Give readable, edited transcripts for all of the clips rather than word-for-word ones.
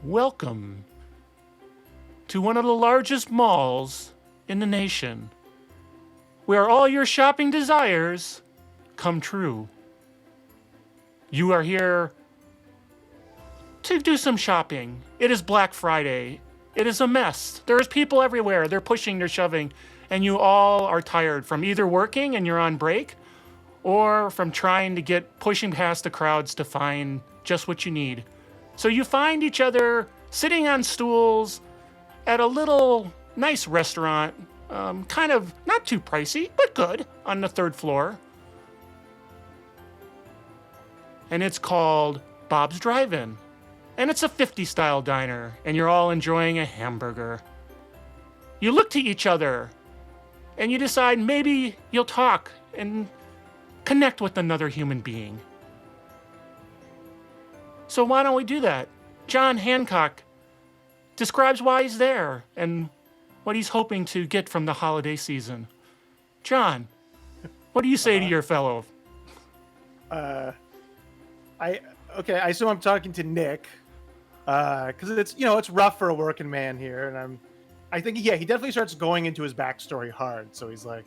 Welcome to one of the largest malls in the nation, where all your shopping desires come true. You are here to do some shopping. It is Black Friday. It is a mess. There's people everywhere. They're pushing, they're shoving, and you all are tired from either working and you're on break, or from trying to pushing past the crowds to find just what you need. So you find each other sitting on stools at a little nice restaurant, kind of not too pricey, but good, on the third floor. And it's called Bob's Drive-In. And it's a 50s style diner, and you're all enjoying a hamburger. You look to each other, and you decide maybe you'll talk and connect with another human being. So why don't we do that? John Hancock describes why he's there and what he's hoping to get from the holiday season. John, what do you say to your fellow? I assume I'm talking to Nick, because it's rough for a working man here, and I think he definitely starts going into his backstory hard. So he's like,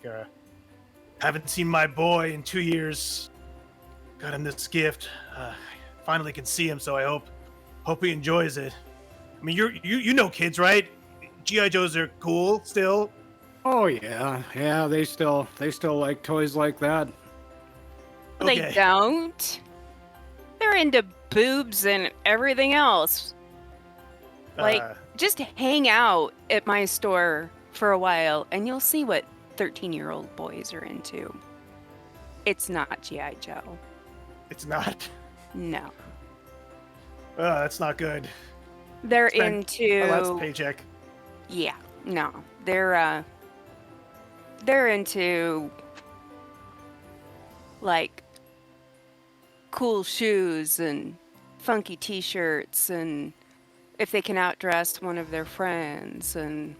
haven't seen my boy in 2 years. Got him this gift. Finally can see him, so I hope he enjoys it. I mean, you know kids, right? G.I. Joes are cool still. Oh yeah, they still like toys like that. Okay. They don't. They're into boobs and everything else. Just hang out at my store for a while, and you'll see what 13-year-old boys are into. It's not G.I. Joe. It's not? No. That's not good. They're into... Oh, that's a paycheck. Yeah, no. They're into, like, cool shoes and funky t-shirts, and if they can outdress one of their friends, and...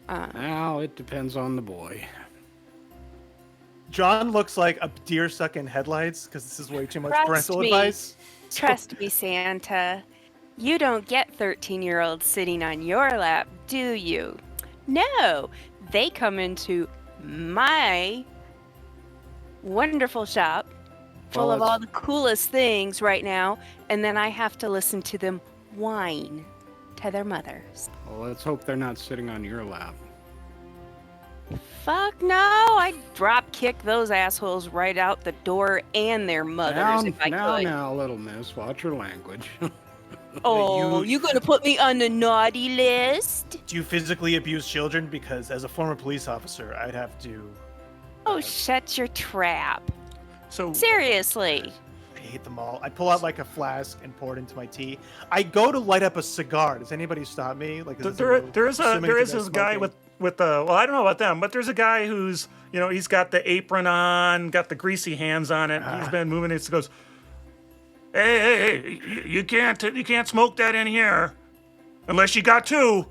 Well, it depends on the boy. John looks like a deer stuck in headlights because this is way too much parental advice. Trust me, Santa. You don't get 13-year-olds sitting on your lap, do you? No, they come into my wonderful shop full of all the coolest things right now, and then I have to listen to them whine to their mothers. Well, let's hope they're not sitting on your lap. Fuck no! I'd drop kick those assholes right out the door and their mothers if I could. Now, little miss, watch your language. Oh, you gonna put me on the naughty list? Do you physically abuse children? Because as a former police officer, I'd have to... Oh, shut your trap. So seriously. I hate them all. I pull out like a flask and pour it into my tea. I go to light up a cigar. Does anybody stop me? Like there is this guy with well, I don't know about them, but there's a guy who's, he's got the apron on, got the greasy hands on it. He's been moving it. He goes, hey, you can't smoke that in here unless you got two.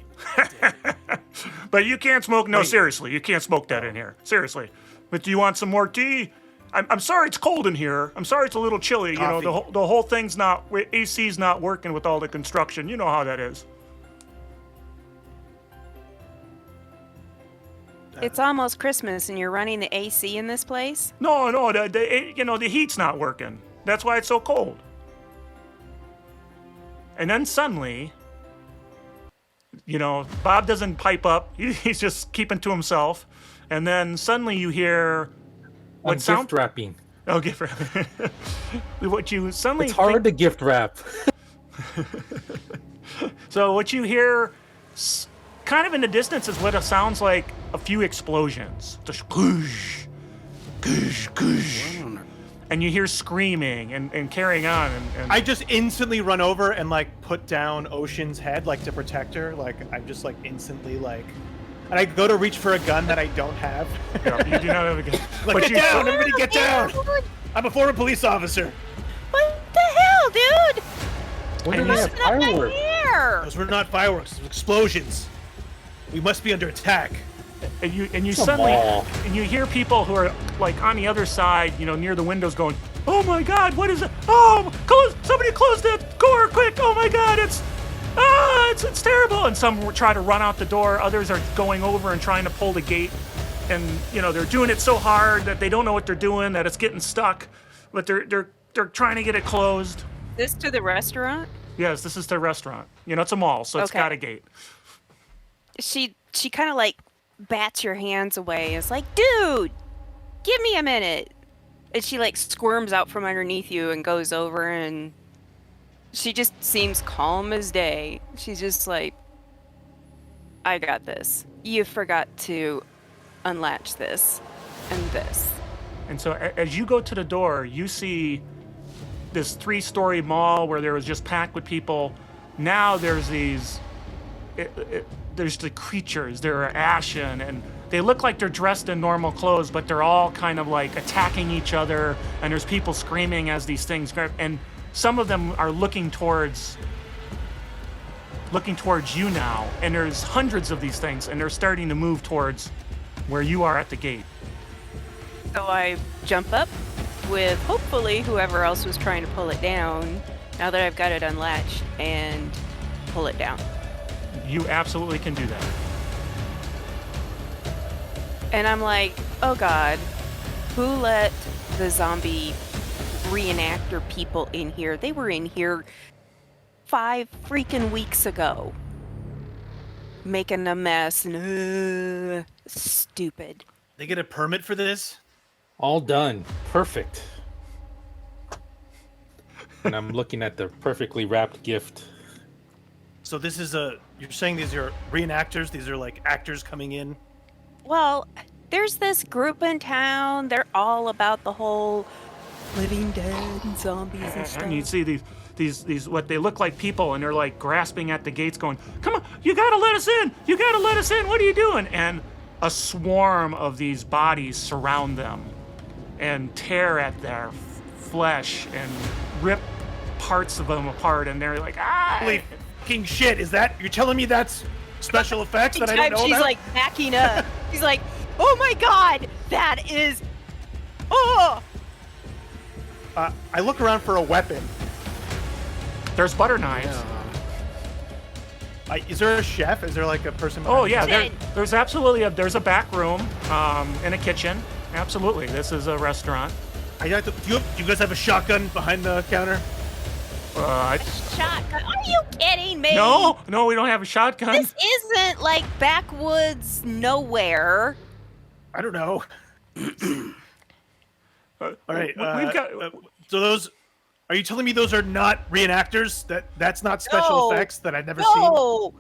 But you can't smoke. No, seriously, you can't smoke that in here. Seriously. But do you want some more tea? I'm sorry it's cold in here. I'm sorry it's a little chilly. Coffee. The whole thing's AC's not working with all the construction. You know how that is. It's almost Christmas and you're running the AC in this place? No, the heat's not working. That's why it's so cold. And then suddenly, Bob doesn't pipe up. He's just keeping to himself. And then suddenly you hear gift wrapping. Oh, gift wrapping. What you suddenly It's hard to gift wrap. So what you hear kind of in the distance is what it sounds like a few explosions. Just goosh, goosh, goosh. And you hear screaming and carrying on. And I just instantly run over and put down Ocean's head to protect her. I'm just instantly and I go to reach for a gun that I don't have. Yeah, you do not have a gun. Get down! Everybody get down! I'm a former police officer. What the hell, dude? What are these fireworks? Those were not fireworks. Those were explosions. We must be under attack. And you suddenly you hear people who are on the other side, near the windows going, oh my God, what is it? Oh, somebody close the door quick. Oh my God, it's terrible. And some try to run out the door. Others are going over and trying to pull the gate. And, they're doing it so hard that they don't know what they're doing, that it's getting stuck. But they're trying to get it closed. This to the restaurant? Yes, this is the restaurant. It's a mall, so it's Okay. got a gate. She kind of like bats your hands away. It's like, dude, give me a minute. And she like squirms out from underneath you and goes over, and she just seems calm as day. She's just like, I got this. You forgot to unlatch this and this. And so as you go to the door, you see this 3-story mall where there was just packed with people. Now there's these, there's the creatures. They're ashen, and they look like they're dressed in normal clothes, but they're all kind of like attacking each other. And there's people screaming as these things grab. And some of them are looking towards you now. And there's hundreds of these things, and they're starting to move towards where you are at the gate. So I jump up with hopefully whoever else was trying to pull it down, now that I've got it unlatched, and pull it down. You absolutely can do that. And I'm like, oh God, who let the zombie reenactor people in here? They were in here 5 freaking weeks ago. Making a mess and stupid. They get a permit for this? All done. Perfect. And I'm looking at the perfectly wrapped gift. So this is you're saying these are reenactors? These are like actors coming in? Well, there's this group in town. They're all about the whole living dead and zombies and stuff. And you see these what they look like people, and they're like grasping at the gates going, come on, you gotta let us in, what are you doing? And a swarm of these bodies surround them and tear at their flesh and rip parts of them apart, and they're like, ah! Holy fucking shit, you're telling me that's special effects that I don't know She's about? like backing up. She's like, oh my God, that is, oh! I look around for a weapon. There's butter knives. Is there a chef? Is there like a person? Oh behind yeah, the Kitchen. there's absolutely there's a back room and a kitchen. Absolutely, this is a restaurant. do you guys have a shotgun behind the counter? Shotgun. Are you kidding me? No, we don't have a shotgun. This isn't like backwoods nowhere. I don't know. All right. We've got. So those. Are you telling me those are not reenactors? That's not special No. effects that I've never seen? No,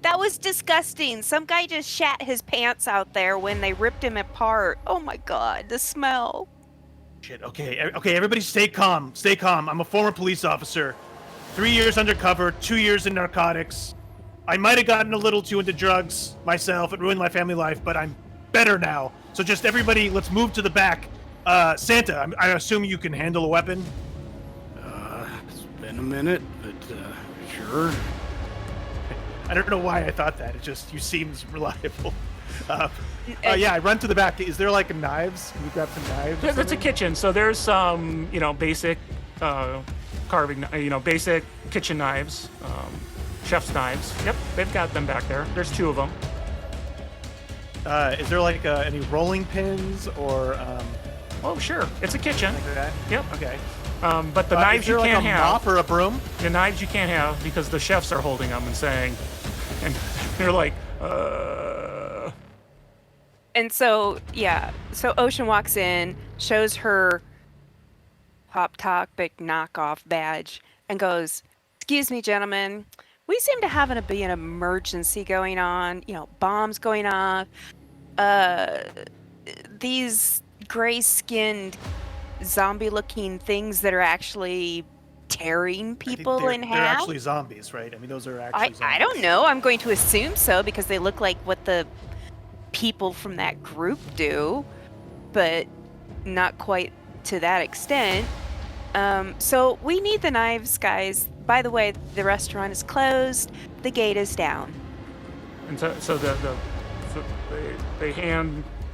that was disgusting. Some guy just shat his pants out there when they ripped him apart. Oh my God, the smell. Shit. Okay. Everybody, stay calm. Stay calm. I'm a former police officer. 3 years undercover, 2 years in narcotics. I might have gotten a little too into drugs myself. It ruined my family life, but I'm better now. So just everybody, let's move to the back. Santa, I assume you can handle a weapon. It's been a minute, but sure. I don't know why I thought that. It just, you seems reliable. Yeah, I run to the back. Is there like knives? Can we grab some knives? or It's a something? kitchen, so there's some basic carving, basic kitchen knives, chef's knives. Yep, they've got them back there. There's 2 of them. Is there like any rolling pins or Oh sure, it's a kitchen. like that? Yep. Okay. But the knives is there you like can't a have. mop or a broom? The knives you can't have because the chefs are holding them and saying, and they're like, And so, yeah. So Ocean walks in, shows her Pop Topic knockoff badge, and goes, "Excuse me, gentlemen. We seem to have an emergency going on. Bombs going off. These gray-skinned, zombie-looking things that are actually tearing I think people they're, in they're half. actually zombies, right? I mean, those are actually zombies. I don't know. I'm going to assume so because they look like what the people from that group do, but not quite to that extent. So we need the knives, guys. By the way, the restaurant is closed. The gate is down. and so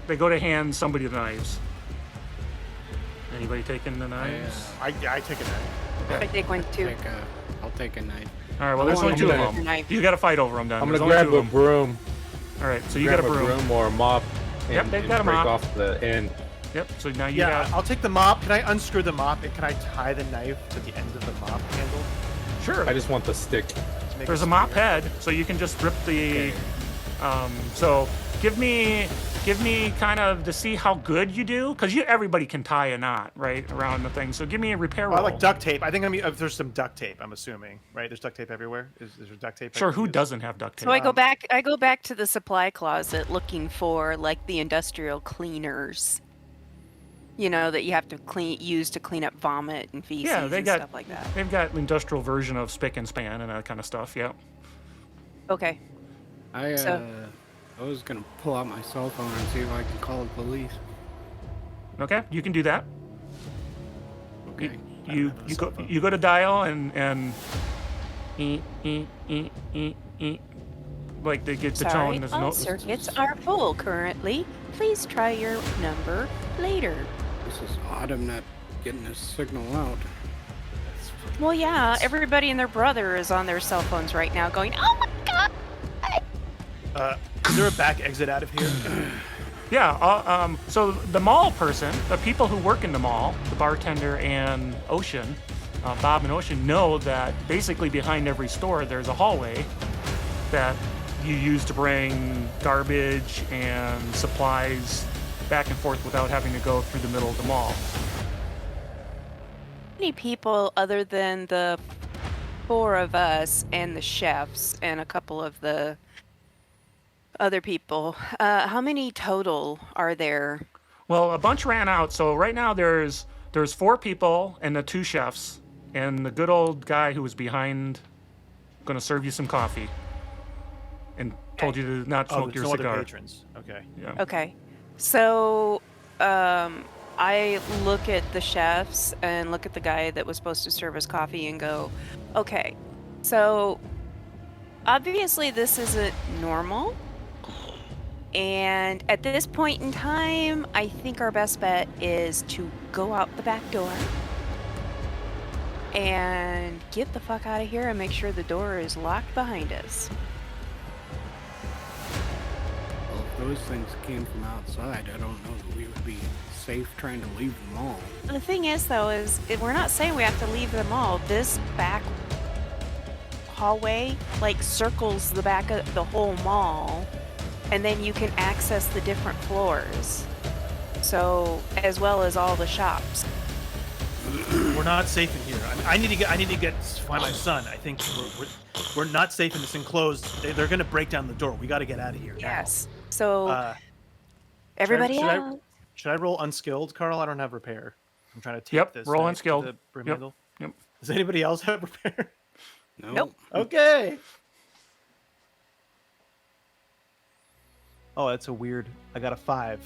they go to hand somebody the knives. Anybody taking the knives? I take a knife. I take one too. I'll take a knife. All right. Well, there's I'm only two of gonna- them. Knife. You got to fight over them, then. I'm There's gonna only grab two a of 'em. broom. All right. So you got a broom. or a mop. Yep, And, they've and got a break mop. off the end. Yep. So now you Yeah, have. I'll take the mop. Can I unscrew the mop and can I tie the knife to the end of the mop handle? Sure. I just want the stick. to make There's it a mop spear? head, so you can just rip the. So give me kind of to see how good you do, because everybody can tie a knot right around the thing. So give me a repair Oh, I roll. like duct tape. I think there's some duct tape. I'm assuming, right? There's duct tape everywhere. Is there duct tape? I Sure. can Who use? doesn't have duct tape? So I go back. I go back to the supply closet looking for like the industrial cleaners. You know that you have to use to clean up vomit and feces Yeah, they and got stuff like that. they've got an industrial version of spick and span and that kind of stuff. Yep. Okay. So- I was gonna pull out my cell phone and see if I can call the police. Okay, you can do that. Okay. You go to dial and like they get the Sorry, tone. There's all no. circuits are full currently. Please try your number later. This is odd. I'm not getting this signal out. Well, yeah, everybody and their brother is on their cell phones right now going, oh my god! Is there a back exit out of here? Yeah. So the mall person, the people who work in the mall, the bartender and Ocean, Bob and Ocean, know that basically behind every store there's a hallway that you use to bring garbage and supplies back and forth without having to go through the middle of the mall. Many people other than the four of us and the chefs and a couple of the other people, how many total are there? Well, a bunch ran out, so right now there's 4 people and the 2 chefs and the good old guy who was behind, going to serve you some coffee, and told you to not Oh, smoke your there's no cigar. other patrons. Okay. Yeah. Okay. So, I look at the chefs and look at the guy that was supposed to serve us coffee and go, okay, so obviously this isn't normal. And at this point in time, I think our best bet is to go out the back door and get the fuck out of here and make sure the door is locked behind us. Well, if those things came from outside, I don't know that we would be safe trying to leave the mall. The thing is, though, is we're not saying we have to leave the mall. This back hallway, like, circles the back of the whole mall, and then you can access the different floors. So, as well as all the shops. We're not safe in here. I need to find my son. I think we're not safe in this enclosed. They're gonna break down the door. We got to get out of here. now. Yes. So, Uh, everybody should I- out. Should I roll unskilled, Carl? I don't have repair. I'm trying to tape Yep, this. roll to unskilled. the broom Yep. handle. Yep. Does anybody else have repair? No. Nope. Okay. Oh, that's a weird. I got a 5.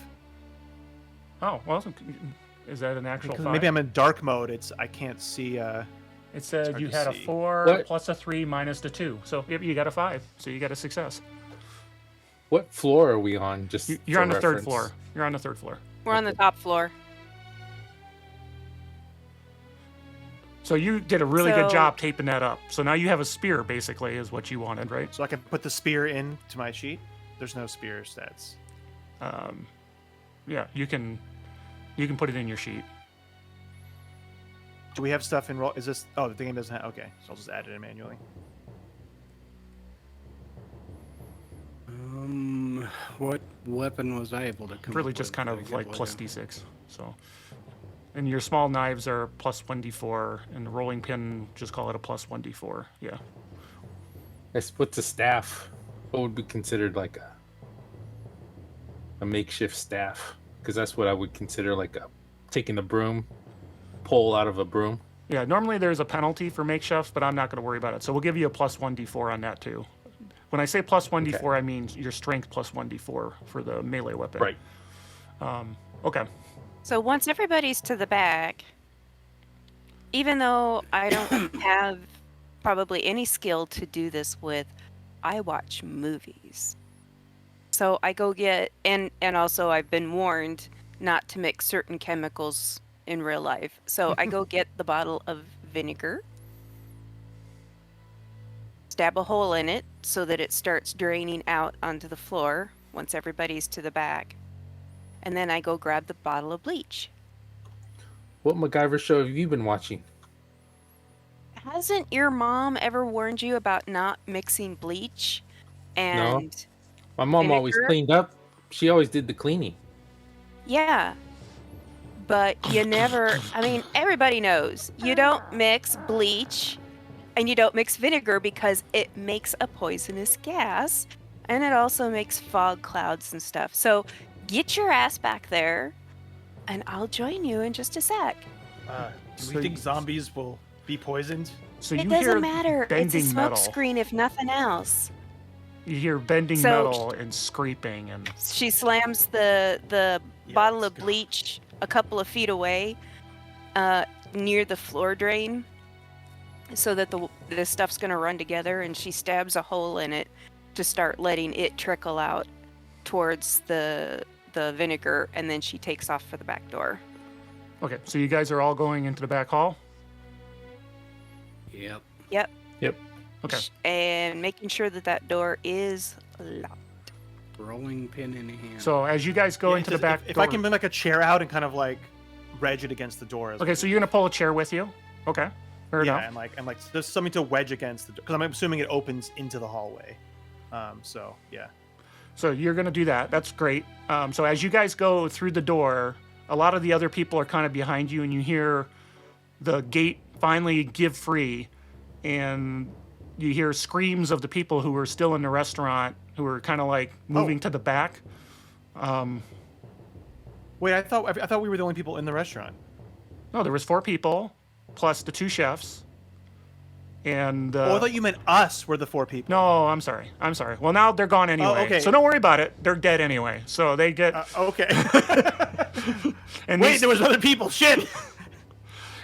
Oh, well, is that an actual Because 5? maybe I'm in dark mode. I can't see. It said hard you to had a see. 4 What? plus a 3 minus the 2. So yep, you got a 5. So you got a success. What floor are we on? Just You're for on the 3rd reference. floor. You're on the 3rd floor. We're on the top floor. So you did a really good So- job taping that up. So now you have a spear, basically, is what you wanted, right? so I can put the spear into my sheet. There's no spear stats. Yeah, you can put it in your sheet. Do we have stuff in roll? Is this? Oh, the game doesn't have. Okay, so I'll just add it in manually. What weapon was I able to come Really up just with kind to of get like with plus him? d6. So, and your small knives are plus 1d4, and the rolling pin, just call it a plus 1d4. Yeah. What's a staff? What would be considered like a makeshift staff? Because that's what I would consider like taking the broom, pole out of a broom. Yeah, normally there's a penalty for makeshifts, but I'm not going to worry about it. So we'll give you a plus 1d4 on that too. When I say plus 1d4, Okay. I mean your strength plus 1d4 for the melee weapon. Right. Okay. So once everybody's to the back, even though I don't have probably any skill to do this with, I watch movies. So I go get, and also I've been warned not to mix certain chemicals in real life. So I go get the bottle of vinegar, stab a hole in it so that it starts draining out onto the floor once everybody's to the back. And then I go grab the bottle of bleach. What MacGyver show have you been watching? Hasn't your mom ever warned you about not mixing bleach and My mom always vinegar? cleaned up. She always did the cleaning. Yeah. But you never, I mean, everybody knows you don't mix bleach and you don't mix vinegar because it makes a poisonous gas and it also makes fog clouds and stuff. So get your ass back there and I'll join you in just a sec. Do So we think you- zombies will be poisoned? So It you hear doesn't matter. It's a bending smoke metal. screen if nothing else. You hear bending So- metal and scraping, and She slams the Yeah, bottle let's of go. bleach a couple of feet away near the floor drain so that the stuff's going to run together, and she stabs a hole in it to start letting it trickle out towards the vinegar, and then she takes off for the back door. okay. So you guys are all going into the back hall. Yep. Okay. And making sure that door is locked. Rolling pin in hand. So as you guys go Yeah, into the if- back if door, I can bring like a chair out and kind of like wedge it against the door. okay. So you're gonna pull a chair with you. Okay. Fair yeah, enough. and like there's something to wedge against the door because I'm assuming it opens into the hallway. So yeah. So you're gonna do that. That's great. So as you guys go through the door, a lot of the other people are kind of behind you, and you hear the gate finally give free, and you hear screams of the people who are still in the restaurant, who are kind of like moving to the back. Wait, I thought we were the only people in the restaurant. No, there was 4 people, plus the 2 chefs, and Oh, I thought you meant us were the 4 people. no, I'm sorry. Well, now they're gone anyway. okay. So don't worry about it. They're dead anyway. So they get. Okay. And Wait, these- there was other people. Shit.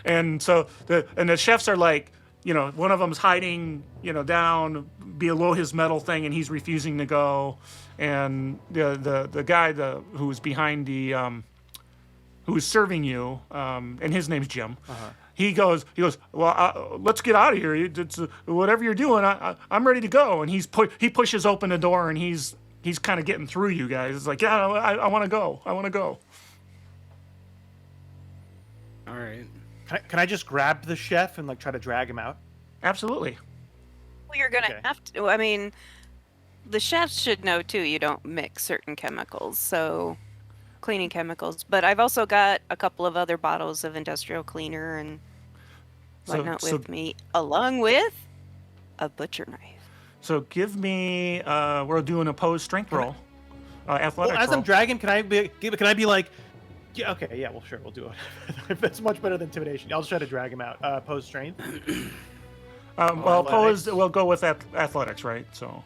And so the chefs are like, one of them's hiding, down below his metal thing, and he's refusing to go. And the guy who was behind the who was serving you, and his name's Jim. He goes, well, let's get out of here. It's, whatever you're doing, I'm ready to go. And he pushes open the door, and he's kind of getting through you guys. It's like, yeah, I want to go. I want to go. All right. Can I just grab the chef and like try to drag him out? Absolutely. Well, you're gonna Okay. have to. I mean, the chefs should know too. You don't mix certain chemicals, so cleaning chemicals. But I've also got a couple of other bottles of industrial cleaner and whatnot with me, along with a butcher knife. So give me. We're doing a pose strength roll, athletics Well, as roll. I'm dragging, can I be like, yeah, okay, yeah, well, sure, we'll do it. That's much better than intimidation. I'll just try to drag him out. Pose strength. Well, pose. athletics. We'll go with athletics, right? So.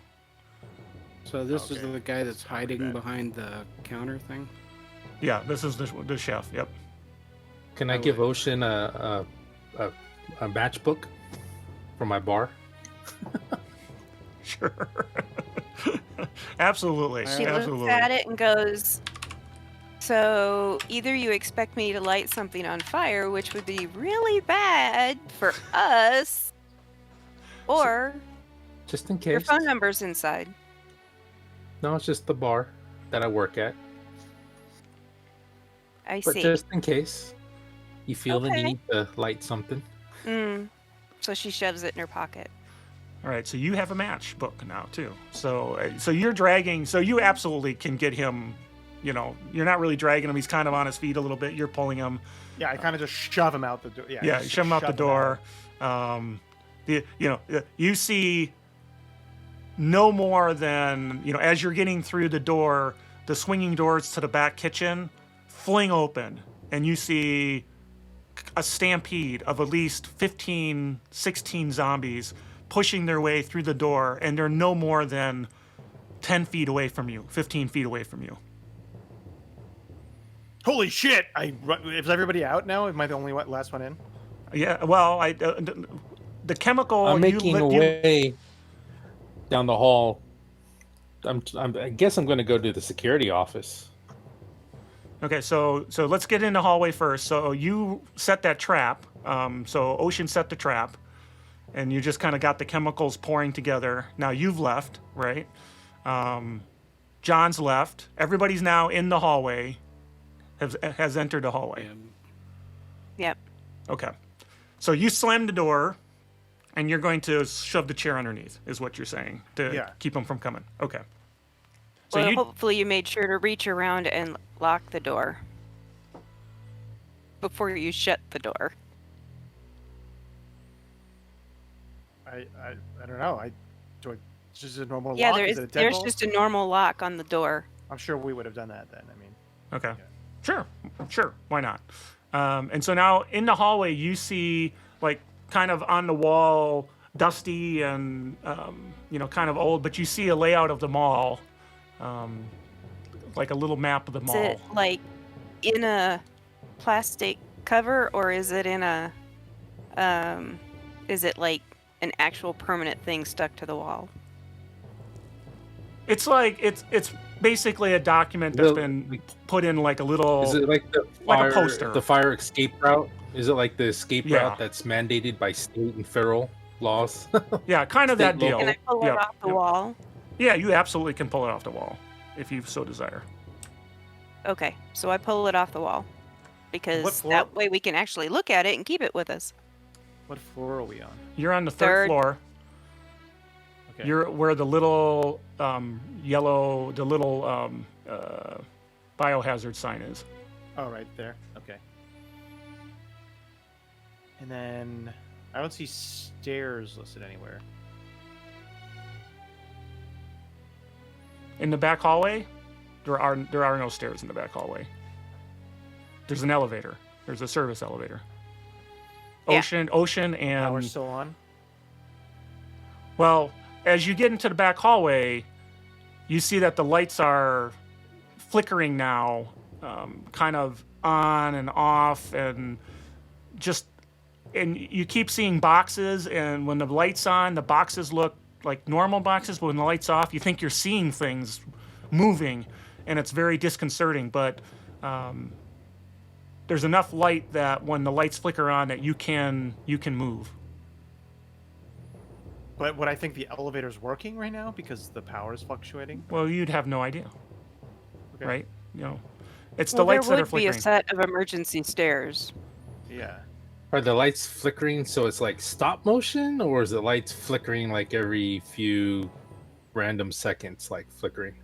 So this is Okay. the guy that's hiding bad. behind the counter thing. Yeah, this is the chef. Yep. Can I give Ocean a matchbook for my bar? Sure. Absolutely. She Absolutely. looks at it and goes, so either you expect me to light something on fire, which would be really bad for us, or Just in your case. phone number's inside. No, it's just the bar that I work at. I But see. just in case you feel the Okay. need to light something. So she shoves it in her pocket. All right. So you have a match book now too. So you're dragging. So you absolutely can get him. You're not really dragging him. He's kind of on his feet a little bit. You're pulling him. Yeah, I kind of just shove him out the door. Yeah, just shove him out the shove door. You see no more than, as you're getting through the door, the swinging doors to the back kitchen fling open, and you see a stampede of at least 15, 16 zombies pushing their way through the door, and they're no more than 10 feet away from you, 15 feet away from you. Holy shit! Is everybody out now? Am I the only last one in? Yeah, well, the chemical. I'm you making lit- a you- way down the hall. I guess I'm going to go to the security office. Okay, so let's get into hallway first. So you set that trap. So Ocean set the trap, and you just kind of got the chemicals pouring together. Now you've left, right? John's left. Everybody's now in the hallway. Has entered the hallway. And Yep. Okay. So you slam the door, and you're going to shove the chair underneath, is what you're saying, to Yeah. keep them from coming. Okay. So Well, you hopefully you made sure to reach around and lock the door before you shut the door. I don't know. It's just a normal Yeah, lock. there Is is. it a There's deadbolt? just a normal lock on the door. I'm sure we would have done that then. I mean, Okay. Sure. Why not? And so now in the hallway, you see like kind of on the wall, dusty and kind of old, but you see a layout of the mall, like a little map of the Is mall. it like in a plastic cover, or is it in a? Is it like an actual permanent thing stuck to the wall? It's like it's basically a document that's Well, been put in like a little. Is it like the Like a fire, poster. the fire escape route? Is it like the escape Yeah. route that's mandated by state and federal laws? Yeah, kind of that State, deal. local. Can I pull Yep, it off the yep. wall? Yeah, you absolutely can pull it off the wall if you so desire. Okay, so I pull it off the wall because floor? that way we can actually look at it and keep it with us. what floor are we on? You're on the third Third. floor. Okay. You're where the little yellow, the little biohazard sign is. Oh, right there. Okay. And then I don't see stairs listed anywhere. In the back hallway, there are no stairs in the back hallway. There's an elevator. There's a service elevator. Yeah. Ocean, Power and still on? well, as you get into the back hallway, you see that the lights are flickering now, kind of on and off, and you keep seeing boxes, and when the light's on, the boxes look like normal boxes, but when the light's off, you think you're seeing things moving, and it's very disconcerting. But there's enough light that when the lights flicker on, that you can move. But would I think the elevator's working right now because the power is fluctuating? Well, you'd have no idea, Okay. right? It's the Well, lights there that are would be a flickering. set of emergency stairs. Yeah. Are the lights flickering so it's like stop motion, or is it lights flickering like every few random seconds, like flickering?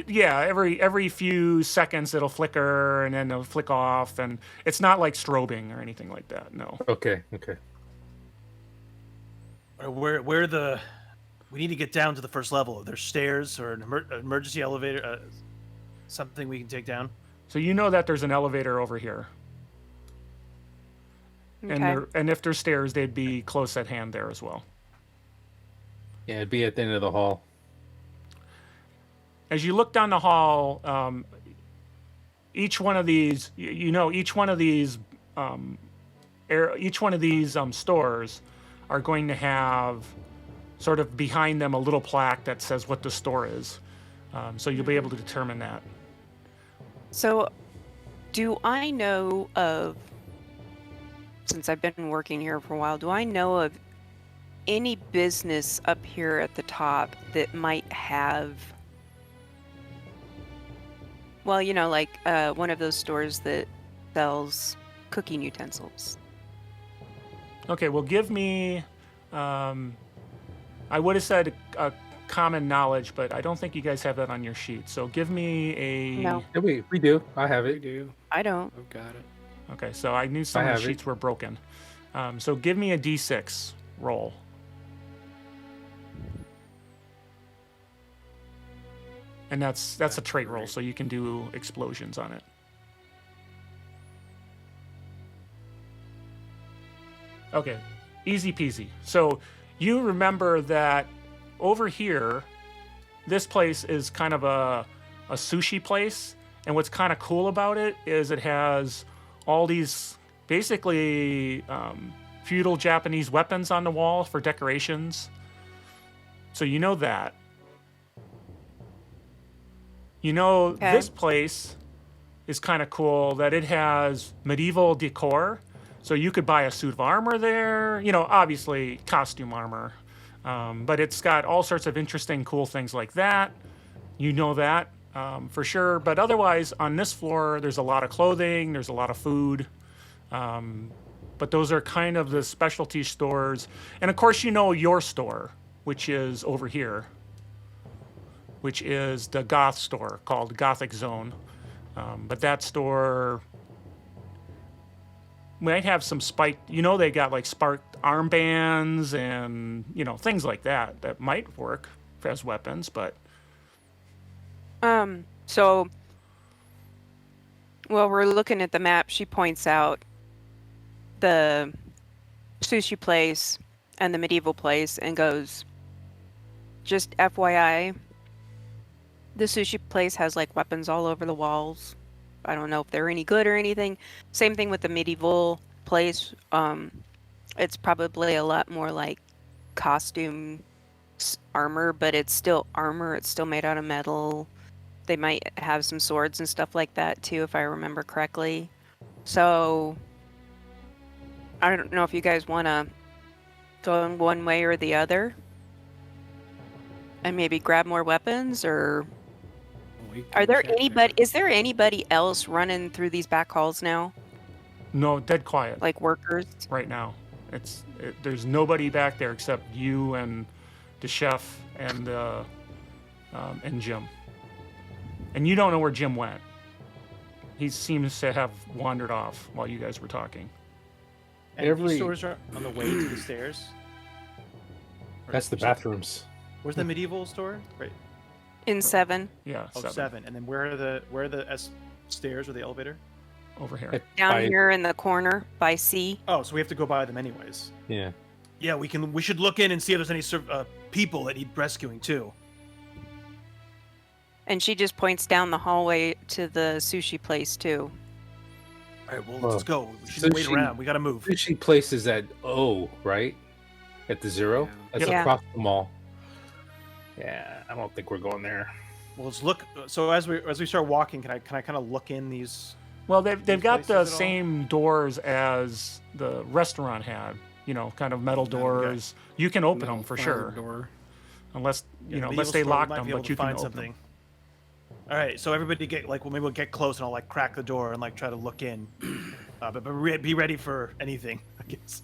Yeah, every few seconds it'll flicker and then it'll flick off, and it's not like strobing or anything like that. No. Okay. Where the? We need to get down to the first level. Are there stairs or an emergency elevator? Something we can take down? So you know that there's an elevator over here, Okay. and if there's stairs, they'd be close at hand there as well. Yeah, it'd be at the end of the hall. As you look down the hall, each one of these, each one of these stores are going to have sort of behind them a little plaque that says what the store is. So you'll be able to determine that. So, do I know of, since I've been working here for a while, do I know of any business up here at the top that might have, well, like one of those stores that sells cooking utensils? Okay, well, give me. I would have said a common knowledge, but I don't think you guys have that on your sheet. So give me a. No. Yeah, we do. I have we it. do. I don't. I've got it. Okay, so I knew some I of the have it. sheets were broken. So give me a d6 roll. And that's a trait roll, so you can do explosions on it. Okay, easy peasy. So you remember that over here, this place is kind of a sushi place, and what's kind of cool about it is it has all these basically feudal Japanese weapons on the wall for decorations. So you know that. You know Okay. this place is kind of cool that it has medieval decor. So you could buy a suit of armor there, obviously costume armor. But it's got all sorts of interesting, cool things like that. That for sure. But otherwise, on this floor, there's a lot of clothing, there's a lot of food. But those are kind of the specialty stores. And of course, your store, which is over here, which is the goth store called Gothic Zone. But that store might have some spiked, they got like sparked armbands and, things like that might work as weapons, but. So while we're looking at the map, she points out the sushi place and the medieval place and goes, just FYI, the sushi place has like weapons all over the walls. I don't know if they're any good or anything. Same thing with the medieval place. It's probably a lot more like costume armor, but it's still armor. It's still made out of metal. They might have some swords and stuff like that too, if I remember correctly. So I don't know if you guys want to go in one way or the other and maybe grab more weapons, or is there anybody else running through these back halls now? No, dead quiet. Like workers? Right now. There's nobody back there except you and the chef and Jim. And you don't know where Jim went. He seems to have wandered off while you guys were talking. And these stores are on the way to the stairs? That's the bathrooms. Where's the medieval store? Right. In 7. Yeah, Oh, 7. And then where are the stairs or the elevator? Over here. Down here in the corner by C. Oh, so we have to go by them anyways. Yeah. Yeah, we should look in and see if there's any people that need rescuing too. And she just points down the hallway to the sushi place too. All right, well, let's go. We shouldn't wait around. We gotta move. Sushi place is at O, right? At the 0? That's across the mall. Yeah, I don't think we're going there. Well, let's look. So as we start walking, can I kind of look in these? Well, they've got the same doors as the restaurant had. Kind of metal doors. Okay. You can open them for sure. Door. Unless unless they lock them, but you can open them. All right, so everybody maybe we'll get close and I'll crack the door and try to look in, but be ready for anything, I guess.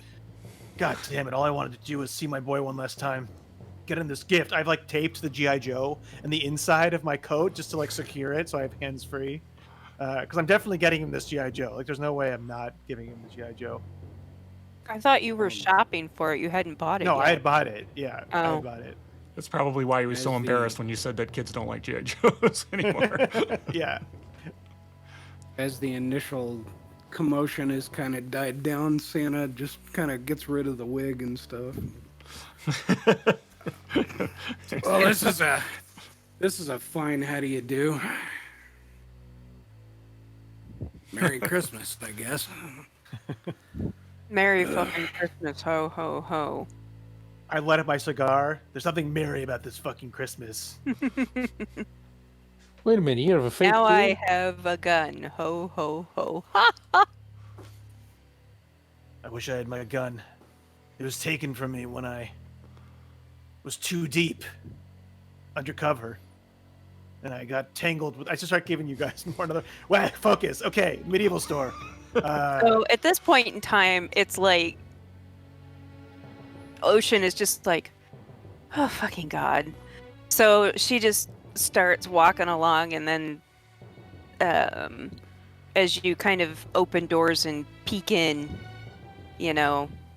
God damn it! All I wanted to do was see my boy one last time. Get him this gift. I've taped the GI Joe and the inside of my coat just to secure it so I have hands free. Because I'm definitely getting him this GI Joe. There's no way I'm not giving him the GI Joe. I thought you were shopping for it. You hadn't bought it. No, yet. I had bought it. Yeah, I had bought it. That's probably why he was so embarrassed when you said that kids don't like GI Joes anymore. Yeah. As the initial commotion has kind of died down, Santa just kind of gets rid of the wig and stuff. Well, this is a fine how do you do. Merry Christmas, I guess. Merry fucking Christmas, ho ho ho. I light up my cigar. There's nothing merry about this fucking Christmas. Wait a minute, you have a fake Now beard? I have a gun, ho ho ho. I wish I had my gun. It was taken from me when I was too deep undercover. And I got tangled with... I just start giving you guys more another... Well, focus. Okay, medieval store. So at this point in time, it's Ocean is just oh, fucking God. So she just starts walking along, and then as you kind of open doors and peek in,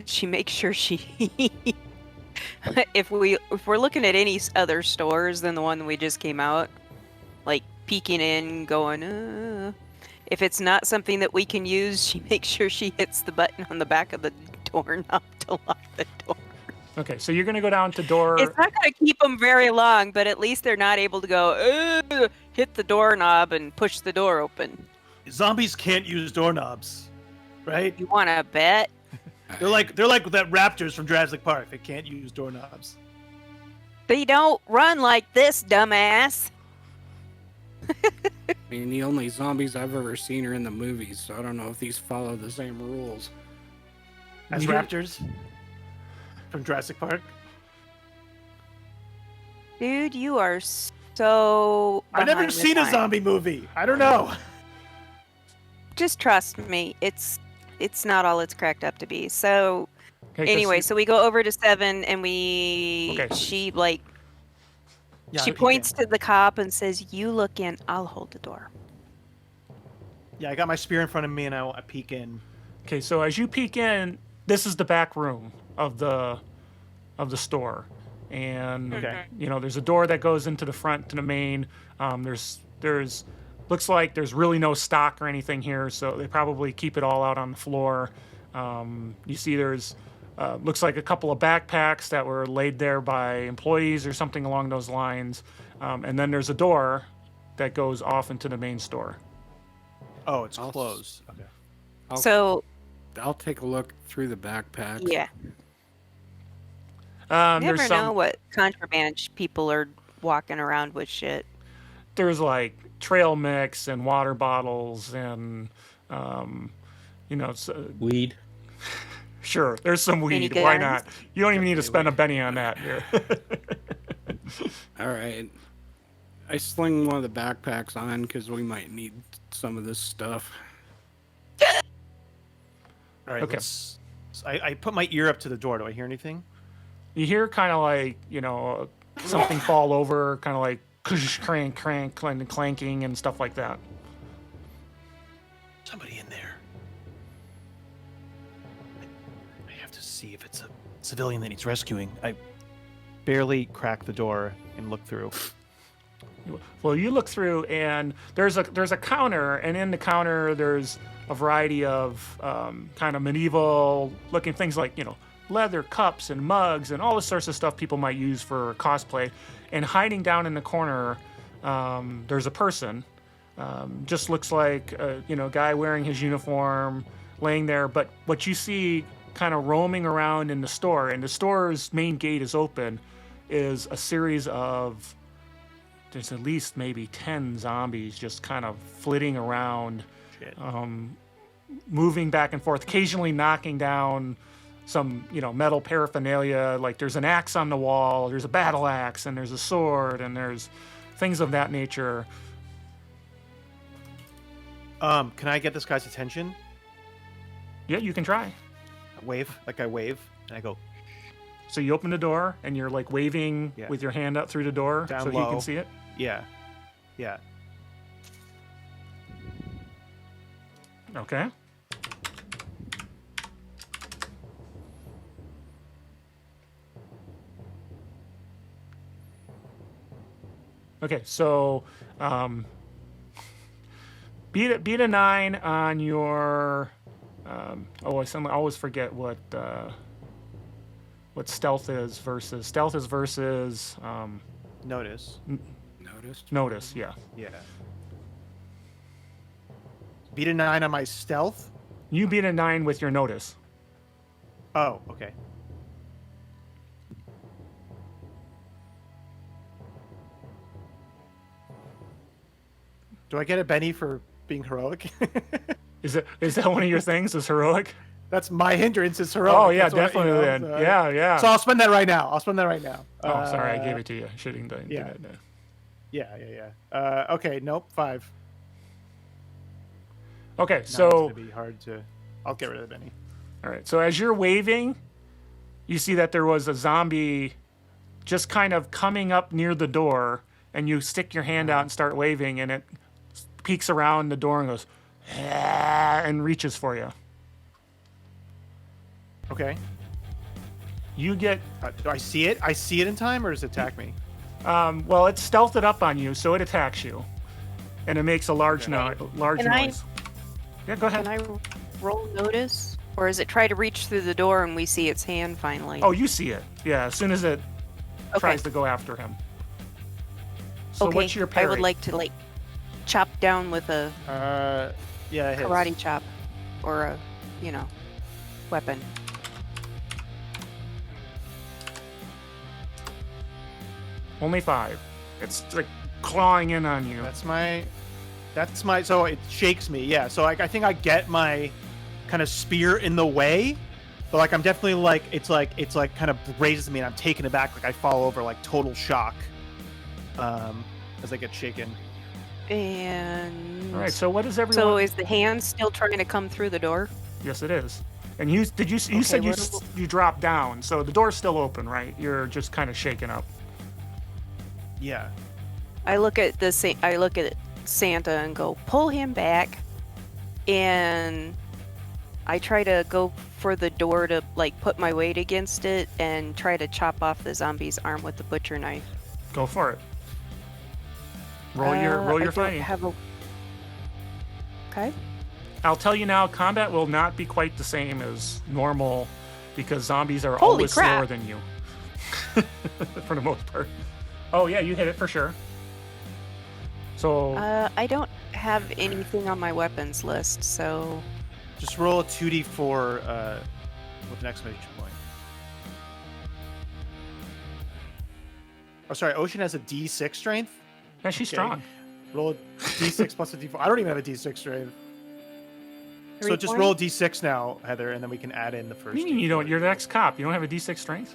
she makes sure she... if we're looking at any other stores than the one we just came out, peeking in, going, if it's not something that we can use, she makes sure she hits the button on the back of the doorknob to lock the door. Okay, so you're going to go down to door... It's not going to keep them very long, but at least they're not able to go, hit the doorknob and push the door open. Zombies can't use doorknobs, right? You want to bet? They're like that raptors from Jurassic Park. They can't use doorknobs. They don't run like this, dumbass. I mean, the only zombies I've ever seen are in the movies, so I don't know if these follow the same rules. As You- raptors from Jurassic Park. Dude, you are so. I've never behind the seen a times. zombie movie. I don't know. Just trust me. It's not all it's cracked up to be. So Okay, 'cause anyway, you- so we go over to 7 and we Okay. she like Yeah, she I peek points in. to the cop and says, "You look in, I'll hold the door." Yeah, I got my spear in front of me and I peek in. Okay, so as you peek in, this is the back room of the store, and Okay. you know there's a door that goes into the front to the main. There's looks like there's really no stock or anything here, so they probably keep it all out on the floor. You see there's looks like a couple of backpacks that were laid there by employees or something along those lines, and then there's a door that goes off into the main store. Oh, it's I'll s- closed. Okay. So I'll take a look through the backpacks. yeah, There's never some. know what contraband people are walking around with shit. There's like trail mix and water bottles and you know Weed. sure there's some Any weed, why guns? not? You don't even need to Definitely spend a penny on that here. All right. I sling one of the backpacks on because we might need some of this stuff. All right. Okay. I put my ear up to the door. Do I hear anything? You hear kind of like, you know, something fall over, kind of like crank clanking and stuff like that. Somebody in there. I have to see if it's a civilian that needs rescuing. I barely crack the door and look through. Well, you look through and there's a counter, and in the counter there's a variety of kind of medieval looking things like, you know, leather cups and mugs and all the sorts of stuff people might use for cosplay. And hiding down in the corner, there's a person. Just looks like a, you know, guy wearing his uniform laying there. But what you see kind of roaming around in the store, and the store's main gate is open, is a series of, there's at least maybe 10 zombies just kind of flitting around, Shit. moving back and forth, occasionally knocking down some, you know, metal paraphernalia. Like there's an axe on the wall, there's a battle axe, and there's a sword, and there's things of that nature. Can I get this guy's attention? Yeah, you can try. I wave, and I go, So you open the door and you're like waving Yeah. with your hand up through the door Down so he low. can see it. yeah, yeah. Okay. Okay, so beat a 9 on your. I always forget what stealth is versus Notice. Noticed? notice. Yeah, Yeah. Beat a 9 on my stealth. you beat a 9 with your notice. Oh, okay. Do I get a Benny for being heroic? Is that one of your things? Is heroic? That's my hindrance. Is heroic. Oh yeah, That's what, definitely. you know, Then so- yeah. So I'll spend that right now. Oh, Sorry, I gave it to you. Shouldn't do yeah. that. Yeah. Okay, nope, 5. Okay, Nine's so gonna be hard to. I'll get rid of the Benny. all right. So as you're waving, you see that there was a zombie just kind of coming up near the door, and you stick your hand out and start waving, and it peeks around the door and goes, "Ah," and reaches for you. Okay. You get Do I see it? I see it in time, or does it attack me? well, it's stealthed up on you, so it attacks you, and it makes a large Can I- noise. Yeah, go ahead. Can I roll notice, or is it try to reach through the door and we see its hand finally? Oh, you see it. Yeah, as soon as it okay. tries to go after him. So okay. what's your parry? I would like to chop down with a Yeah, it hits. karate chop, or a, weapon. Only 5. It's like clawing in on you. That's my That's my. So it shakes me. Yeah. So like I think I get my kind of spear in the way, but like I'm definitely like it's like kind of raises me and I'm taken aback. Like I fall over like total shock. As I get shaken. And All right. So what is everyone? so is the hand still trying to come through the door? Yes, it is. And you said you dropped down, so the door's still open, right? You're just kind of shaken up. Yeah. I look at Santa and go, pull him back, and I try to go for the door to like put my weight against it and try to chop off the zombie's arm with the butcher knife. Go for it. Roll your fighting. Okay. I'll tell you now, combat will not be quite the same as normal because zombies are Holy always crap. slower than you. For the most part. Oh yeah, you hit it for sure. So I don't have anything on my weapons list, so Just roll a 2d4 with an exclamation point. Oh, sorry. Ocean has a d6 strength. yeah, she's strong. Roll a d6 plus a d4. I don't even have a d6 strength. So 3 just roll a d6 now, Heather, and then we can add in the What first. do you mean you D4. don't? You're the ex-cop. You don't have a D6 strength?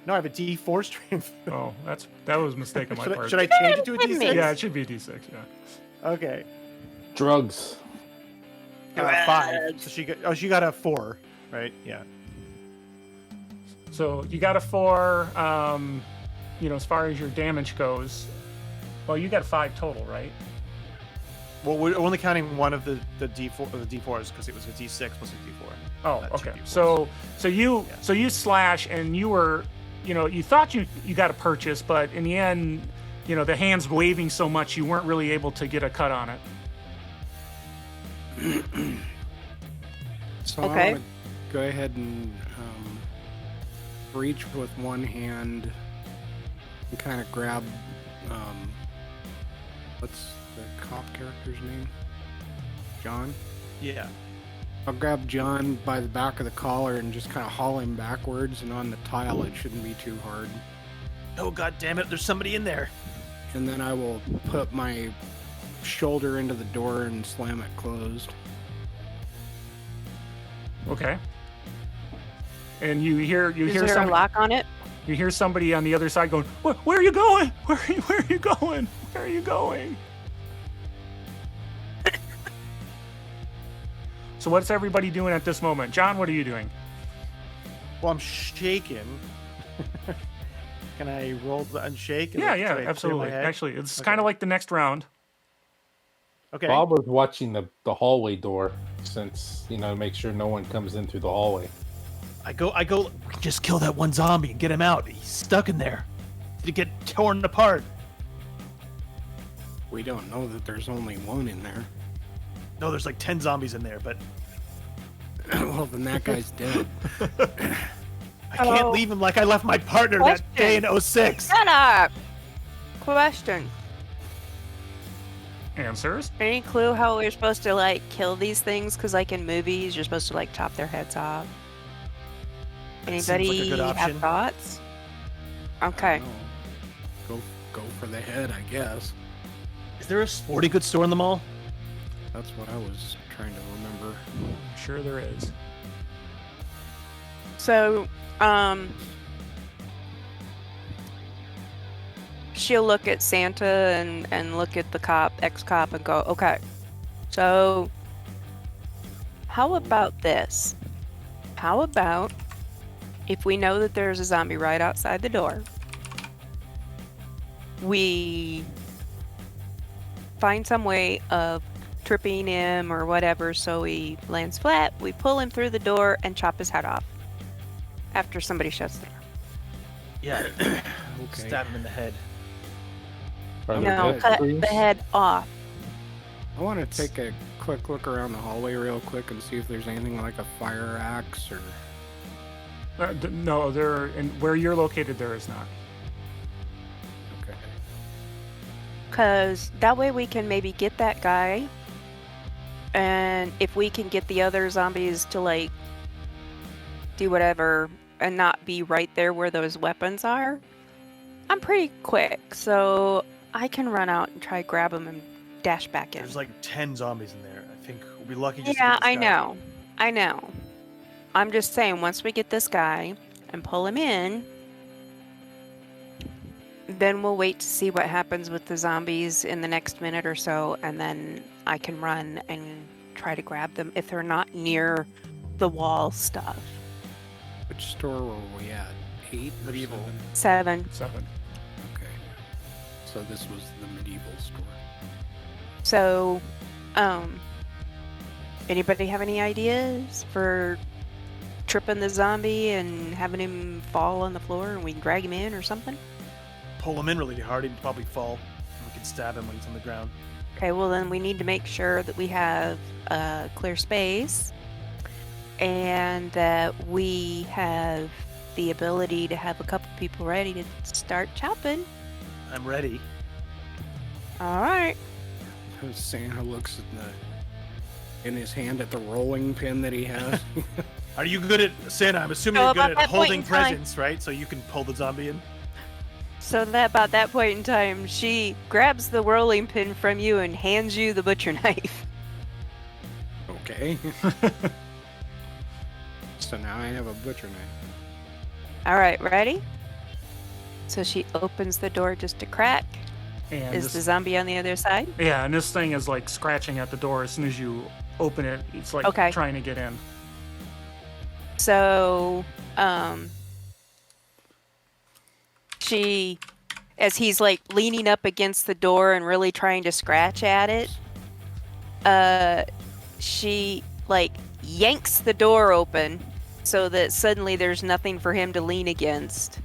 No, I have a d4 strength. Oh, that was a mistake on my part. Should I change it to a Wait a d6? minute. Yeah, it should be a D6. Yeah. Okay. Drugs. 5. So she got a 4, right? Yeah. So you got a 4. As far as your damage goes, well, you got a 5 total, right? Well, we're only counting one of the d4s because it was a d6 plus a d4. Oh, Not two okay. D4s. So you slash, and you were, you thought you got a purchase, but in the end, the hand's waving so much you weren't really able to get a cut on it. So Okay. I want to go ahead and reach with one hand and kind of grab what's the cop character's name? John? Yeah. I'll grab John by the back of the collar and just kind of haul him backwards, and on the tile it shouldn't be too hard. Oh, god damn it, there's somebody in there. And then I will put my shoulder into the door and slam it closed. Okay. And you hear is there a lock on it? You hear somebody on the other side going, "Where are you going? Where are you going? Where are you going?" So what's everybody doing at this moment? John, what are you doing? Well, I'm shaken. Can I roll the unshake? Yeah, absolutely. Actually, it's kind of like the next round. Okay. Bob was watching the hallway door since, make sure no one comes in through the hallway. I go. Just kill that one zombie and get him out. He's stuck in there. To get torn apart. We don't know that there's only one in there. No, there's like 10 zombies in there, but Well, then that guy's dead. I can't leave him like I left my partner that day in 06. Shut up! Question. Answers? Any clue how we're supposed to like kill these things? Because like in movies, you're supposed to like chop their heads off. seems like a Anybody good have option. thoughts? Okay. Go for the head, I guess. Is there a sporting goods store in the mall? That's what I was trying to remember. I'm sure there is. So, she'll look at Santa and look at the ex-cop and go, okay, so how about this? How about if we know that there's a zombie right outside the door, we find some way of tripping him or whatever so he lands flat, we pull him through the door and chop his head off after somebody shuts the door. Yeah. Okay. Stab him in the head. Are there No, dead cut screens? the head off. I want to take a quick look around the hallway real quick and see if there's anything like a fire axe or... No, where you're located, there is not. Okay. Because that way we can maybe get that guy. And if we can get the other zombies to like do whatever and not be right there where those weapons are, I'm pretty quick. So I can run out and try grab them and dash back in. There's like 10 zombies in there. I think we'll be lucky just to Yeah, get this I guy. know. I know. I'm just saying, once we get this guy and pull him in, then we'll wait to see what happens with the zombies in the next minute or so, and then I can run and try to grab them if they're not near the wall stuff. Which store were we at? 8? or Medieval. 7? 7. 7. Okay. So this was the medieval store. So, anybody have any ideas for tripping the zombie and having him fall on the floor and we can drag him in or something? Pull him in really hard, he'd probably fall. And we can stab him when he's on the ground. Okay, well then we need to make sure that we have a clear space and that we have the ability to have a couple people ready to start chopping. I'm ready. All right. Santa looks in his hand at the rolling pin that he has. Are you good at Santa? I'm assuming So you're good about at that point holding in time- presents, right? So you can pull the zombie in. So that about that point in time, she grabs the rolling pin from you and hands you the butcher knife. Okay. So now I have a butcher knife. All right, ready? So she opens the door just a crack. And Is this, the zombie on the other side? yeah, and this thing is like scratching at the door as soon as you open it. It's like Okay. trying to get in. So, she, as he's like leaning up against the door and really trying to scratch at it, she like yanks the door open so that suddenly there's nothing for him to lean against.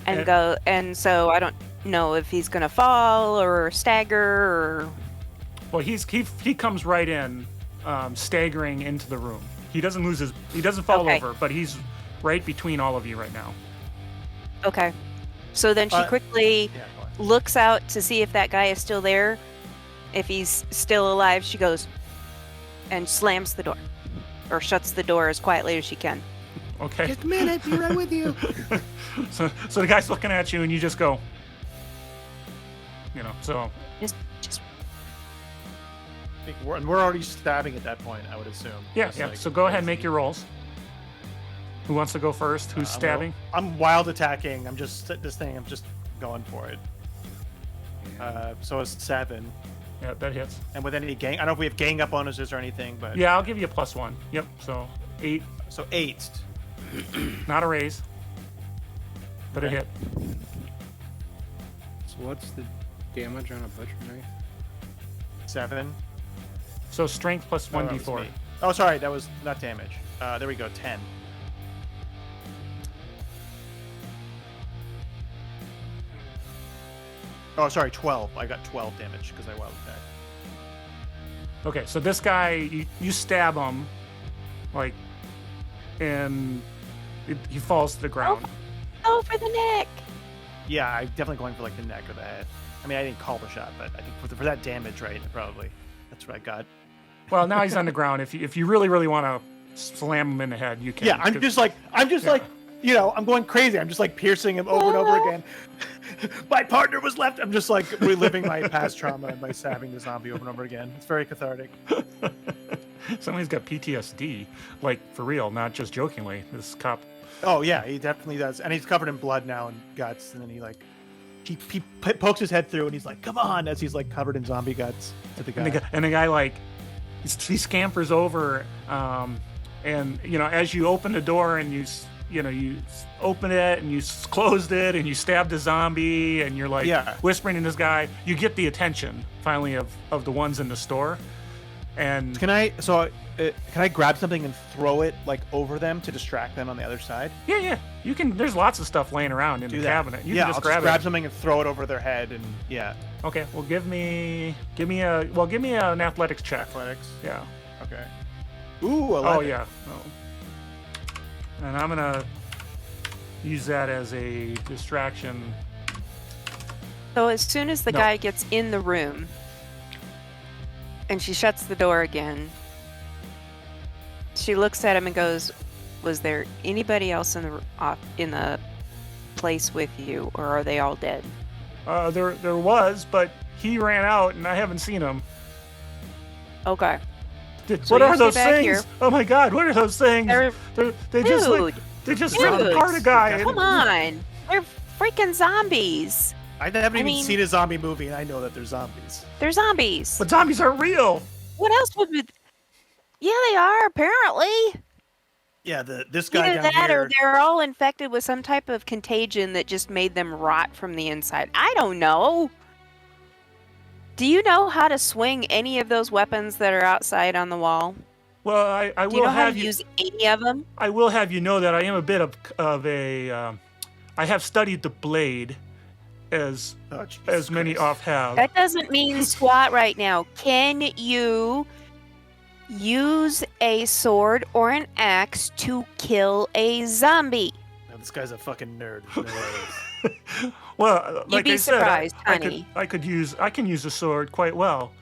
And so I don't know if he's gonna fall or stagger or. Well, he comes right in, staggering into the room. He doesn't fall Okay. over, but he's right between all of you right now. Okay. So then she quickly Yeah, go on. looks out to see if that guy is still there. If he's still alive, she goes and slams the door or shuts the door as quietly as she can. Okay. Just a minute, be right with you. So the guy's looking at you, and you just go. So Just I think we're already stabbing at that point, I would assume. yeah, Just yeah. like So go ahead and crazy. make your rolls. Who wants to go first? Who's stabbing? I'm wild attacking. I'm just going for it. So it's 7. Yeah, that hits. And with any gang, I don't know if we have gang up bonuses or anything, but Yeah, I'll give you a +1. Yep. So 8, So 8. not a raise, but a Okay. hit. So what's the damage on a butcher knife? 7. So strength plus Oh, that was 1d4. me. Oh, sorry, that was not damage. There we go, 10. Oh, sorry, 12. I got 12 damage because I wild attacked. Okay, so this guy, you stab him, like, and he falls to the ground. oh, for the neck. Yeah, I'm definitely going for like the neck or the head. I mean, I didn't call the shot, but I think for that damage, right? Probably that's what I got. Well, now he's on the ground. If you really want to slam him in the head, you can. Yeah, I'm just like, I'm going crazy. I'm just like piercing him over and over again. My partner was left. I'm just like reliving my past trauma by stabbing the zombie over and over again. It's very cathartic. Somebody's got PTSD, like for real, not just jokingly. This cop. Oh yeah, he definitely does, and he's covered in blood now and guts. And then he pokes his head through, and he's like, "Come on!" As he's like covered in zombie guts at the guy. And the guy like he scampers over, and as you open the door and you open it and you closed it and you stab the zombie and you're like whispering to this guy, you get the attention finally of the ones in the store. And Can I grab something and throw it like over them to distract them on the other side? yeah, you can. There's lots of stuff laying around in the cabinet. You can I'll just grab grab it. something and throw it over their head, and Okay, well give me an athletics check. athletics. Yeah. Okay. Ooh, 11. Oh yeah. Oh. And I'm gonna use that as a distraction. So as soon as the No. guy gets in the room and she shuts the door again, she looks at him and goes, "Was there anybody else in the place with you, or are they all dead?" There was, but he ran out, and I haven't seen him. Okay. So What you are stay those back things? here. Oh my God! What are those things? They just Dude, rip apart a guy. come on. They're freaking zombies. I haven't even mean- seen a zombie movie, and I know that they're zombies. They're zombies. But zombies aren't real. What else would we... Yeah, they are, apparently. Yeah, this guy Either down that here. or they're all infected with some type of contagion that just made them rot from the inside. I don't know. Do you know how to swing any of those weapons that are outside on the wall? Well, I Do you will know how have to you. use any of them? I will have you know that I am a bit of a. I have studied the blade, as Oh, Jesus as many Christ. off have. That doesn't mean squat right now. Can you use a sword or an axe to kill a zombie? No, this guy's a fucking nerd. There's no way. Well, like be I said, surprised, I honey. can use a sword quite well.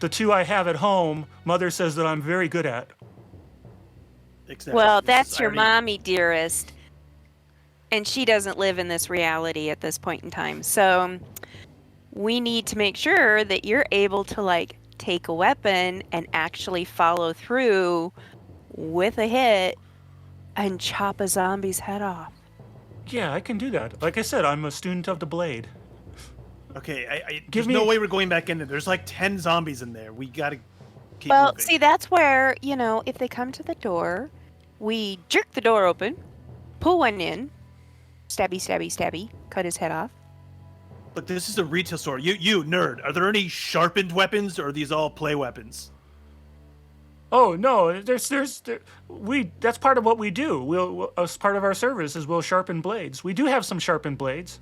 The two I have at home, Mother says that I'm very good at. Except Well, this that's is your irony. mommy, dearest. And she doesn't live in this reality at this point in time. So we need to make sure that you're able to, like, take a weapon and actually follow through with a hit and chop a zombie's head off. Yeah, I can do that. Like I said, I'm a student of the blade. Okay, Give there's me- no way we're going back in there. There's like 10 zombies in there. We gotta keep Well, moving. see, that's where, you know, if they come to the door, we jerk the door open, pull one in, stabby, stabby, stabby, cut his head off. Look, this is a retail store. You nerd. Are there any sharpened weapons, or are these all play weapons? Oh no, that's part of what we do. As part of our service is we'll sharpen blades. We do have some sharpened blades.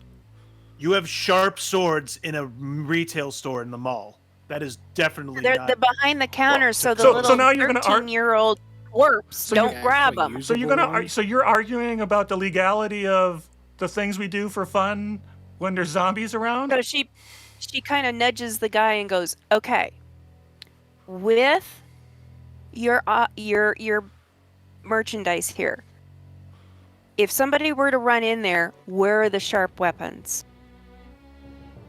You have sharp swords in a retail store in the mall. That is definitely They're not. the behind the counter, so the so little now you're gonna 13-year-old twerps So don't you grab actually them. use- So you're Usable gonna ones? so you're arguing about the legality of the things we do for fun when there's zombies around? So she kind of nudges the guy and goes, "Okay, with your merchandise here, if somebody were to run in there, where are the sharp weapons?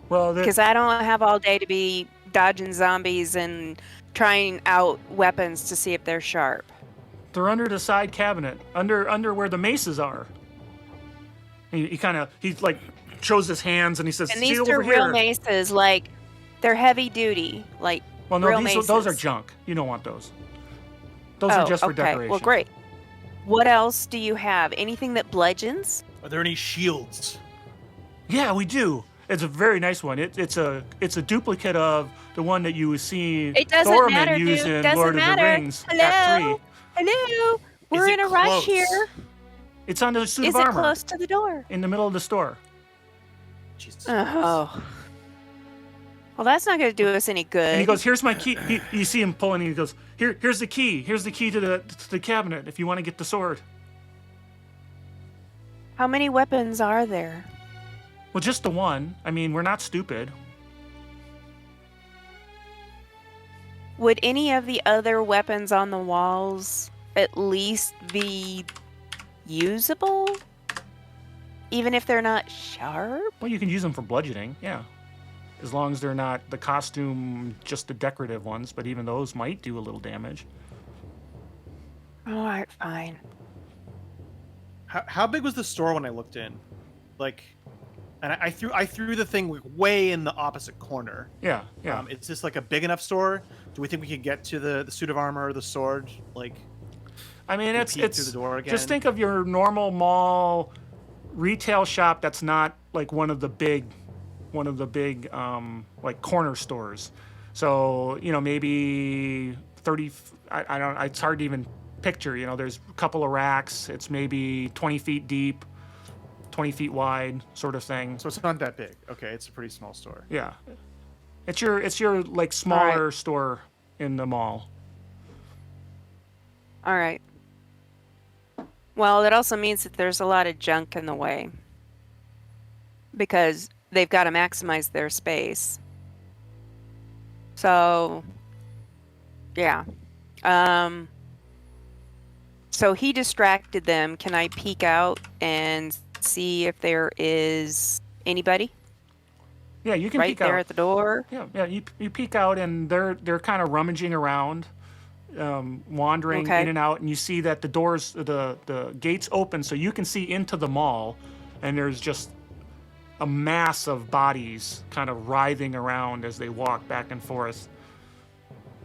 Well, Because I don't have all day to be dodging zombies and trying out weapons to see if they're sharp." they're under the side cabinet, under where the maces are. He like shows his hands and he says, And "See these over are real here." maces, like they're heavy duty, like Well, no, real those are maces. junk. You don't want those. Those are just for decoration. Well, great. What else do you have? Anything that bludgeons? Are there any shields? Yeah, we do. It's a very nice one. It's a duplicate of the one that you see It doesn't Thorman matter, use dude. in Doesn't Lord of the matter. Rings Act Hello? 3. Hello? We're it in a rush close? here. It's on the suit Is of it armor close to the door? in the middle of the store. Jesus. Oh. Well, that's not going to do us any good. And he goes, "Here's my key." You see him pulling. And he goes, "Here's the key. Here's the key to the cabinet. If you want to get the sword." How many weapons are there? Well, just the one. I mean, we're not stupid. Would any of the other weapons on the walls at least be usable? Even if they're not sharp? Well, you can use them for bludgeoning. Yeah, as long as they're not the costume, just the decorative ones. But even those might do a little damage. All right, fine. How big was the store when I looked in? Like, and I threw the thing like way in the opposite corner. Yeah, yeah. Is this like a big enough store? Do we think we could get to the suit of armor or the sword? Like, I mean, peek it's through the door again? just think of your normal mall retail shop that's not like one of the big like corner stores. So maybe 30. I don't. It's hard to even picture. There's a couple of racks. It's maybe 20 feet deep, 20 feet wide, sort of thing. So it's not that big. Okay, it's a pretty small store. Yeah, it's your like smaller store in the mall. All right. Well, it also means that there's a lot of junk in the way. Because they've got to maximize their space. So, yeah. So he distracted them. Can I peek out and see if there is anybody? Yeah, you can right peek there out. at the door. Yeah. You peek out, and they're kind of rummaging around, wandering Okay. in and out, and you see that the gates open, so you can see into the mall, and there's just a mass of bodies kind of writhing around as they walk back and forth.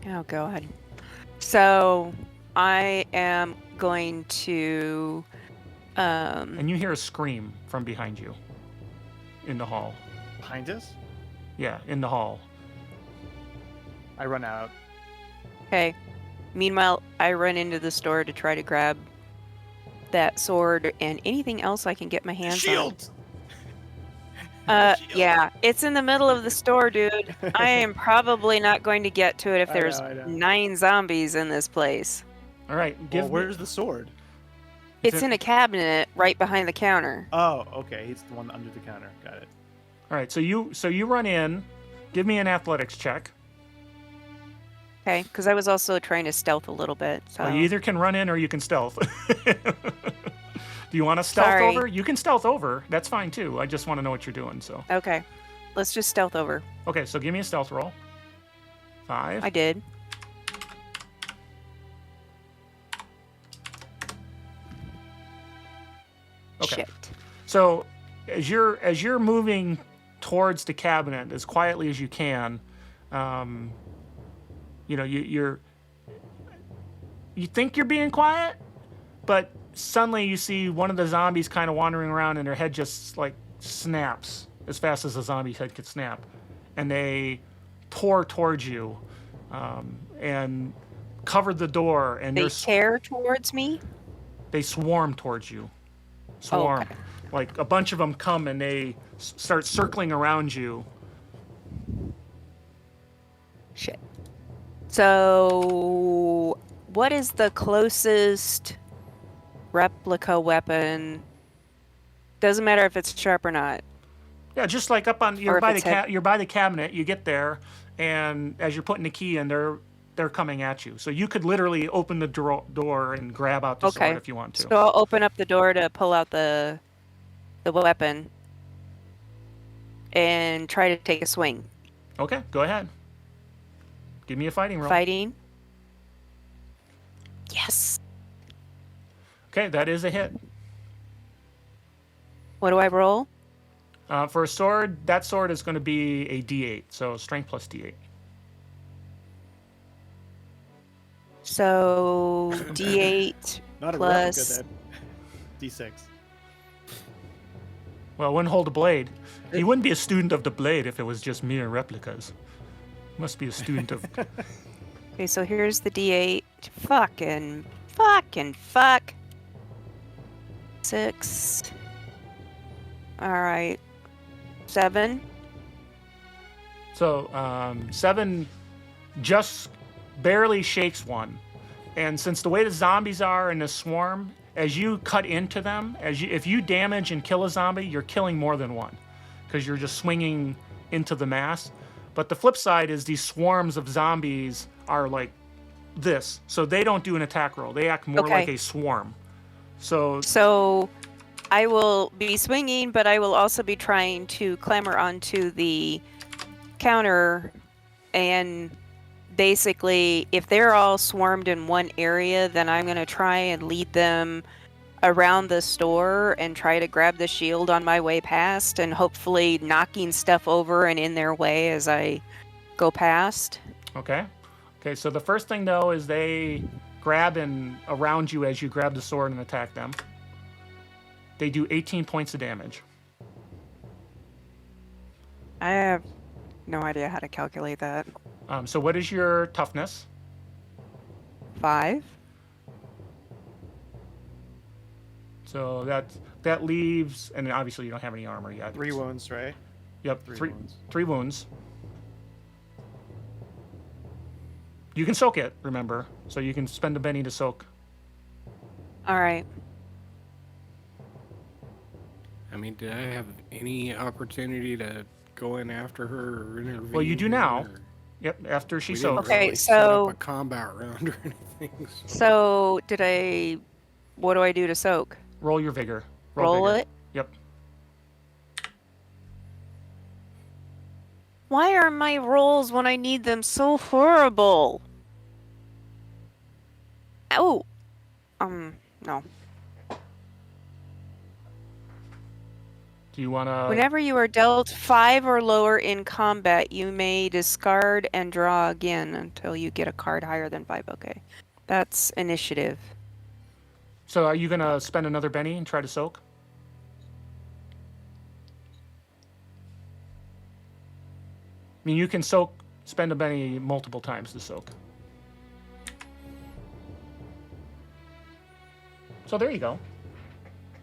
Oh God. So I am going to. And you hear a scream from behind you in the hall. Behind us? Yeah, in the hall. I run out. Okay. Meanwhile, I run into the store to try to grab that sword and anything else I can get my hands Shield! on. Shield. Yeah, it's in the middle of the store, dude. I am probably not going to get to it if I know, there's I know. 9 zombies in this place. All right, Well, where's the sword? It's in a cabinet right behind the counter. Oh, okay. He's the one under the counter. Got it. All right, so you run in. Give me an athletics check. Okay, because I was also trying to stealth a little bit. So Well, you either can run in or you can stealth. Do you want to stealth Sorry. over? You can stealth over. That's fine too. I just want to know what you're doing. So Okay, let's just stealth over. okay, so give me a stealth roll. 5. I did. Okay. Shit. So as you're moving towards the cabinet as quietly as you can, you know you think you're being quiet, but suddenly you see one of the zombies kind of wandering around, and their head just like snaps as fast as a zombie's head could snap, and they tore towards you, and covered the door, and They tear towards me. they swarm towards you. Swarm. Okay. Like a bunch of them come and they start circling around you. Shit. So, what is the closest replica weapon? Doesn't matter if it's sharp or not. Yeah, just like up on Or you're if by the it's heavy. you're by the cabinet. You get there, and as you're putting the key in, they're coming at you. So you could literally open the door and grab out the Okay. sword if you want to. So I'll open up the door to pull out the weapon and try to take a swing. Okay, go ahead. Give me a fighting roll. Fighting. Yes. Okay, that is a hit. What do I roll? For a sword, that sword is going to be a D8, so strength plus D8. So D8 Not a plus. replica then. D6. Well, it wouldn't hold a blade. He wouldn't be a student of the blade if it was just mere replicas. Must be a student of. Okay, so here's the D8. Fucking fuck. 6. All right. 7. So 7 just barely shakes one, and since the way the zombies are in the swarm, as you cut into them, if you damage and kill a zombie, you're killing more than one, because you're just swinging into the mass. But the flip side is these swarms of zombies are like this, so they don't do an attack roll. They act more Okay. like a swarm. So I will be swinging, but I will also be trying to clamber onto the counter, and basically, if they're all swarmed in one area, then I'm going to try and lead them around the store and try to grab the shield on my way past, and hopefully knocking stuff over and in their way as I go past. Okay. So the first thing though is they grab and around you as you grab the sword and attack them. They do 18 points of damage. I have no idea how to calculate that. So what is your toughness? 5? So that leaves, and obviously you don't have any armor yet. 3 wounds, right? Yep, Three wounds. 3 wounds. You can soak it, remember, so you can spend a penny to soak. All right. I mean, did I have any opportunity to go in after her or intervene? Well, you do here, now. or- Yep, after she We didn't soaks. Okay, really set so- up a combat round or anything. So, what do I do to soak? Roll your vigor. Roll vigor. it? Yep. Why are my rolls when I need them so horrible? Oh, no. Do you want to... Whenever you are dealt 5 or lower in combat, you may discard and draw again until you get a card higher than 5. Okay. That's initiative. So are you going to spend another Benny and try to soak? I mean, you can spend a Benny multiple times to soak. So there you go.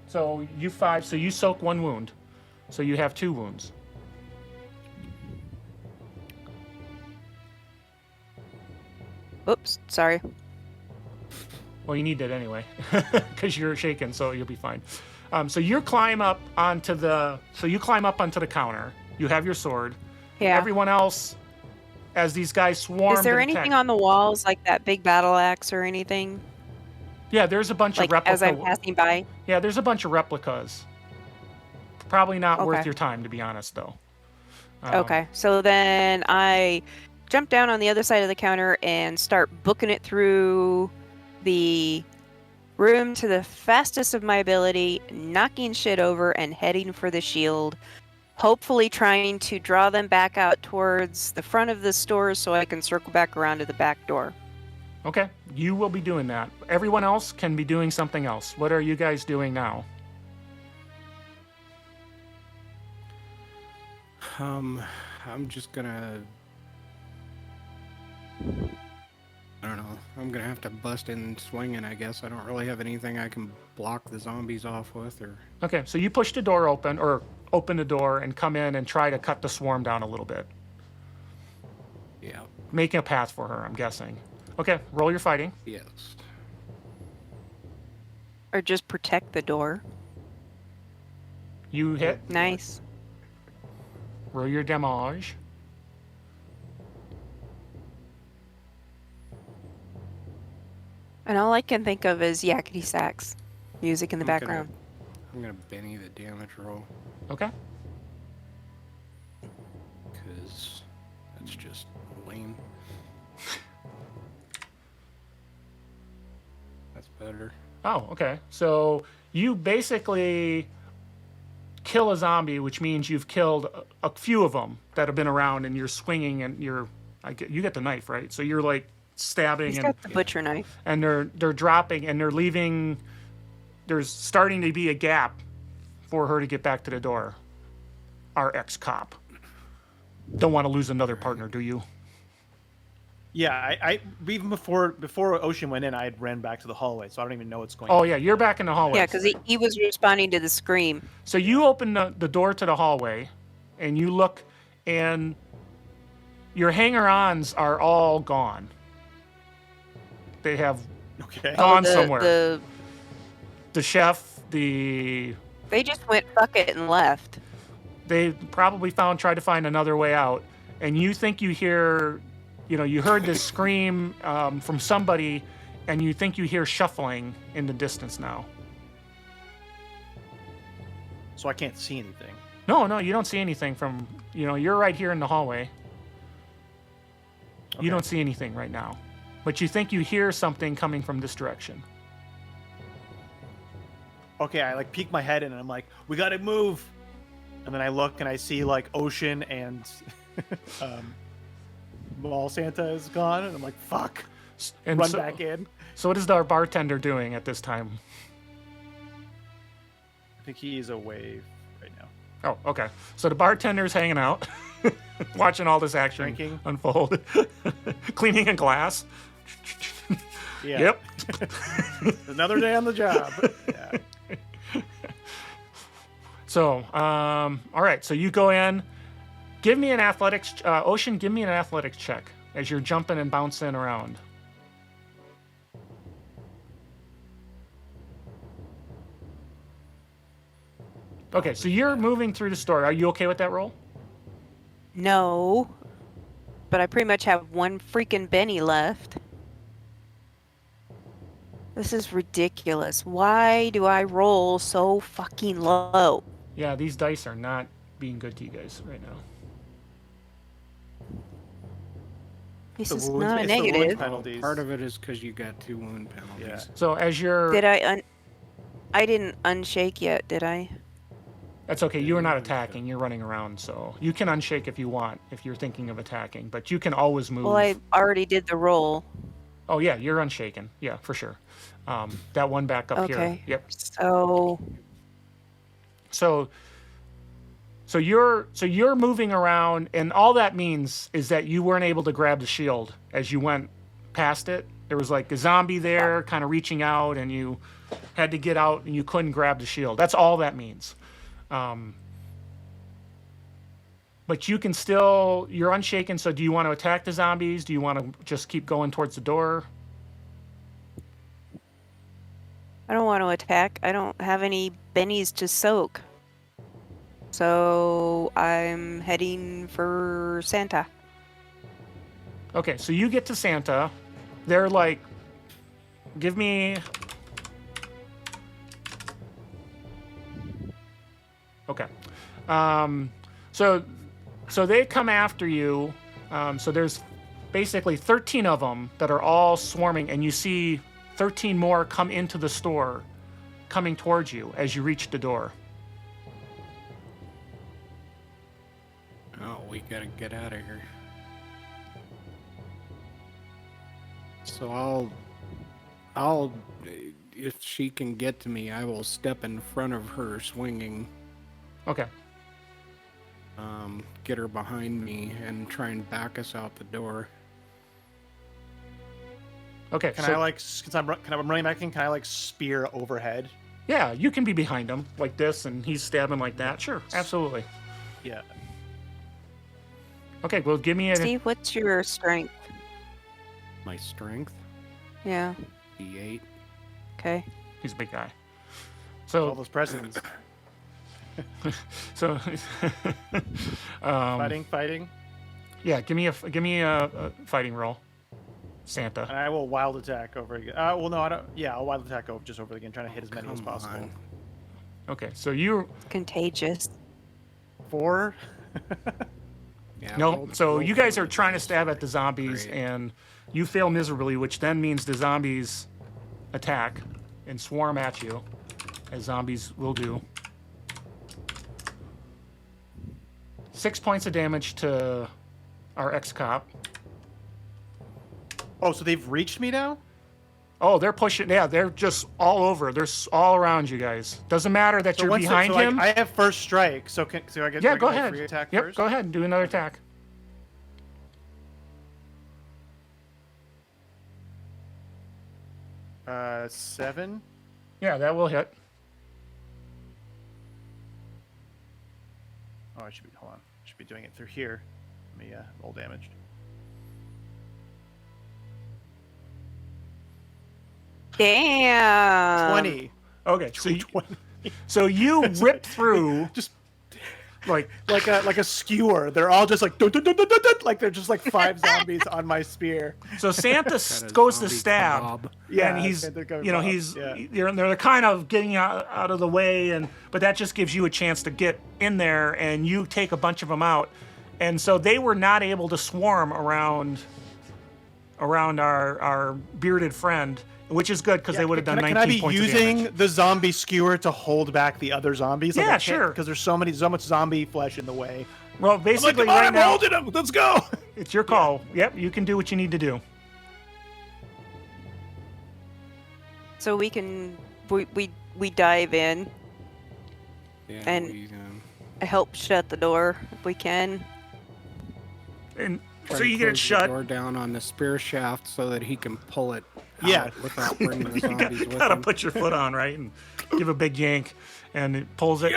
So you 5, so you soak 1 wound. So you have 2 wounds. Oops, sorry. Well, you need that anyway, because you're shaken, so you'll be fine. So you climb up onto the counter. You have your sword. Yeah. Everyone else, as these guys swarm. Is there anything on the walls, like that big battle axe or anything? Yeah, there's a bunch Like of replicas. as I'm passing by? Yeah, there's a bunch of replicas. Probably not worth Okay. your time, to be honest, though. Okay, so then I jump down on the other side of the counter and start booking it through the room to the fastest of my ability, knocking shit over and heading for the shield. Hopefully trying to draw them back out towards the front of the store so I can circle back around to the back door. Okay, you will be doing that. Everyone else can be doing something else. What are you guys doing now? I'm just gonna... I don't know. I'm gonna have to bust in swinging, I guess. I don't really have anything I can block the zombies off with, or... Okay, so you push the door open, or open the door and come in and try to cut the swarm down a little bit. Yeah. Making a path for her, I'm guessing. Okay, roll your fighting. Yes. Or just protect the door. You hit. Nice. Roll your damage. And all I can think of is yakety sax music in the background. I'm gonna Benny the damage roll, Okay. because that's just lame. That's better. Oh, okay. So you basically kill a zombie, which means you've killed a few of them that have been around, and you're swinging, and you get the knife, right? So you're like stabbing, He's and got the butcher knife. and they're dropping, and they're leaving. There's starting to be a gap for her to get back to the door. Our ex-cop. Don't want to lose another partner, do you? Yeah, I even before Ocean went in, I had ran back to the hallway, so I don't even know what's going Oh on. yeah, you're back in the hallway. Yeah, because he was responding to the scream. So you open the door to the hallway, and you look, and your hanger-ons are all gone. They have Okay. gone the, somewhere. The chef, They just went fuck it and left. they probably tried to find another way out, and you think you hear, you heard this scream from somebody, and you think you hear shuffling in the distance now. So I can't see anything. No, you don't see anything from, you're right here in the hallway. Okay. You don't see anything right now, but you think you hear something coming from this direction. Okay, I like peek my head in and I'm like, we gotta move. And then I look and I see like Ocean and Mall Santa is gone, and I'm like, fuck. And Run so, back in. So what is our bartender doing at this time? I think he is away right now. Oh, okay. So the bartender's hanging out, watching all this action Drinking. unfold, cleaning a glass. Yeah. Yep. Another day on the job. Yeah. So, all right. So you go in. Give me an athletics, Ocean. Give me an athletics check as you're jumping and bouncing around. Okay, so you're moving through the store. Are you okay with that roll? No. But I pretty much have one freaking Benny left. This is ridiculous. Why do I roll so fucking low? Yeah, these dice are not being good to you guys right now. This The is wounds- not a it's the wound negative. penalties. Part of it is because you got 2 wound penalties. Yeah. So as you're, Did I didn't unshake yet, did I? that's okay. You are not Yeah, attacking. You're running around, so you can unshake if you want, if you're thinking of attacking. But you can always move. Well, I already did the roll. Oh yeah, you're unshaken. Yeah, for sure. That one back up here. Okay. Yep. So So you're moving around, and all that means is that you weren't able to grab the shield as you went past it. There was like a zombie there, kind of reaching out, and you had to get out, and you couldn't grab the shield. That's all that means. But you can still, you're unshaken. So do you want to attack the zombies? Do you want to just keep going towards the door? I don't want to attack. I don't have any bennies to soak. So I'm heading for Santa. Okay, so you get to Santa. They're like, give me. Okay. So they come after you. So there's basically 13 of them that are all swarming, and you see 13 more come into the store, coming towards you as you reach the door. Oh, we gotta get out of here. So I'll, if she can get to me, I will step in front of her swinging, Okay. get her behind me and try and back us out the door. Okay. Can so, I like? Since I'm running back in, can I like spear overhead? Yeah, you can be behind him like this, and he's stabbing like that. Sure, absolutely. Yeah. Okay. Well, give me a. Steve, what's your strength? My strength, Yeah. D8. Okay. He's a big guy. All So those presidents so. fighting, Yeah, give me a fighting roll, Santa. and I will wild attack over again. Well, no, I don't. Yeah, I'll wild attack over just over again, trying to hit as many as Come possible. on. Okay, so you Contagious. 4. Yeah, no, roll- so roll you guys for are the trying to dice. stab at the zombies, Great. and you fail miserably, which then means the zombies attack and swarm at you, as zombies will do. 6 points of damage to our ex-cop. Oh, so they've reached me now? Oh, they're pushing. Yeah, they're just all over. They're all around you guys. Doesn't matter that So you're once behind him. I have first strike, so so I get Yeah, I go get my ahead. free attack Yep, first. go ahead and do another attack. Uh, 7. Yeah, that will hit. Oh, I should be. Hold on. I should be doing it through here. Let me roll damage. Damn. 20. Okay, so you, 20. so you rip through Just like like a skewer. They're all just like dun, dun, dun, dun, dun, dun, like they're just like 5 zombies on my spear. so Santa Got a goes to zombie stab. kebab. Yeah, and he's Santa goes you know up, he's yeah. they're kind of getting out of the way, and but that just gives you a chance to get in there, and you take a bunch of them out, and so they were not able to swarm around our bearded friend, which is good because they would have done Can 19 I be points of using damage. the zombie skewer to hold back the other zombies? Yeah, sure. Because there's so much zombie flesh in the way. Well, I'm like, basically come on, right I'm now holding him. Let's go. it's your call. Yep, you can do what you need to do. So we can we dive in, Yeah, And- we, help shut the door if we can. And try so to you get it close the shut. door down on the spear shaft so that he can pull it Yeah. out without bringing the You zombies with gotta him. put your foot on, right, and give a big yank, and it pulls it.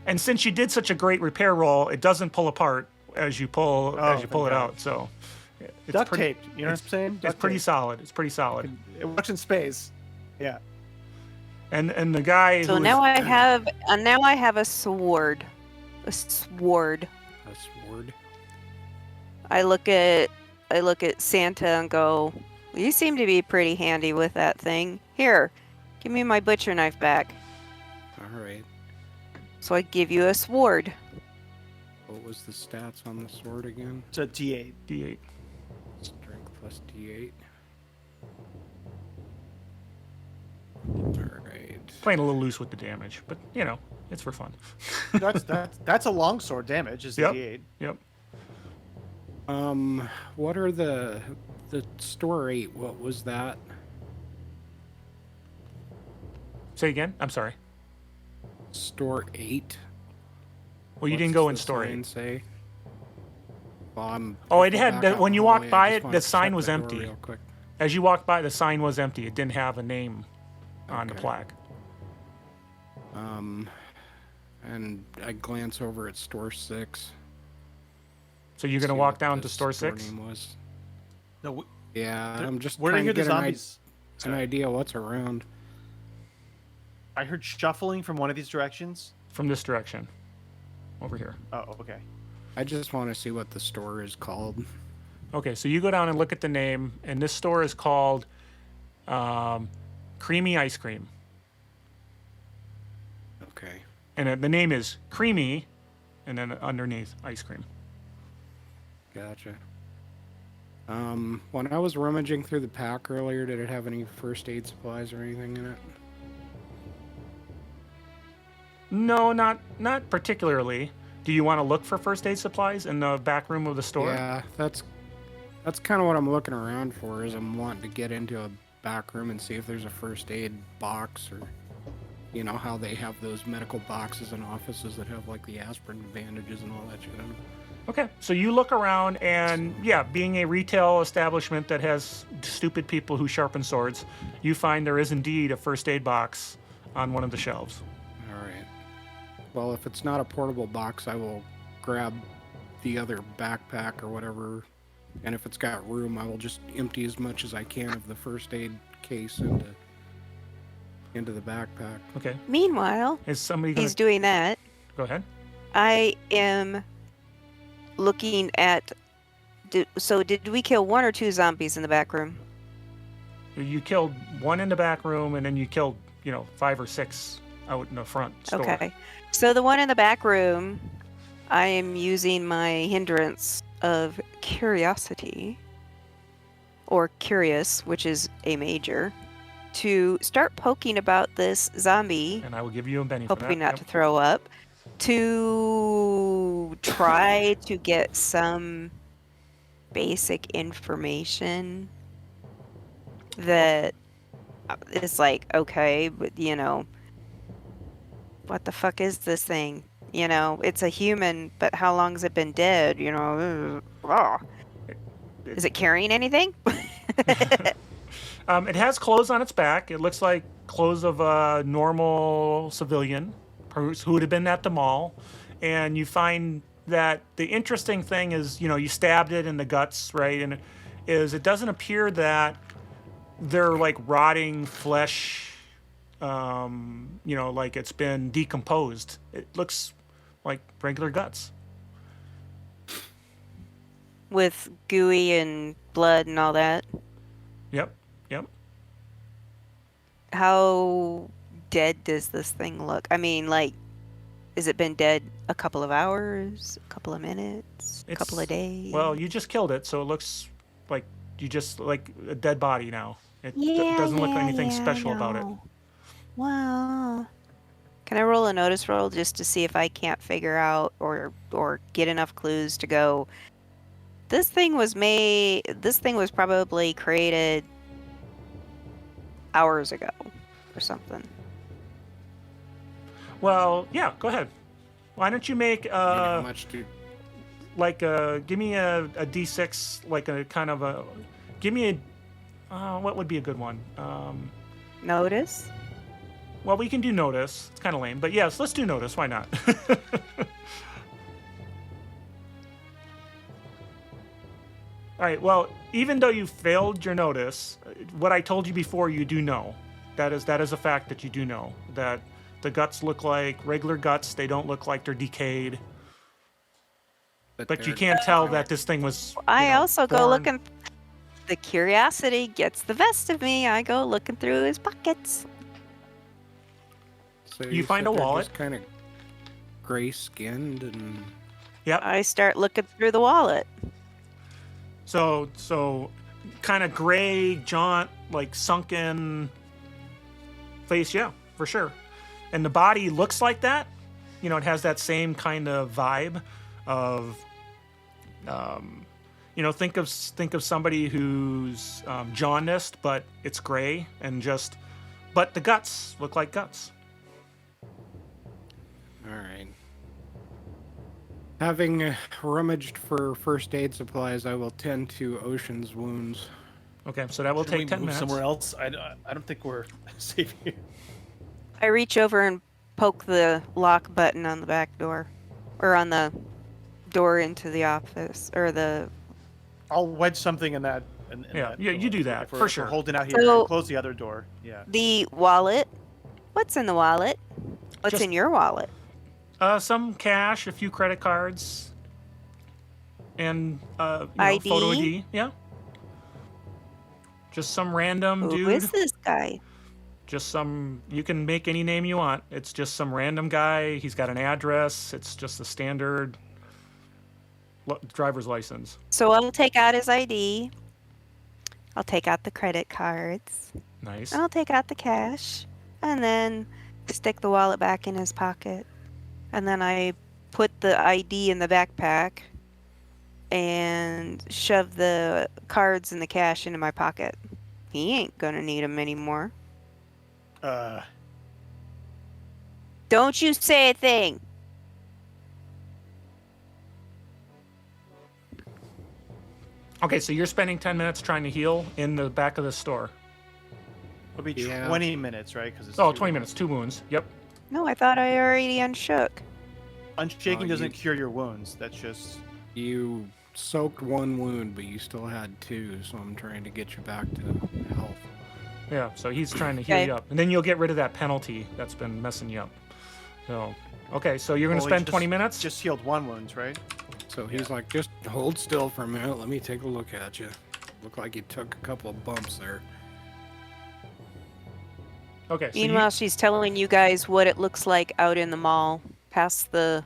And since you did such a great repair roll, it doesn't pull apart as you pull Oh, it thank God. out. So it's Duct pretty, taped. You know what I'm saying? It's Duct pretty tape. solid. It's pretty solid. It works in space. Yeah. And the guy So who now was- I have a sword. A sword. A sword. I look at Santa and go, well, you seem to be pretty handy with that thing. Here, give me my butcher knife back. All right. So I give you a sword. What was the stats on the sword again? It's a D8. D8. plus D8. Alright. Playing a little loose with the damage, but you know, it's for fun. That's a longsword damage. Is the Yep. D8. Yep. What are the store 8? What was that? Say again. I'm sorry. Store 8? Well, you What's didn't go in the store sign 8. say? Well, Oh, it go had back the, out when you the walked hallway, by I just it, wanted the to sign check was the door empty. real quick. As you walked by, the sign was empty. It didn't have a name on the Okay. plaque. And I glance over at store 6. So you're gonna see walk what down the to store 6. name was. No, Yeah, I'm just where did I trying hear to the get zombies? an idea what's around. I heard shuffling from one of these directions. From this direction, over here. Oh, okay. I just want to see what the store is called. Okay, so you go down and look at the name, and this store is called Creamy Ice Cream, Okay. and the name is Creamy, and then underneath Ice Cream. Gotcha. When I was rummaging through the pack earlier, did it have any first aid supplies or anything in it? No, not particularly. Do you want to look for first aid supplies in the back room of the store? Yeah, that's kind of what I'm looking around for. Is I'm wanting to get into a back room and see if there's a first aid box, or you know how they have those medical boxes in offices that have like the aspirin bandages and all that shit in them. Okay, so you look around, and yeah, being a retail establishment that has stupid people who sharpen swords, you find there is indeed a first aid box on one of the shelves. All right. Well, if it's not a portable box, I will grab the other backpack or whatever, and if it's got room, I will just empty as much as I can of the first aid case into the backpack. Okay, Meanwhile, is somebody gonna he's doing that. go ahead? I am looking at. So, did we kill 1 or 2 zombies in the back room? You killed one in the back room, and then you killed 5 or 6 out in the front store. Okay. So, the one in the back room, I am using my hindrance of curiosity, or curious, which is a major, to start poking about this zombie, And I will give you a Benny for that. hoping not Yep. to throw up, to try to get some basic information that is like, okay, but what the fuck is this thing? It's a human, but how long has it been dead? Is it carrying anything? It has clothes on its back. It looks like clothes of a normal civilian who would have been at the mall. And you find that the interesting thing is, you stabbed it in the guts, right? And it doesn't appear that they're like rotting flesh, like it's been decomposed. It looks like regular guts. With gooey and blood and all that. Yep. How dead does this thing look? I mean, like, has it been dead a couple of hours, a couple of minutes, a couple of days? Well, you just killed it, so it looks like you just like a dead body now. It Yeah, doesn't look yeah, anything yeah, I special about it. know. Wow. Can I roll a notice roll just to see if I can't figure out or get enough clues to go, this thing was probably created hours ago or something. Well, yeah, go ahead. Why don't you make How much do give me a D6, like a kind of a, give me a, what would be a good one? Notice? Well, we can do notice. It's kind of lame, but yes, let's do notice. Why not? All right. Well, even though you failed your notice, what I told you before, you do know. That is a fact that you do know, that the guts look like regular guts. They don't look like they're decayed. But you can't tell that this thing was. I also go born- looking. The curiosity gets the best of me. I go looking through his pockets. So You find said a they're wallet. just kind of gray-skinned and Yep. I start looking through the wallet. So kind of gray, jaunt, like sunken face. Yeah, for sure. And the body looks like that. You know, it has that same kind of vibe of, you know, think of somebody who's jaundiced, but it's gray and just, but the guts look like guts. All right. Having rummaged for first aid supplies, I will tend to Ocean's wounds. Okay, so that will Should we take 10 move minutes. somewhere else? I don't think we're safe here. I reach over and poke the lock button on the back door, or on the door into the office, or the. I'll wedge something in that. Yeah, you do that, if we're, for if sure. We're holding out here. So- And close the other door. Yeah. The wallet. What's in the wallet? What's Just- in your wallet? Some cash, a few credit cards, and ID? photo ID. Yeah. Just some random Who dude. is this guy? Just some. You can make any name you want. It's just some random guy. He's got an address. It's just a standard driver's license. So I'll take out his ID. I'll take out the credit cards. Nice. I'll take out the cash. And then stick the wallet back in his pocket. And then I put the ID in the backpack and shove the cards and the cash into my pocket. He ain't gonna need them anymore. Don't you say a thing. Okay, so you're spending 10 minutes trying to heal in the back of the store. It'll be Yeah. 20 minutes, right? Because Oh, 20 minutes, 2 wounds. Yep. No, I thought I already unshook. Unshaking Oh, doesn't you- cure your wounds. That's just. You soaked one wound, but you still had two, so I'm trying to get you back to health. Yeah, so he's trying to heal Okay. you up. And then you'll get rid of that penalty that's been messing you up. So, okay, so you're going to Well, he spend 20 minutes? Just healed one wound, right? So he's like, just hold still for a minute. Let me take a look at you. Look like you took a couple of bumps there. Okay, so Meanwhile, she's telling you guys what it looks like out in the mall, past the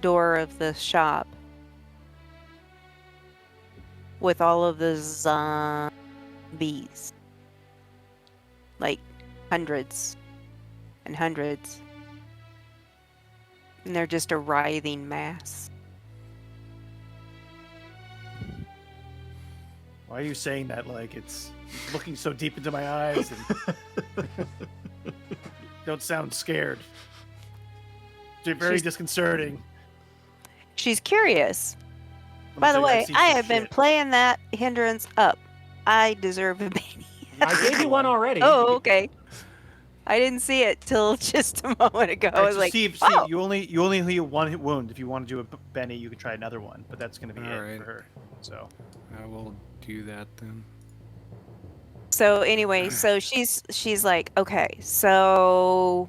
door of the shop. With all of the zombies. Like, hundreds. And hundreds. And they're just a writhing mass. Why are you saying that like it's looking so deep into my eyes and don't sound scared? They're very She's- disconcerting. She's curious. Let me By the tell you, way, I've seen I some have been shit. playing that hindrance up. I deserve a penny. I gave you one already. Oh, okay. I didn't see it till just a moment ago. I Alright, was so like, Steve, oh. you only heal one hit wound. If you want to do a Benny, you can try another one, but that's going to be it Alright. for her. So I will do that then. So anyway, so she's like, okay, so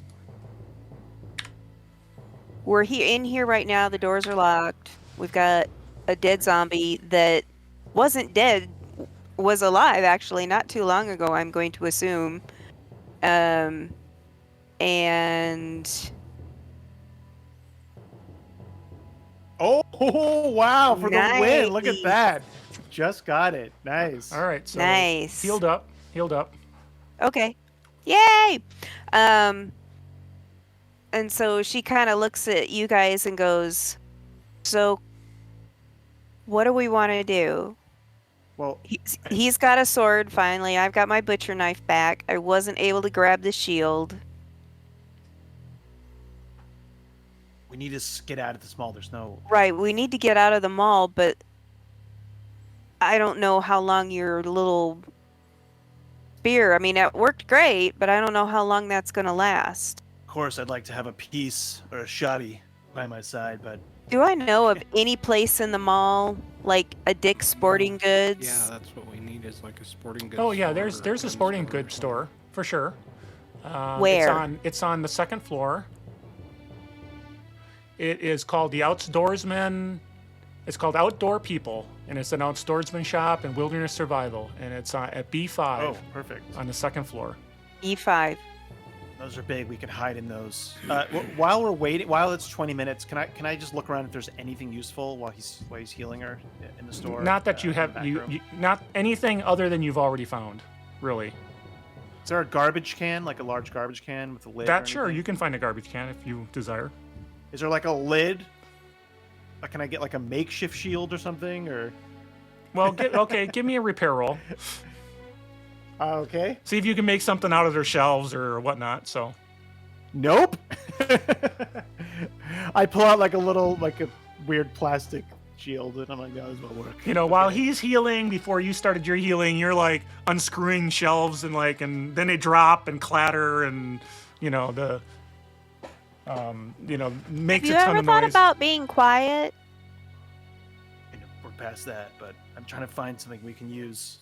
we're in here right now. The doors are locked. We've got a dead zombie that wasn't dead, was alive actually, not too long ago. I'm going to assume, and oh wow for the win! Look at Nice. that. Just got it. Nice. All right, so nice. healed up. Okay. Yay! And so she kind of looks at you guys and goes, so what do we want to do? Well, He's got a sword, finally. I've got my butcher knife back. I wasn't able to grab the shield. we need to get out of this mall. There's no. Right, we need to get out of the mall, but I don't know how long your little spear, I mean, it worked great, but I don't know how long that's going to last. Of course, I'd like to have a piece or a shoddy by my side, but Do I know of any place in the mall, like a Dick's Sporting Goods? Yeah, that's what we need is like a sporting goods. Oh yeah, store there's or a gun sporting store or goods store for sure. Where? It's on the second floor. It is called the Outdoorsman. It's called Outdoor People, and it's an outdoorsman shop and wilderness survival, and it's at B5 oh, perfect. on the second floor. E5. Those are big. We can hide in those. While we're waiting, while it's 20 minutes, can I just look around if there's anything useful while he's healing her in the store? Not that you in the have back you room? not anything other than you've already found, really. Is there a garbage can, like a large garbage can with a lid? That or sure, anything? you can find a garbage can if you desire. Is there like a lid? Can I get like a makeshift shield or something? Or Well, give me a repair roll. okay. See if you can make something out of their shelves or whatnot. So, Nope. I pull out like a weird plastic shield, and I'm like, no, this won't work. while Okay. he's healing, before you started your healing, you're like unscrewing shelves and then they drop and clatter and the makes Have you a ton ever of thought noise. about being quiet? And we're past that, but I'm trying to find something we can use.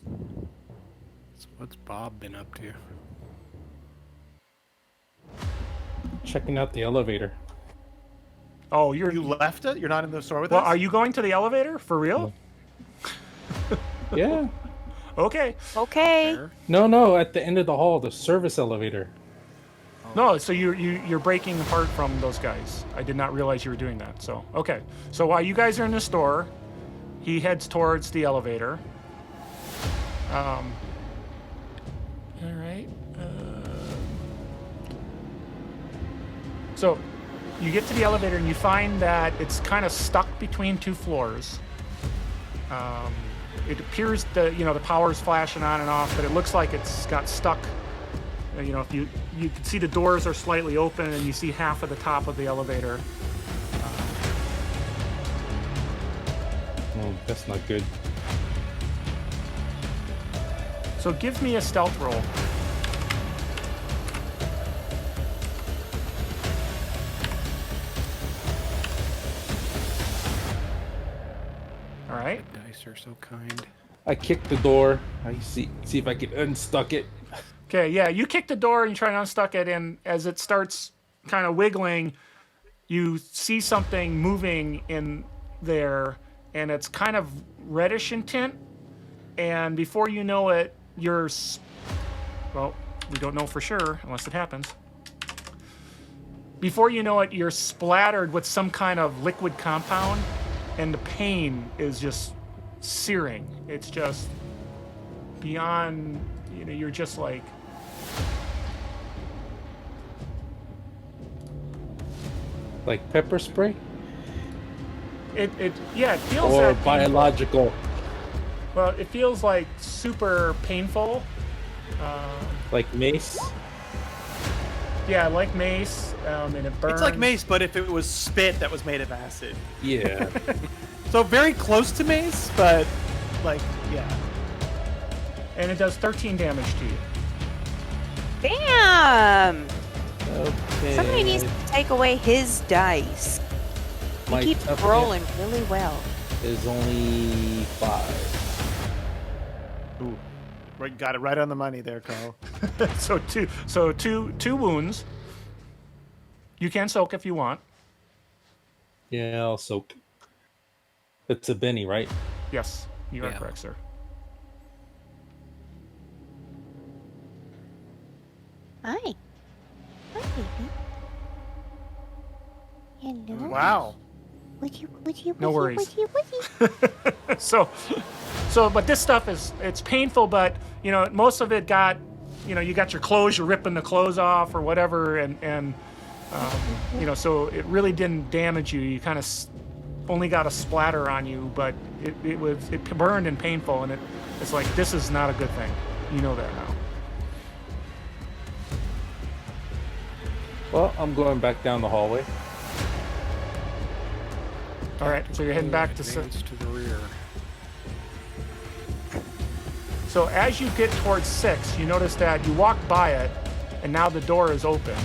So what's Bob been up to? Checking out the elevator. Oh, You left it? You're not in the store with well. us? Are you going to the elevator for real? Yeah. Okay. Okay. There? No, at the end of the hall, the service elevator. No, so you're breaking apart from those guys. I did not realize you were doing that. So okay. So while you guys are in the store, he heads towards the elevator. All right. So you get to the elevator and you find that it's kind of stuck between two floors. It appears the power's flashing on and off, but it looks like it's got stuck. If you can see the doors are slightly open and you see half of the top of the elevator. Oh, that's not good. So give me a stealth roll. All right. Dice are so kind. I kicked the door. I see if I can unstuck it. Okay, yeah, you kick the door and you try to unstuck it, and as it starts kind of wiggling, you see something moving in there, and it's kind of reddish in tint. And before you know it, well, we don't know for sure unless it happens. Before you know it, you're splattered with some kind of liquid compound, and the pain is just searing. It's just beyond, you're just like, Like pepper spray it feels or that painful. biological. Well, it feels like super painful. Like mace. Yeah, like mace, and it burns. It's like mace, but if it was spit that was made of acid. Yeah. So very close to mace, but like, yeah. And it does 13 damage to you. Damn! Okay. Somebody needs to take away his dice. My He keeps toughness rolling really well. is only 5. Ooh, right, got it right on the money there, Carl. So two wounds. You can soak if you want. Yeah, I'll soak. It's a Benny, right? Yes, you are Yeah. correct, sir. Hi. Hi, baby. Hello. Wow. No worries. Woody. So, but this stuff it's painful, but most of it got, you got your clothes, you're ripping the clothes off or whatever, and so it really didn't damage you. You kind of only got a splatter on you, but it burned and painful, and it's like, this is not a good thing. You know that now. Well, I'm going back down the hallway. All right, so you're heading back to. Advance to the rear. So as you get towards 6, you notice that you walk by it, and now the door is open,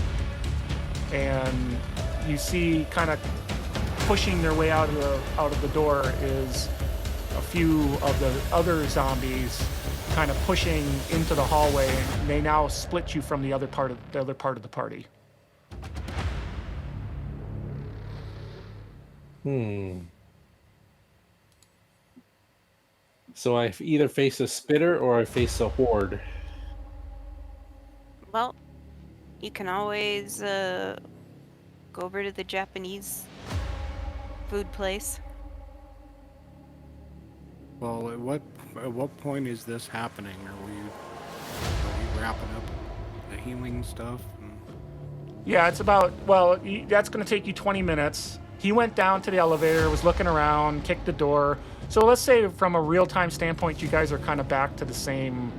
and you see kind of pushing their way out of the door is a few of the other zombies, kind of pushing into the hallway, and they now split you from the other part of the party. So I either face a spitter or I face a horde. Well, You can always go over to the Japanese food place. Well, at what point is this happening? Are we wrapping up the healing stuff? Yeah, it's about, well, that's going to take you 20 minutes. He went down to the elevator, was looking around, kicked the door. So let's say from a real-time standpoint, you guys are kind of back to the same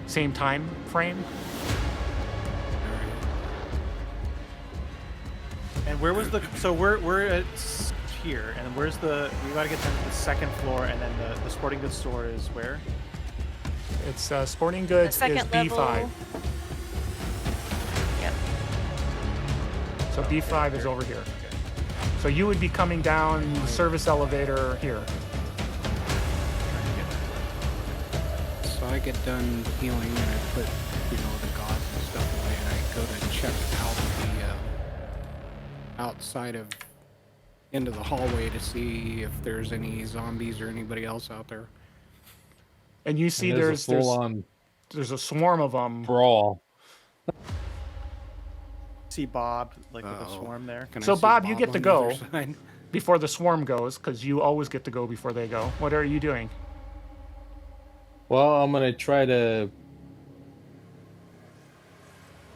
time frame. And where was the? So we're at here, and where's the? We got to get down to the second floor, and then the sporting goods store is where? It's sporting goods The is second B5. level. Yep. So B5 is over here. So you would be coming down the service elevator here. So I get done healing and I put, the gauze and stuff away, and I go to check out the outside of into the hallway to see if there's any zombies or anybody else out there. And you see And there's a full-on a swarm of them. brawl. See Bob like with a swarm there. Can I So see Bob, you get to on the other go. side? Before the swarm goes, because you always get to go before they go. What are you doing? Well, I'm gonna try to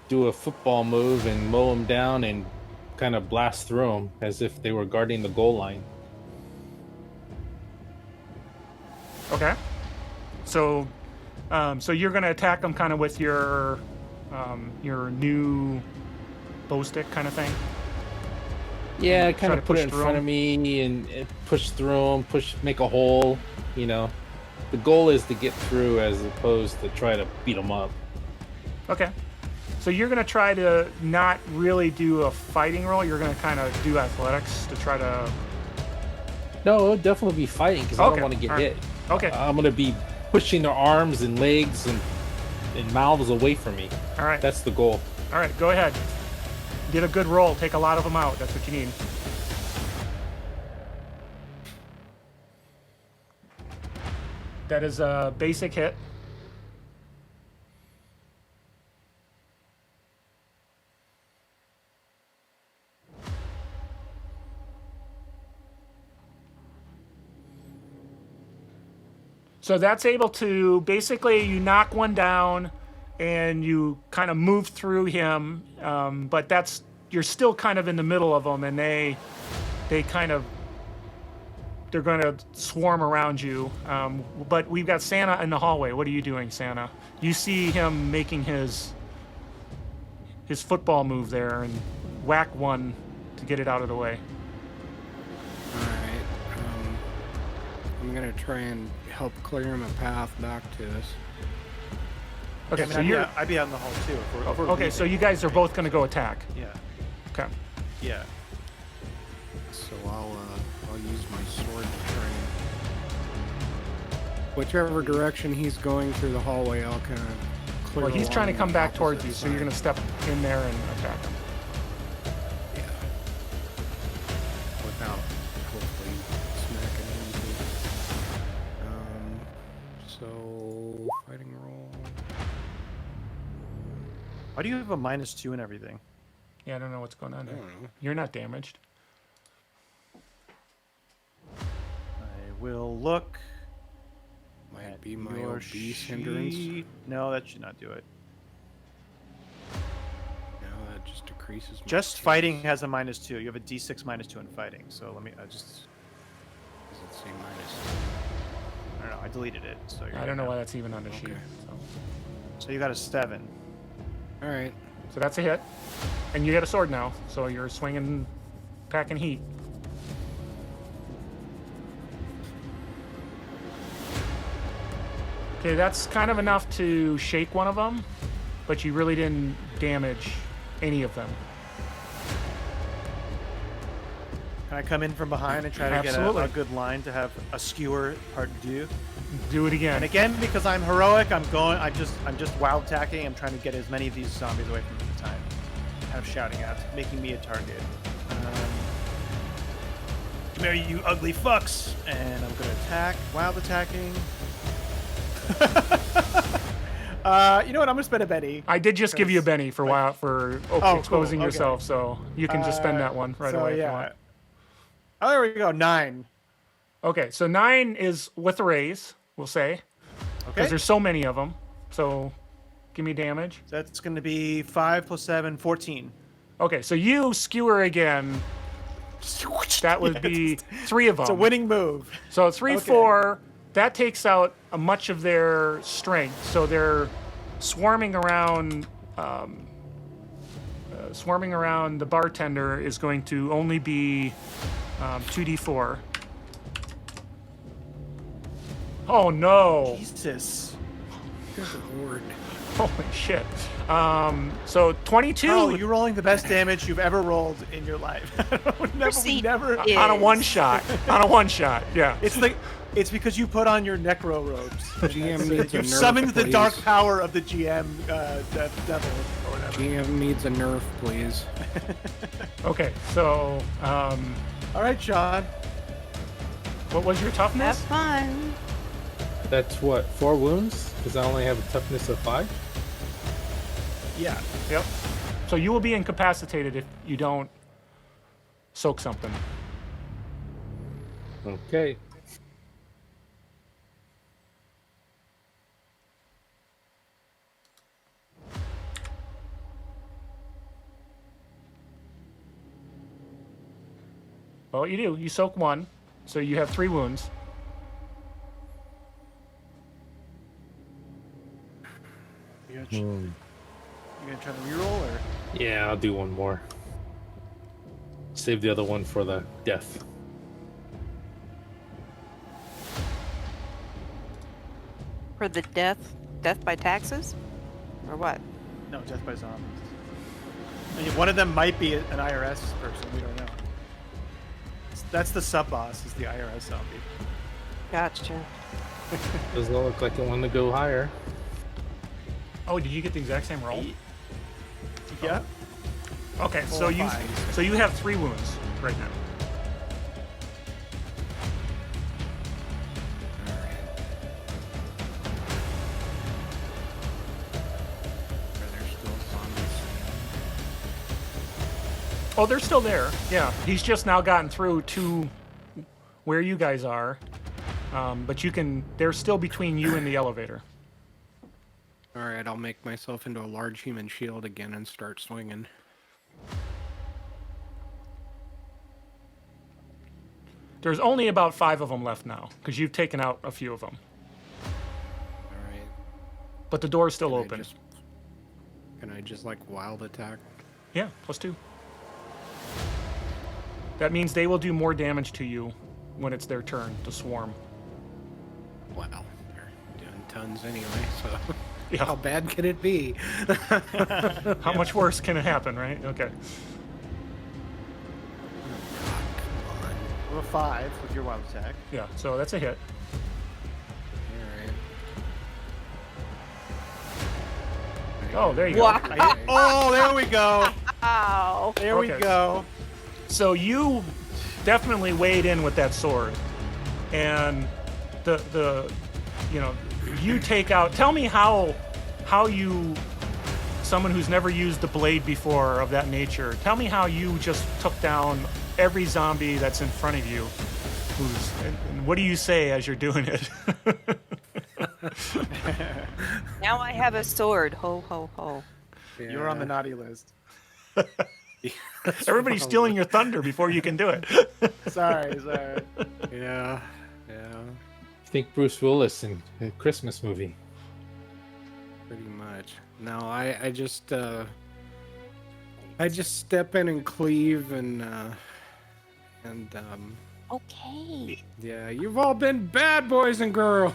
do a football move and mow them down and kind of blast through them as if they were guarding the goal line. Okay. So, so you're gonna attack them kind of with your new bow stick kind of thing. Yeah, Try kind to of put push it in through front of me and push through them, make a hole. The goal is to get through as opposed to try to beat them up. Okay. So you're gonna try to not really do a fighting roll. You're gonna kind of do athletics to try to. No, it'll definitely be fighting because I Okay, don't want to get all right. hit. Okay. I'm gonna be pushing their arms and legs and mouths away from me. All right. That's the goal. All right. Go ahead. Get a good roll. Take a lot of them out. That's what you need. That is a basic hit. So that's able to, basically you knock one down and you kind of move through him, but you're still kind of in the middle of them, and they're going to swarm around you. But we've got Santa in the hallway. What are you doing, Santa? You see him making his football move there and whack one to get it out of the way. Alright, I'm gonna try and help clear him a path back to us. Okay, I mean, so you're I'd be out in the hall too. If we're okay. So leaving. you guys are both going to go attack. Yeah. Okay. Yeah. So I'll use my sword to try and... Whichever direction he's going through the hallway, I'll kind of clear. Well, he's trying to along come the back towards opposite you, so you're side. going to step in there and attack him. Yeah. Without hopefully smacking into. So fighting roll. Why do you have a -2 and everything? Yeah, I don't know what's going on I there. don't know. You're not damaged. I will look. Might at be my your obese hindrance. sheet. No, that should not do it. No, that just decreases my Just chance. fighting has a -2. You have a D6 -2 in fighting. So let me. Does it say minus? I don't know. I deleted it. So you're I don't know good why now. that's even on the sheet. Okay. So you got a 7. All right. So that's a hit. And you get a sword now, so you're swinging, packing heat. Okay, that's kind of enough to shake one of them, but you really didn't damage any of them. Can I come in from behind and try to Absolutely. get a good line to have a skewer part do? Do it again. And again, because I'm heroic, I'm just wild attacking. I'm trying to get as many of these zombies away from me at the time. Kind of shouting at, making me a target. Come here, you ugly fucks! And I'm gonna attack. Wild attacking. You know what? I'm gonna spend a Benny. I did just give you a Benny for cool, exposing okay. yourself, so you can just spend that one right so, away if yeah. you want. Oh, there we go. 9. Okay, so 9 is with a raise, we'll say, because Okay. there's so many of them. So give me damage. That's gonna be 5 + 7, 14. Okay, so you skewer again. That would be 3 of them. It's a winning move. So 3, Okay. 4. That takes out much of their strength. So they're swarming around. Swarming around the bartender is going to only be 2d4. Oh no! Jesus. Good lord. Holy shit! So 22 Oh, you're rolling the best damage you've ever rolled in your life. we never. is- on a one shot. On a one shot. Yeah. It's because you put on your necro robes. GM needs a You've nerf, summoned the please. dark power of the GM devil or whatever. GM needs a nerf, please. Okay. So All right, Sean. what was your Have toughness? fun. That's what, 4 wounds? Because I only have a toughness of 5? Yeah. Yep. So you will be incapacitated if you don't soak something. Okay. Well, what you do, you soak 1, so you have 3 wounds. You gonna try to reroll or? Yeah, I'll do one more. Save the other one for the death. For the death by taxes? Or what? No, death by zombies. I mean, one of them might be an IRS person. We don't know. That's the sub boss. Is the IRS zombie. Gotcha. Doesn't look like it wanted to go higher. Oh, did you get the exact same roll? Yeah. Okay, so 4 or you 5. so you have 3 wounds right now. There's still zombies. Oh, they're still there. Yeah, he's just now gotten through to where you guys are, but they're still between you and the elevator. Alright, I'll make myself into a large human shield again and start swinging. There's only about 5 of them left now, because you've taken out a few of them. Alright. But the door's still Can I open. Can I just like wild attack? Yeah, +2. That means they will do more damage to you when it's their turn to swarm. Well, they're doing tons anyway, so Yeah. how bad could it be? How much worse can it happen, right? Okay. Roll a 5 with your wild attack. Yeah, so that's a hit. Alright. Oh, there you go. Wow. Oh, there we go. Ow. There we Okay. go. So you definitely weighed in with that sword, and you take out. Tell me how you, someone who's never used the blade before of that nature. Tell me how you just took down every zombie that's in front of you. And what do you say as you're doing it? Now I have a sword. Ho, ho, ho. You were on the naughty list. Everybody's stealing your thunder before you can do it. Sorry. Yeah. Think Bruce Willis in a Christmas movie. Pretty much. No, I just step in and cleave and Okay. yeah, you've all been bad boys and girls.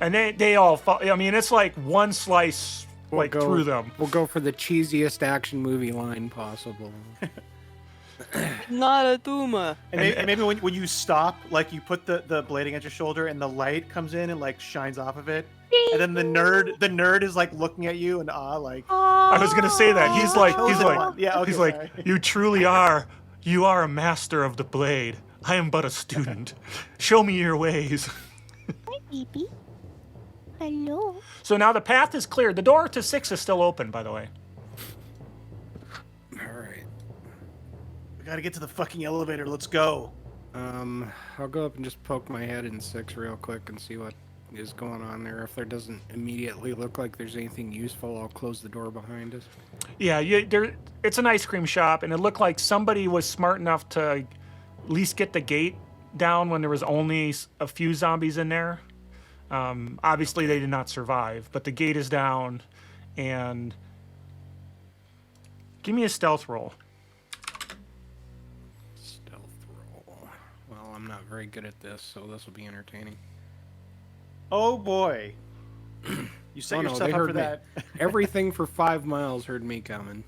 And they all fall. I mean, it's like one slice through them. We'll go for the cheesiest action movie line possible. Not a Duma. And maybe when you stop, like you put the blade against your shoulder and the light comes in and like shines off of it. And then the nerd is like looking at you in awe, like I was gonna say that. He's like, yeah, okay, he's like, sorry. you truly are. You are a master of the blade. I am but a student. Show me your ways. Hi, baby. Hello. So now the path is clear. The door to 6 is still open, by the way. All right. We gotta get to the fucking elevator. Let's go. I'll go up and just poke my head in 6 real quick and see what is going on there. If there doesn't immediately look like there's anything useful, I'll close the door behind us. Yeah, it's an ice cream shop, and it looked like somebody was smart enough to at least get the gate down when there was only a few zombies in there. Obviously, they did not survive, but the gate is down, and give me a stealth roll. Stealth roll. Well, I'm not very good at this, so this will be entertaining. Oh boy. You set Oh, no, yourself they up heard for me. that. Everything for 5 miles heard me coming.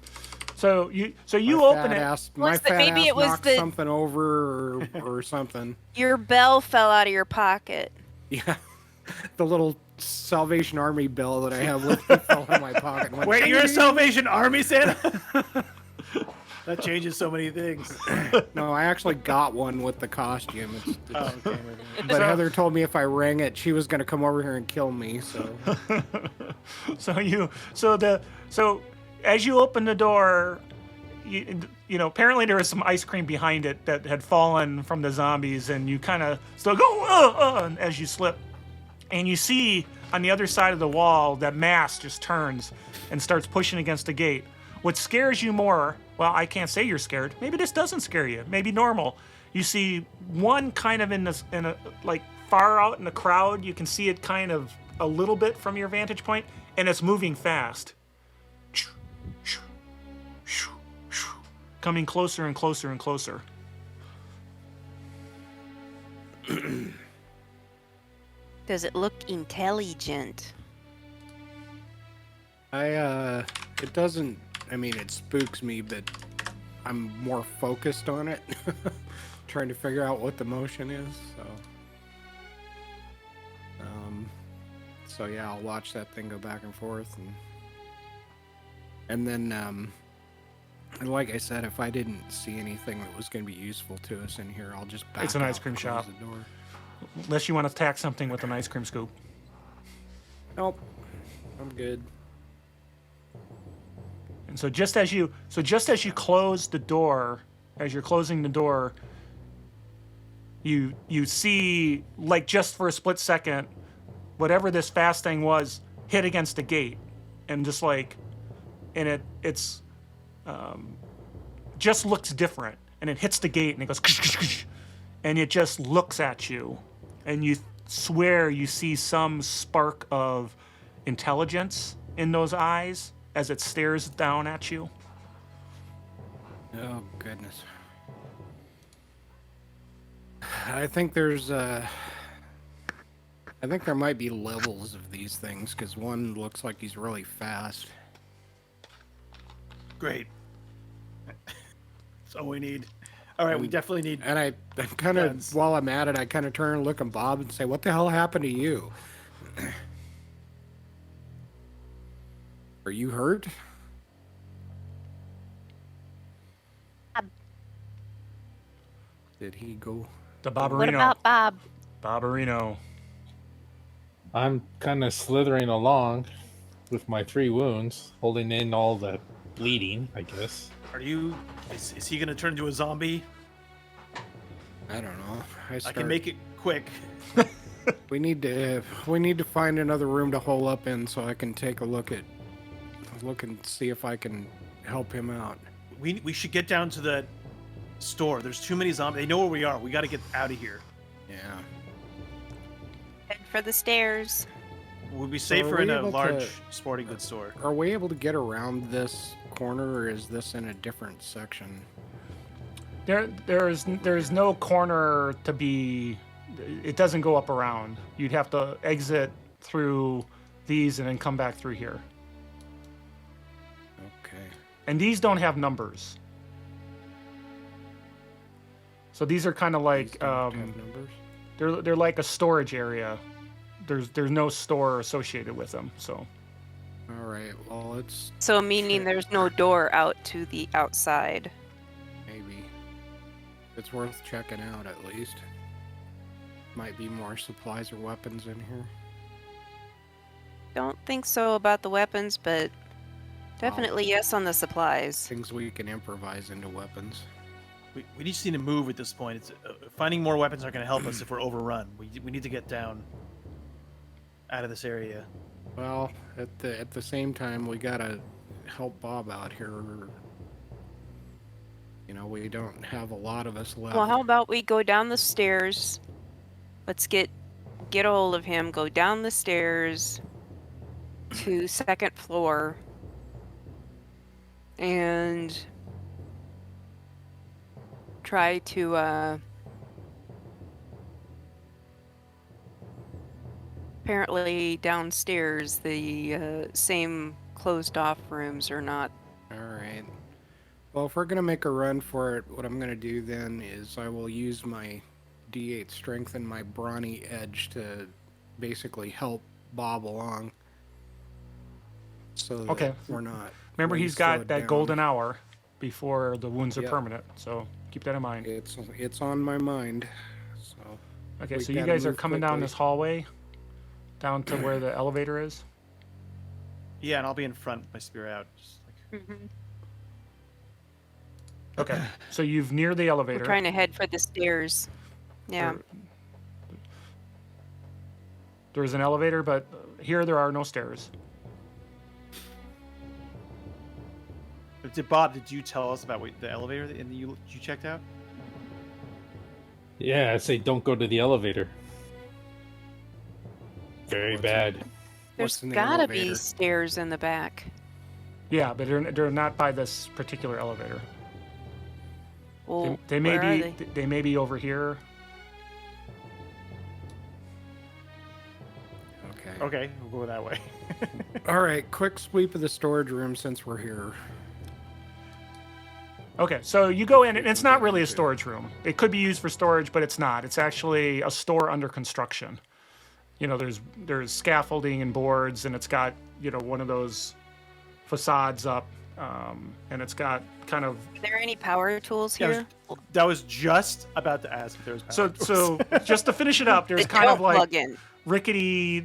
So you My open fat it. ass- my Was it- fat maybe ass it was knocked the- something over or something. Your bell fell out of your pocket. Yeah, the little Salvation Army bell that I have with me fell in my pocket. and went, Wait, you're a "Ding." Salvation Army Santa? That changes so many things. No, I actually got one with the costume. Oh, okay. But Heather told me if I rang it, she was going to come over here and kill me. So So as you open the door, you know apparently there was some ice cream behind it that had fallen from the zombies, and you kind of still go as you slip, and you see on the other side of the wall that mass just turns and starts pushing against the gate. What scares you more? Well, I can't say you're scared. Maybe this doesn't scare you. Maybe normal. You see one kind of in a like far out in the crowd. You can see it kind of a little bit from your vantage point, and it's moving fast. Coming closer and closer and closer. Does it look intelligent? it doesn't, I mean, it spooks me, but I'm more focused on it. Trying to figure out what the motion is, so yeah, I'll watch that thing go back and forth, and then, and like I said, if I didn't see anything that was going to be useful to us in here, I'll just back It's an out, ice cream close shop. the door. Unless you want to attack something with an ice cream scoop. Nope, I'm good. And so just as you close the door, as you're closing the door, you see, like, just for a split second, whatever this fast thing was hit against the gate, and just like, and it's just looks different, and it hits the gate and it goes and it just looks at you, and you swear you see some spark of intelligence in those eyes as it stares down at you. Oh, goodness. I think there's, I think there might be levels of these things, because one looks like he's really fast. Great. That's all we need. All right, we definitely need. And I kind of, guns. while I'm at it, I kind of turn and look at Bob and say, what the hell happened to you? Are you hurt? Did he go? The Bobberino. What about Bob? Bobberino. I'm kind of slithering along with my 3 wounds, holding in all the bleeding, I guess. Are you? Is he gonna turn into a zombie? I don't know. I can make it quick. We need to find another room to hole up in so I can take a look and see if I can help him out. We should get down to the store. There's too many zombies. They know where we are. We got to get out of here. Yeah. Head for the stairs. We'll be So are safer we in a able large to- sporting goods store. Are we able to get around this corner, or is this in a different section? There's no corner to be. It doesn't go up around. You'd have to exit through these and then come back through here. Okay. And these don't have numbers. So these are kind of These like don't have numbers? they're like a storage area. There's no store associated with them. So All right. Well, it's So meaning there's no door out to the outside. maybe it's worth checking out at least. Might be more supplies or weapons in here. don't think so about the weapons, but definitely yes on the supplies. Things we can improvise into weapons. We just need to move at this point. It's finding more weapons aren't going to help us if we're overrun. We need to get down out of this area. Well, at the same time, we gotta help Bob out here. You know, we don't have a lot of us left. Well, how about we go down the stairs? Let's get a hold of him, go down the stairs to second floor, and try to apparently downstairs the same closed off rooms are not. All right. Well, if we're gonna make a run for it, what I'm gonna do then is I will use my D8 strength and my brawny edge to basically help Bob along. So that Okay. we're not. Remember, way he's got slowed that down. golden hour before the wounds are Yep. permanent. So keep that in mind. It's on my mind. So Okay, we so you gotta guys are move coming down quickly. this hallway, down to where the elevator is. Yeah, and I'll be in front with my spear out. Just like... Okay, so you've near the We're elevator. trying to head for the stairs. Yeah. There's an elevator, but here there are no stairs. Bob, did you tell us about the elevator that you checked out? Yeah, I say don't go to the elevator. Very What's bad. There's What's in the gotta be elevator? stairs in the back. Yeah, but they're not by this particular elevator. Well, They may where are be they may be over here. Okay. Okay, we'll go that way. All right. Quick sweep of the storage room since we're here. Okay, so you go in, and it's not really a storage room. It could be used for storage, but it's not. It's actually a store under construction. You know, there's scaffolding and boards, and it's got, you know, one of those facades up, and it's got kind of. Are there any power tools here? That was just about to ask if there was power So tools. just to finish it up, there's That kind of don't like plug in. rickety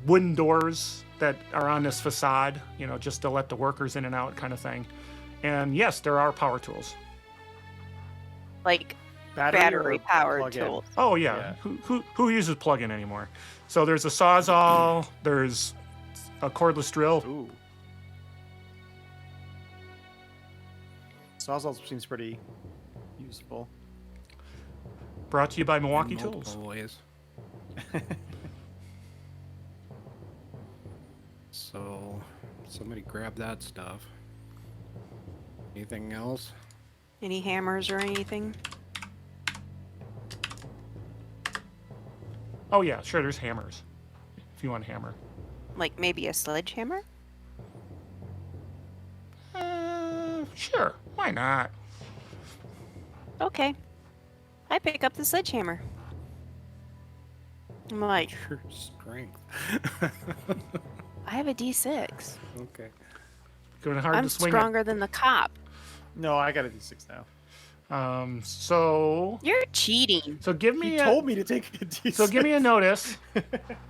wooden doors that are on this facade, you know, just to let the workers in and out kind of thing. And yes, there are power tools. Like battery or power plug-in? tools. Oh yeah. Who uses plug-in anymore? So there's a sawzall, there's a cordless drill. Ooh. Sawzall seems pretty useful. Brought to you by Milwaukee In multiple Tools. ways. So, somebody grab that stuff. Anything else? Any hammers or anything? Oh yeah, sure. There's hammers. If you want a hammer. Like maybe a sledgehammer? Sure. Why not? Okay. I pick up the sledgehammer. I'm like, Your strength. I have a D6. Okay. Going hard I'm to swing stronger than the cop. No, I got a D6 now. it. So You're cheating. give me He told me to take a D6. So give me a notice.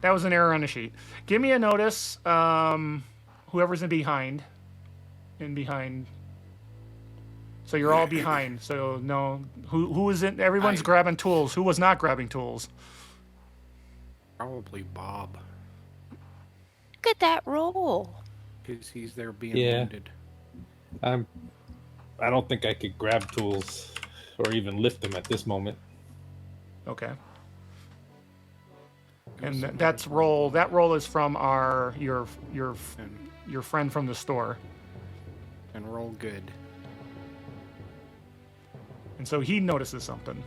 That was an error on the sheet. Give me a notice. Whoever's in behind. So you're all behind. So no, who was in? Everyone's grabbing tools. Who was not grabbing tools? Probably Bob, Look at that roll. because he's there being Yeah. wounded. I don't think I could grab tools or even lift them at this moment. Okay. And that's roll. That roll is from your friend from the store. And roll good. And so he notices something.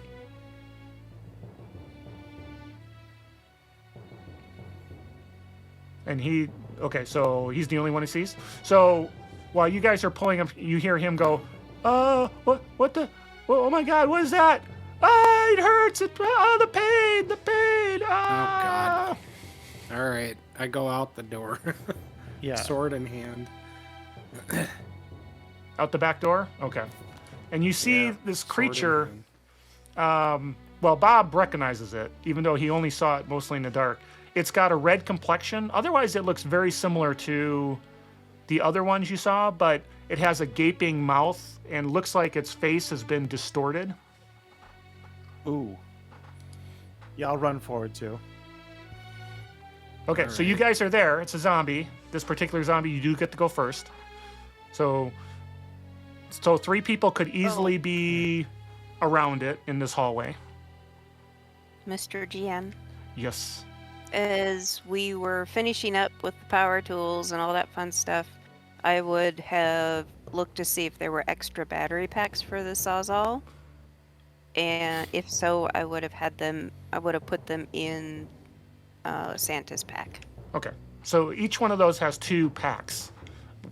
And so he's the only one who sees. So while you guys are pulling him, you hear him go, what the, oh my God, what is that? Ah, it hurts, the pain, ah. Oh, God. All right. I go out the door. Yeah. Sword in hand. Out the back door? Okay. And you see Yeah, this sword in creature, hand. well, Bob recognizes it, even though he only saw it mostly in the dark. It's got a red complexion. Otherwise, it looks very similar to the other ones you saw, but it has a gaping mouth and looks like its face has been distorted. Ooh. Yeah, I'll run forward too. Okay, so you guys are there. It's a zombie. This particular zombie, you do get to go first. So 3 people could easily be around it in this hallway. Mr. GM, Yes. as we were finishing up with the power tools and all that fun stuff, I would have looked to see if there were extra battery packs for the Sawzall. And if so, I would have put them in Santa's pack. Okay. So each one of those has 2 packs.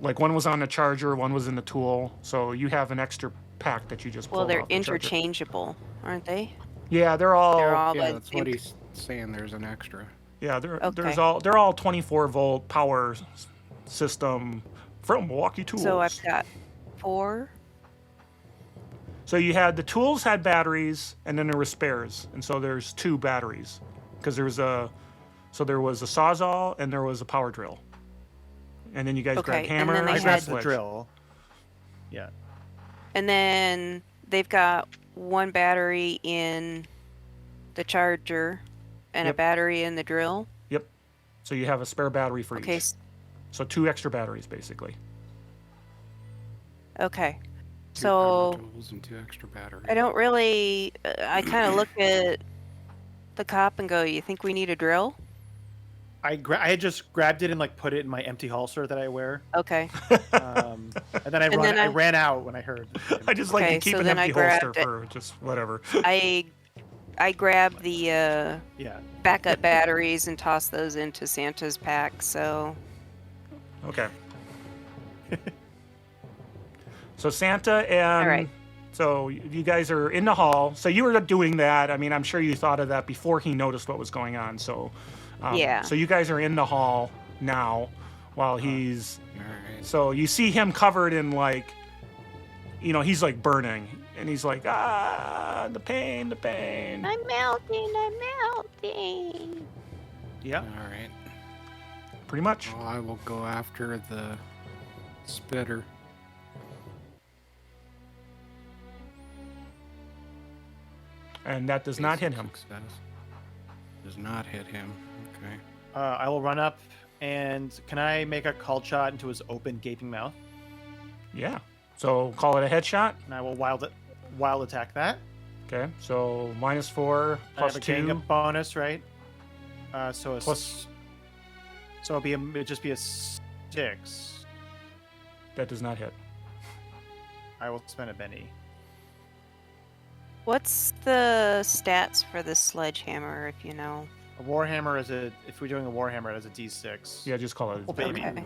Like one was on the charger, one was in the tool. So you have an extra pack that you just Well, pulled they're off the charger. interchangeable, aren't they? Yeah, they're all. Yeah, the that's same- what he's saying. There's an extra. Yeah, Okay. they're all 24-volt power system from Milwaukee Tools. So I've got 4. So you had the tools had batteries, and then there were spares, and so there's 2 batteries, because there was a Sawzall and there was a power drill, and then you guys Okay, grabbed and hammer then they I and grabbed switch. the drill. Yeah. And then they've got 1 battery in the charger and a Yep. battery in the drill. Yep. So you have a spare battery for Okay. each. So 2 extra batteries basically. Okay. 2 So power tools and 2 extra batteries. I don't really. I kind of look at the cop and go, "You think we need a drill?" I had just grabbed it and like put it in my empty holster that I wear. Okay. And then And then I I- ran out when I heard. I just like Okay, to keep so an then I empty holster grabbed it. for just whatever. I grabbed the Yeah. backup batteries and tossed those into Santa's pack. So Okay. So Santa and All right. so you guys are in the hall. So you were doing that. I mean, I'm sure you thought of that before he noticed what was going on. So Yeah. So you guys are in the hall now while he's. All right. So you see him covered in like, he's like burning, and he's like, the pain, the pain. I'm melting. I'm melting. Yeah. All right. Pretty much. Well, I will go after the spitter. And that does not hit him. Success. Does not hit him. Okay. I will run up and can I make a called shot into his open gaping mouth? Yeah. So call it a headshot. And I will wild attack that. Okay. So -4 I plus have a gang 2. up bonus, right? So Plus- so it'd just be a 6. That does not hit. I will spend a Benny. What's the stats for the sledgehammer, if you know? A warhammer if we're doing a warhammer, it has a D6. Yeah, just call it. Oh, baby. Okay.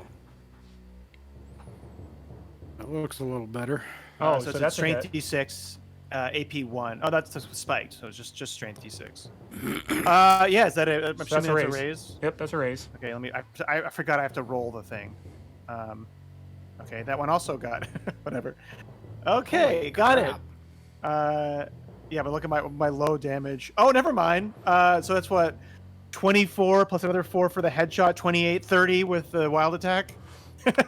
That looks a little better. Oh, so so it's that's a strength hit. D6, AP 1. Oh, that's spiked, so it's just strength D6. Yeah, is that a? I'm So assuming that's a that's a raise. raise. Yep, that's a raise. Okay, I forgot I have to roll the thing. Okay, that one also got whatever. Okay, Holy got crap. it. Yeah, but look at my low damage. Oh, never mind. So that's what 24 plus another 4 for the headshot, 28, 30 with the wild attack.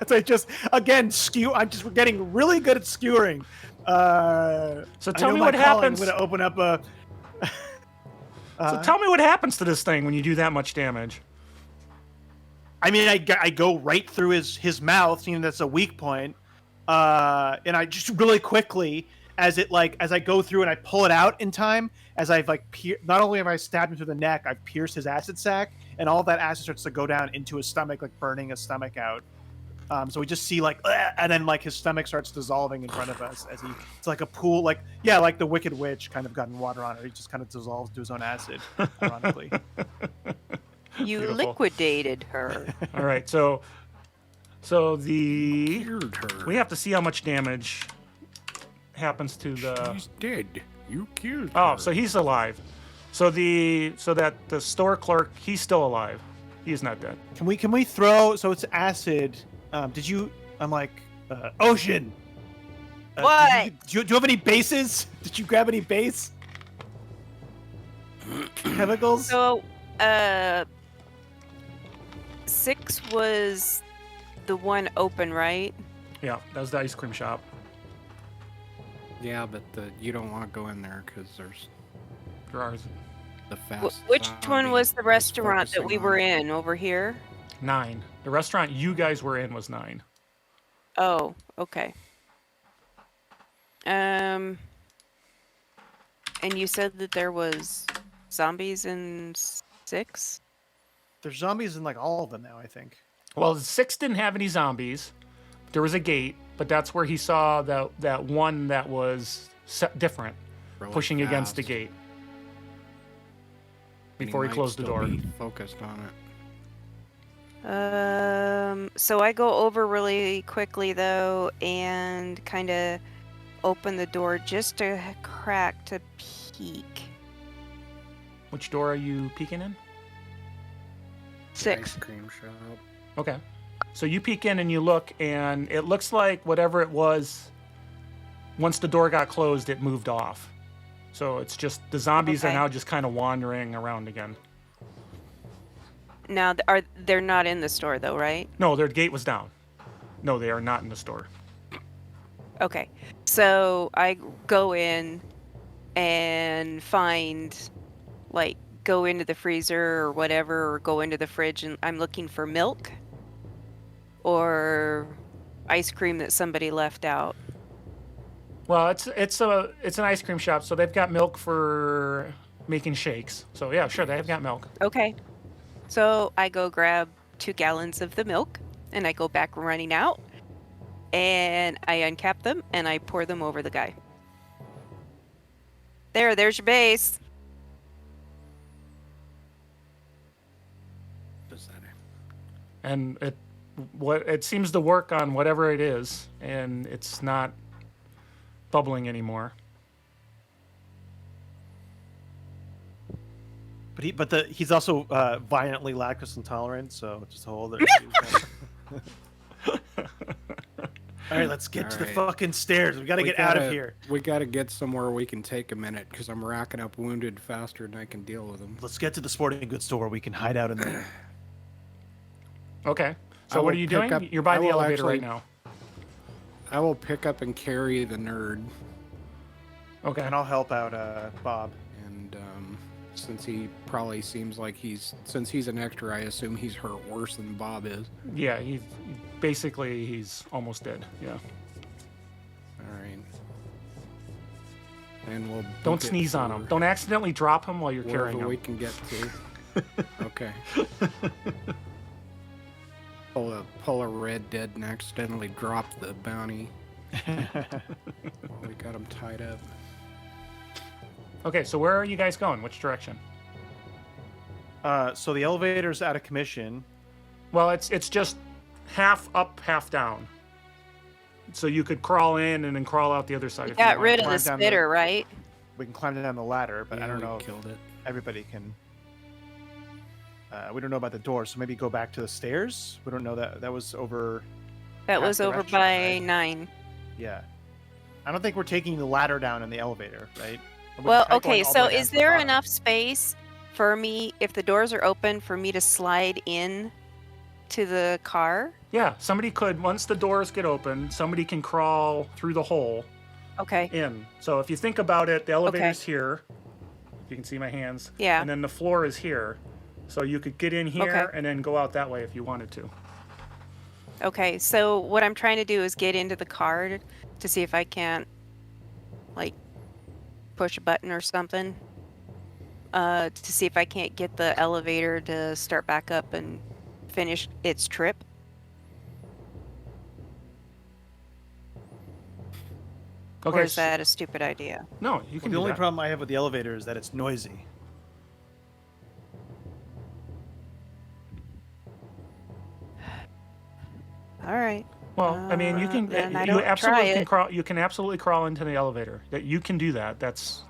So I just again skew. I'm just getting really good at skewering. So I tell know me my what calling. happens. I'm gonna open up a. So tell me what happens to this thing when you do that much damage. I mean, I go right through his mouth, seeing that's a weak point, and I just really quickly as I go through and I pull it out in time, as I've not only have I stabbed him through the neck, I've pierced his acid sac, and all that acid starts to go down into his stomach, like burning his stomach out. So we just see and then his stomach starts dissolving in front of us as it's like a pool, like the Wicked Witch kind of gotten water on it. He just kind of dissolves to his own acid, ironically. You Beautiful. liquidated her. All right, so the Killed her. we have to see how much damage happens to the. She's dead. You killed Oh, her. so he's alive. So the store clerk, he's still alive. He's not dead. Can we throw? So it's acid. Did you? I'm like, Ocean. What? Do you have any bases? Did you grab any base chemicals? So, 6 was the one open, right? Yeah, that was the ice cream shop. Yeah, but you don't want to go in there because there's There are the fast. Which one zombie was the is restaurant that we focusing were on. in over here? 9. The restaurant you guys were in was 9. Oh, okay. And you said that there was zombies in 6? There's zombies in like all of them now, I think. Well, 6 didn't have any zombies. There was a gate, but that's where he saw that one that was different, Really pushing against the fast, gate and before he might closed the still door. be focused on it. So I go over really quickly though and kind of open the door just a crack to peek. Which door are you peeking in? 6. Ice cream shop. Okay. So you peek in and you look, and it looks like whatever it was, once the door got closed, it moved off. So it's just the zombies are Okay. now just kind of wandering around again. Now they're not in the store though, right? No, their gate was down. No, they are not in the store. Okay. So I go in and find, like, go into the freezer or whatever, or go into the fridge, and I'm looking for milk or ice cream that somebody left out. Well, it's an ice cream shop, so they've got milk for making shakes. So yeah, sure, they've got milk. Okay. So I go grab 2 gallons of the milk and I go back running out and I uncap them and I pour them over the guy. There's your base. Does that? And it seems to work on whatever it is, and it's not bubbling anymore. But he's also violently lactose intolerant, so just a whole other issue. All right, let's get to the Alright. fucking stairs. We gotta get out of here. We gotta get somewhere we can take a minute because I'm racking up wounded faster than I can deal with them. Let's get to the sporting goods store. We can hide out in there. Okay. I So what will are you pick doing? up- You're by I the will elevator actually- right now. I will pick up and carry the nerd, Okay. And I'll help out Bob. and since he probably seems like since he's an extra, I assume he's hurt worse than Bob is. Yeah, basically he's almost dead. Yeah. All right. And we'll Don't book it sneeze on him. for Don't accidentally drop him while you're carrying wherever we him. can get to. Okay. Pull a Red Dead and accidentally drop the bounty. Well, we got him tied up. Okay, so where are you guys going? Which direction? So the elevator's out of commission. Well, it's just half up, half down. So you could crawl in and then crawl out the other side. You if you got want. rid of climb the down the- spitter, right? We can climb down the ladder, but I Yeah, don't we know if killed it. everybody can. We don't know about the door, so maybe go back to the stairs. We don't know that was over. That Half was the over restaurant, by right? 9. Yeah, I don't think we're taking the ladder down in the elevator, right? We're Well, kinda going okay, all the so way down is to the there bottom. enough space for me, if the doors are open, for me to slide in to the car? Yeah, somebody could, once the doors get open, somebody can crawl through the hole Okay. in. So if you think about it, the elevator's here. You can see my hands. Yeah. And then the floor is here. So you could get in here Okay. and then go out that way if you wanted to. Okay, so what I'm trying to do is get into the car to see if I can't, like, push a button or something. To see if I can't get the elevator to start back up and finish its trip. Okay. Or is that a stupid idea? No, you Well, can the do only that. problem I have with the elevator is that it's noisy. All right. Well, I mean, you can. Then I You don't absolutely try can it. crawl. You can absolutely crawl into the elevator. That you can do that. That's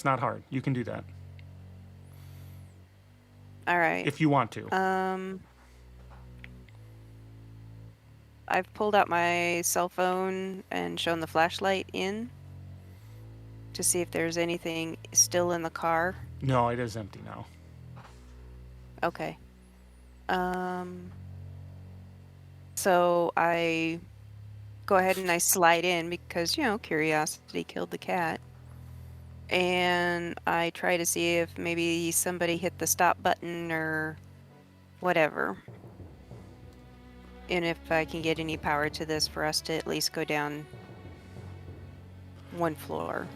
not hard. You can do that All right. if you want to. I've pulled out my cell phone and shown the flashlight in to see if there's anything still in the car. No, it is empty now. Okay. So I go ahead and I slide in because, curiosity killed the cat. And I try to see if maybe somebody hit the stop button or whatever. And if I can get any power to this for us to at least go down one floor.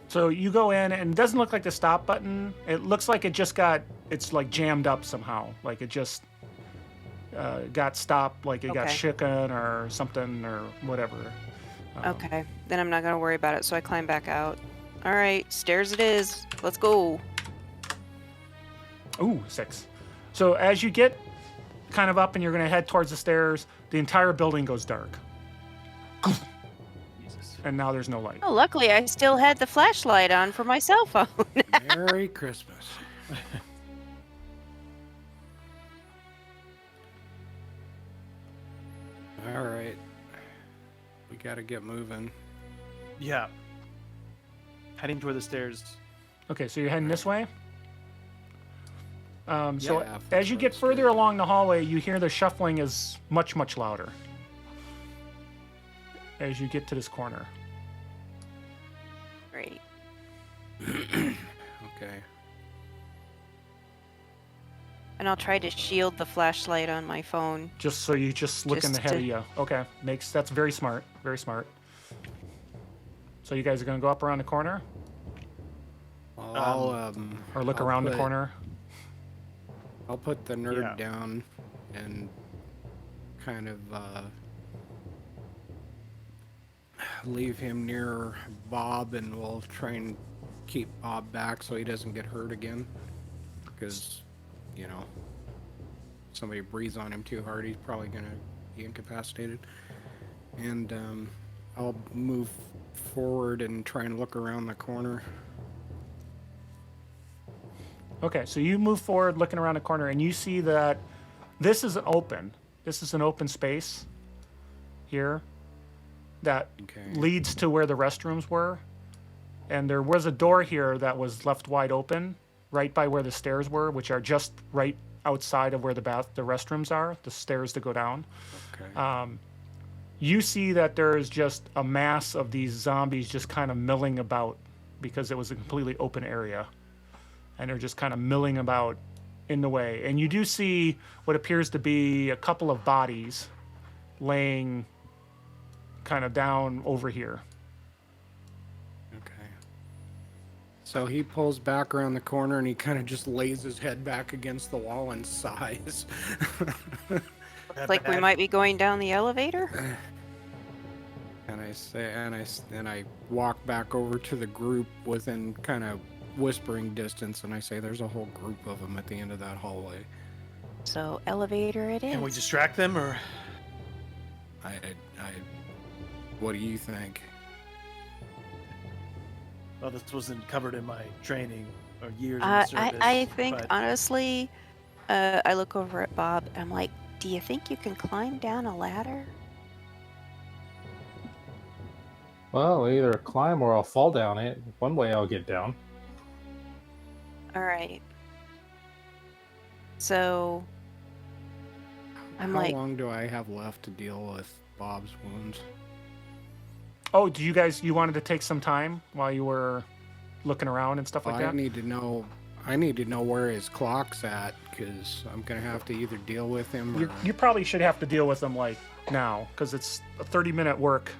So you go in, and it doesn't look like the stop button. It looks like it's like jammed up somehow. Like it just got stopped, like it got Okay. shaken or something or whatever. Okay, then I'm not going to worry about it. So I climb back out. All right, stairs it is. Let's go. Ooh, 6. So as you get kind of up and you're going to head towards the stairs, the entire building goes dark. Jesus. And now there's no light. Oh, luckily I still had the flashlight on for my cell phone. Merry Christmas. All right. We got to get moving. Yeah. Heading toward the stairs. Okay, so you're heading this way? So Yeah, as you get towards further the- along the hallway, you hear the shuffling is much, much louder as you get to this corner. Great. Okay. And I'll try to shield the flashlight on my phone. Just so you just looking Just ahead to- of you. Okay, that's very smart. Very smart. So you guys are gonna go up around the corner Well, or look I'll around the put- corner? I'll put the nerd Yeah. down and kind of leave him near Bob, and we'll try and keep Bob back so he doesn't get hurt again. Because, somebody breathes on him too hard, he's probably going to be incapacitated. And I'll move forward and try and look around the corner. Okay, so you move forward looking around the corner and you see that this is open. This is an open space here that Okay. leads to where the restrooms were. And there was a door here that was left wide open right by where the stairs were, which are just right outside of where the restrooms are, the stairs to go down. Okay. You see that there is just a mass of these zombies just kind of milling about because it was a completely open area. And they're just kind of milling about in the way. And you do see what appears to be a couple of bodies laying kind of down over here. Okay. So he pulls back around the corner and he kind of just lays his head back against the wall and sighs. Like we might be going down the elevator. And I say, and I walk back over to the group within kind of whispering distance, and I say, "There's a whole group of them at the end of that hallway." So elevator it is. Can we distract them, or What do you think? well, this wasn't covered in my training or years I in service. I think but honestly, I look over at Bob. I'm like, do you think you can climb down a ladder? Well, I'll either climb or I'll fall down it. One way I'll get down. All right. So I'm How like, long do I have left to deal with Bob's wounds? Oh, do you wanted to take some time while you were looking around and stuff like I that? need to know. I need to know where his clock's at, because I'm gonna have to either deal with him or. You probably should have to deal with them like now because it's a 30-minute work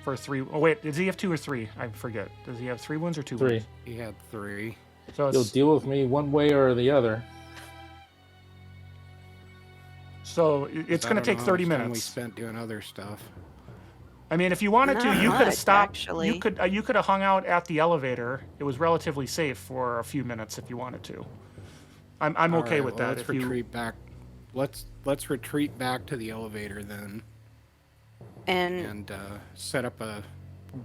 for 3. Oh wait, does he have 2 or 3? I forget. Does he have 3 wounds or 2 3. wounds? He had 3. So You'll it's, deal with me one way or the other. it's I going to don't take know how 30 much time minutes. We spent doing other stuff. I mean, if you wanted to, Not you could have much, stopped. actually. You could have hung out at the elevator. It was relatively safe for a few minutes if you wanted to. I'm All okay right, with well, that. Let's If you retreat back. Let's retreat back to the elevator then, and and set up a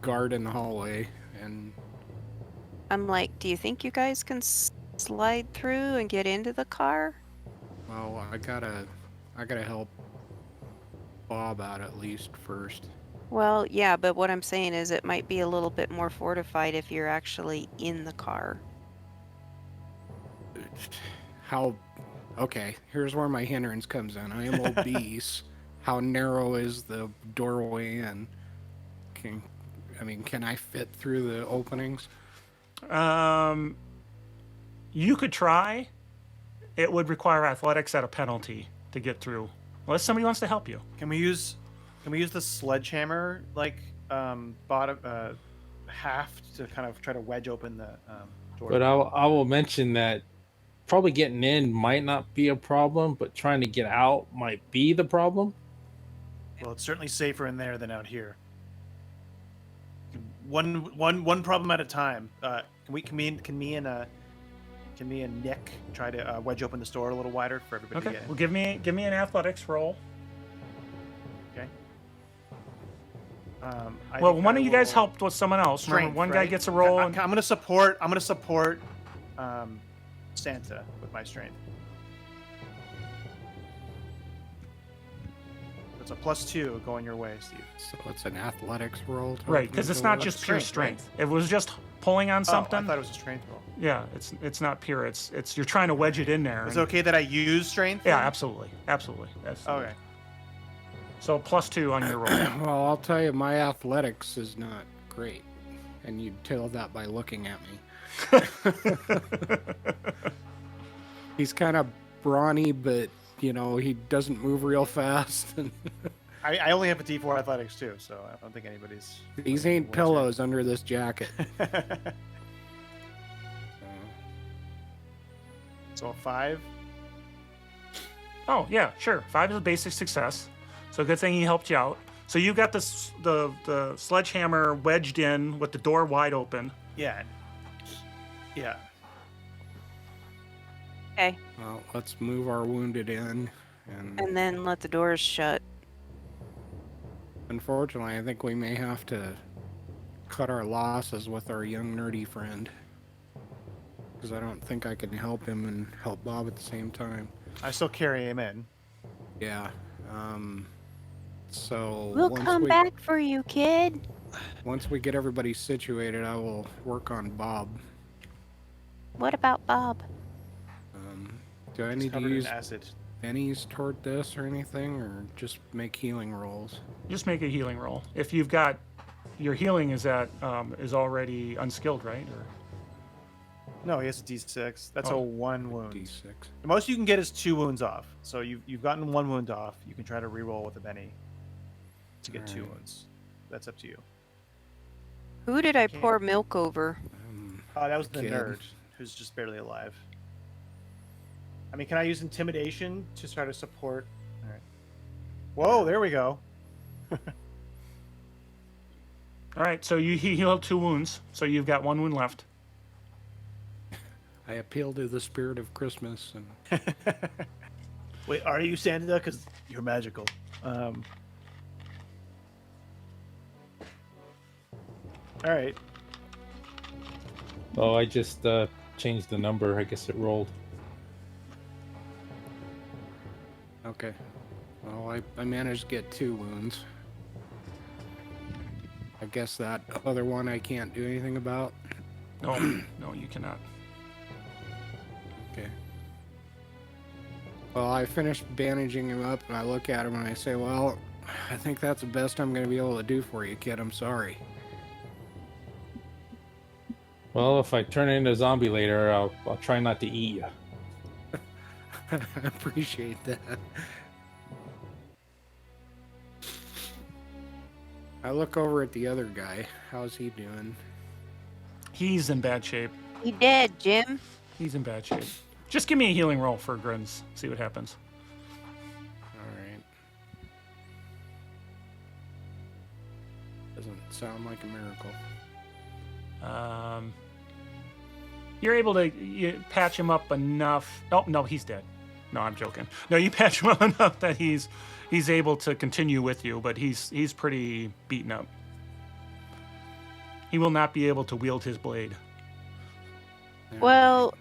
guard in the hallway. And I'm like, do you think you guys can slide through and get into the car? well, I gotta help Bob out at least first. Well, yeah, but what I'm saying is it might be a little bit more fortified if you're actually in the car. How? Okay, here's where my hindrance comes in. I am obese. How narrow is the doorway in? Can I fit through the openings? You could try. It would require athletics at a penalty to get through, unless somebody wants to help you. Can we use the sledgehammer bottom half to kind of try to wedge open the door? But I will mention that probably getting in might not be a problem, but trying to get out might be the problem. Well, it's certainly safer in there than out here. One problem at a time. Can me and Nick try to wedge open the door a little wider for everybody to Okay. get in? Well, give me an athletics roll. Okay. Well, one of you guys helped with someone else. Remember, Strength, one guy right? gets a roll. I'm gonna support Santa with my strength. It's a +2 going your way, Steve. So it's an athletics roll. Right, because it's not just pure strength, strength. If it was just pulling on something, Oh, I thought it was a strength roll. yeah, it's not pure. It's you're trying to wedge it in there. Is it okay that I use strength? Yeah, then? absolutely. Okay. So +2 on your roll. Well, I'll tell you, my athletics is not great, and you'd tell that by looking at me. He's kind of brawny, but he doesn't move real fast. I only have a D4 athletics too, so I don't think anybody's. These ain't pillows under this jacket. So a 5. Oh yeah, sure. 5 is a basic success. So good thing he helped you out. So you got the sledgehammer wedged in with the door wide open. Yeah. Yeah. Okay. Well, let's move our wounded in, And then let the doors shut. unfortunately, I think we may have to cut our losses with our young nerdy friend, because I don't think I can help him and help Bob at the same time. I still carry him in. Yeah. So We'll once come back for you, kid. Once we get everybody situated, I will work on Bob. What about Bob? Do I He's need to covered in use acid. bennies toward this or anything, or just make healing rolls? Just make a healing roll. If you've got your healing is already unskilled, right? Or No, he has a D6. That's a 1 wound. D6. The most you can get is 2 wounds off. So you've gotten 1 wound off. You can try to reroll with a Benny to get 2 Alright. wounds. That's up to you. Who did I pour milk over? That was the Kid. nerd who's just barely alive. I mean, can I use intimidation to try to support? All right. Whoa, there we go. all right. So he healed 2 wounds. So you've got 1 wound left. I appeal to the spirit of Christmas, and Wait, are you Santa? Because you're magical. All right. Oh, I just changed the number. I guess it rolled. okay. Well, I managed to get 2 wounds. I guess that other one I can't do anything about. No, no, you cannot. Okay. Well, I finished bandaging him up, and I look at him and I say, well, I think that's the best I'm going to be able to do for you, kid. I'm sorry. Well, if I turn into a zombie later, I'll try not to eat you. I appreciate that. I look over at the other guy. How's he doing? He's in bad shape. He did, Jim. He's in bad shape. Just give me a healing roll for grins. See what happens. All right. Doesn't sound like a miracle. You're able to patch him up enough. Oh no, he's dead. No, I'm joking. No, you patch him up enough that he's able to continue with you, but he's pretty beaten up. He will not be able to wield his blade. Well,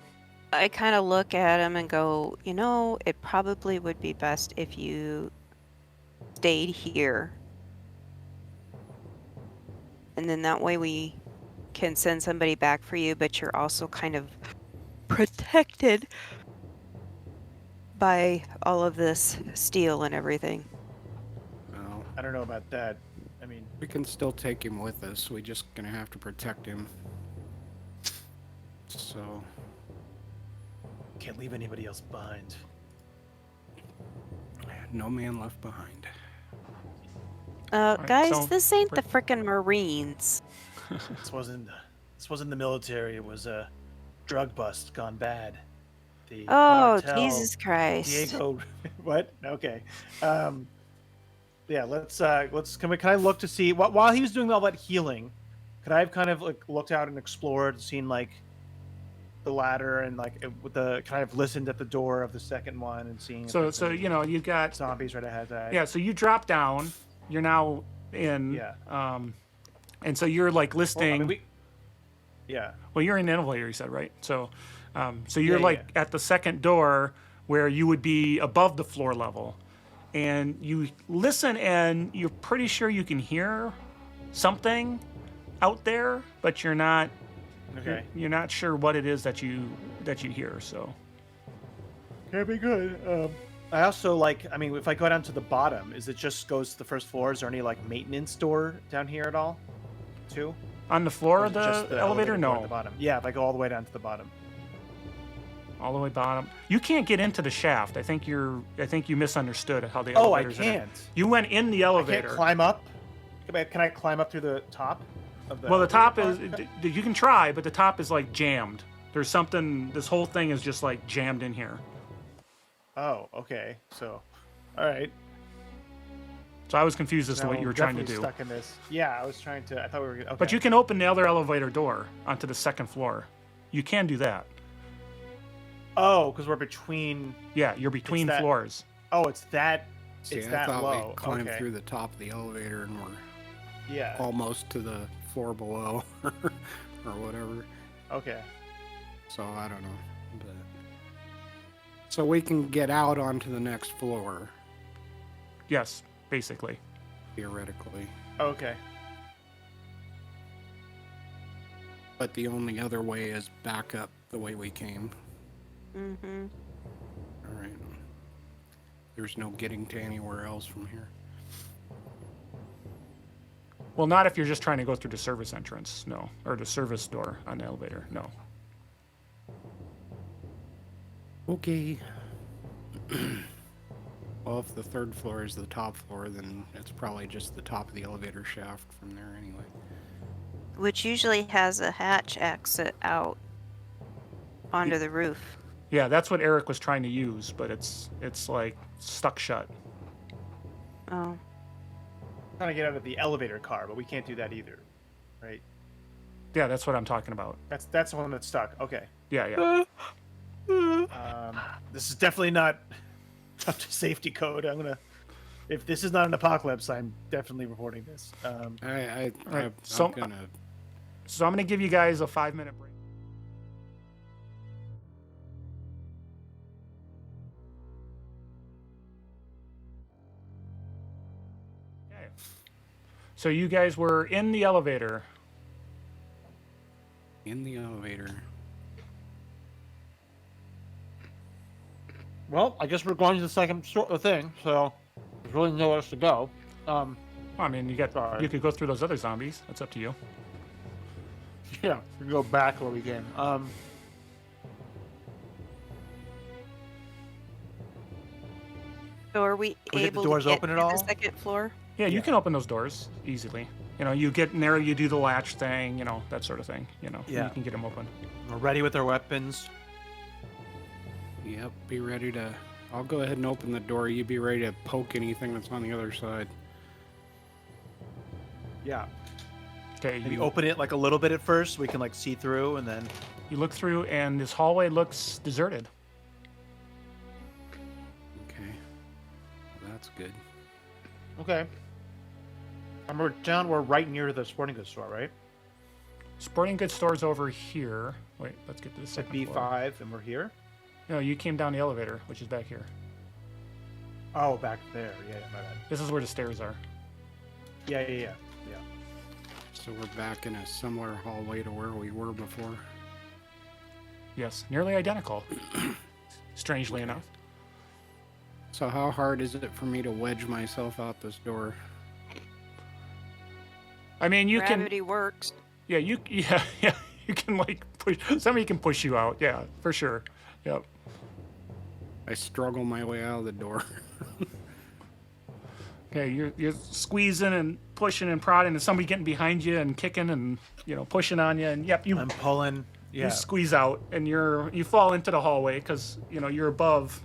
I kind of look at him and go, it probably would be best if you stayed here. And then that way we can send somebody back for you, but you're also kind of protected by all of this steel and everything. Well, I don't know about that. I mean, we can still take him with us. We're just gonna have to protect him. So, can't leave anybody else behind. no man left behind. right, Guys, so- this ain't the frickin' Marines. This wasn't the military. It was a drug bust gone bad. The Oh, cartel, Jesus Christ. Diego, what? Okay. Yeah, can I look to see while he was doing all that healing, could I have kind of like looked out and explored, seen like the ladder and like with the kind of listened at the door of the second one and seeing if So there's any you've got zombies right ahead of that. yeah. So you drop down. You're now in. Yeah. And so you're like Well, I listing. mean, yeah. Well, you're in an elevator, you said, right? So, so you're Yeah, like at the second door where you would be above the floor level, and you listen, and you're pretty sure you can hear something out there, but you're not. Okay. You're not sure what it is that you hear. So, Can't be good. I also like. I mean, if I go down to the bottom, is it just goes to the first floor? Is there any like maintenance door down here at all? Too? on the floor Or of is it the, just elevator, door at no, the bottom. Yeah, if I go all the way down to the bottom. all the way bottom. You can't get into the shaft. I think you misunderstood how the Oh, I elevators. can't. You went in the I elevator. can't climb up. Can I climb up through the top? Of the Well, the top elevator is part? you can try, but the top is like jammed. There's something. This whole thing is just like jammed in here. Oh, okay. So, all right. So I was confused as to Now what you were I'm trying to definitely do. Stuck in this. Yeah, I was trying to. I thought we were. Okay. But you can open the other elevator door onto the second floor. You can do that. Oh, because we're between. Yeah, you're between that- floors. Oh, it's that. See, It's I that thought low. we climbed Okay. through the top of the elevator and we're Yeah. almost to the floor below, or whatever. Okay. So I don't know. But... So we can get out onto the next floor, Yes, basically. theoretically. Okay. But the only other way is back up the way we came. Mm-hmm. All right. There's no getting to anywhere else from here. Well, not if you're just trying to go through the service entrance, no, or the service door on the elevator, no. Okay. Well, if the third floor is the top floor, then it's probably just the top of the elevator shaft from there anyway. Which usually has a hatch exit out onto the roof. Yeah, that's what Eric was trying to use, but it's like stuck shut. Oh. Trying to get out of the elevator car, but we can't do that either, right? Yeah, that's what I'm talking about. That's the one that's stuck. Okay. Yeah, yeah. This is definitely not up to safety code. If this is not an apocalypse, I'm definitely reporting this. I'm so- gonna. So I'm gonna give you guys a 5-minute break. Okay. So you guys were in the elevator. In the elevator. Well, I guess we're going to the second thing, so there's really nowhere else to go. Well, I mean, you Sorry. could go through those other zombies. That's up to you. Yeah, we can go back where we came. So are we Can we get the able doors to get open at to all? the second floor? Yeah, you Yeah. can open those doors easily. You know, you get in there, you do the latch thing, you know, that sort of thing. You know, Yeah. you can get them open. We're ready with our weapons. Yep, be ready to. I'll go ahead and open the door. You be ready to poke anything that's on the other side. Yeah. Okay, Maybe you open it like a little bit at first, so we can like see through, and then. you look through, and this hallway looks deserted. Okay. Well, that's good. Okay. And we're right near the sporting goods store, right? Sporting goods stores over here. Wait, let's get to the It's like second floor. B5, and we're here. No, you came down the elevator, which is back here. Oh, back there. Yeah, my bad. This is where the stairs are. Yeah. So we're back in a similar hallway to where we were before. Yes, nearly identical. Strangely enough. So how hard is it for me to wedge myself out this door? I mean, you Gravity works. yeah, you can like push. Somebody can push you out. Yeah, for sure. Yep. I struggle my way out of the door. Okay, you're squeezing and pushing and prodding, and somebody getting behind you and kicking and pushing on you, and yep, I'm pulling. you Yeah. squeeze out, and you fall into the hallway because you're above,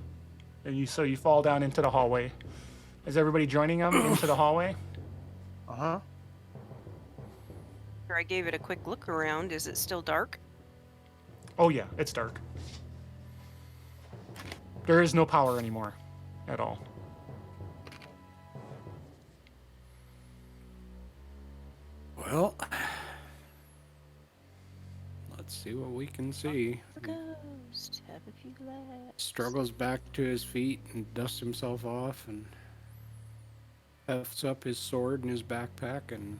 and you fall down into the hallway. Is everybody joining them into the hallway? Uh-huh. I gave it a quick look around. Is it still dark? Oh yeah, it's dark. There is no power anymore, at all. Well, let's see what we can see. Ghost, have a few laughs. Struggles back to his feet and dusts himself off and hefts up his sword and his backpack and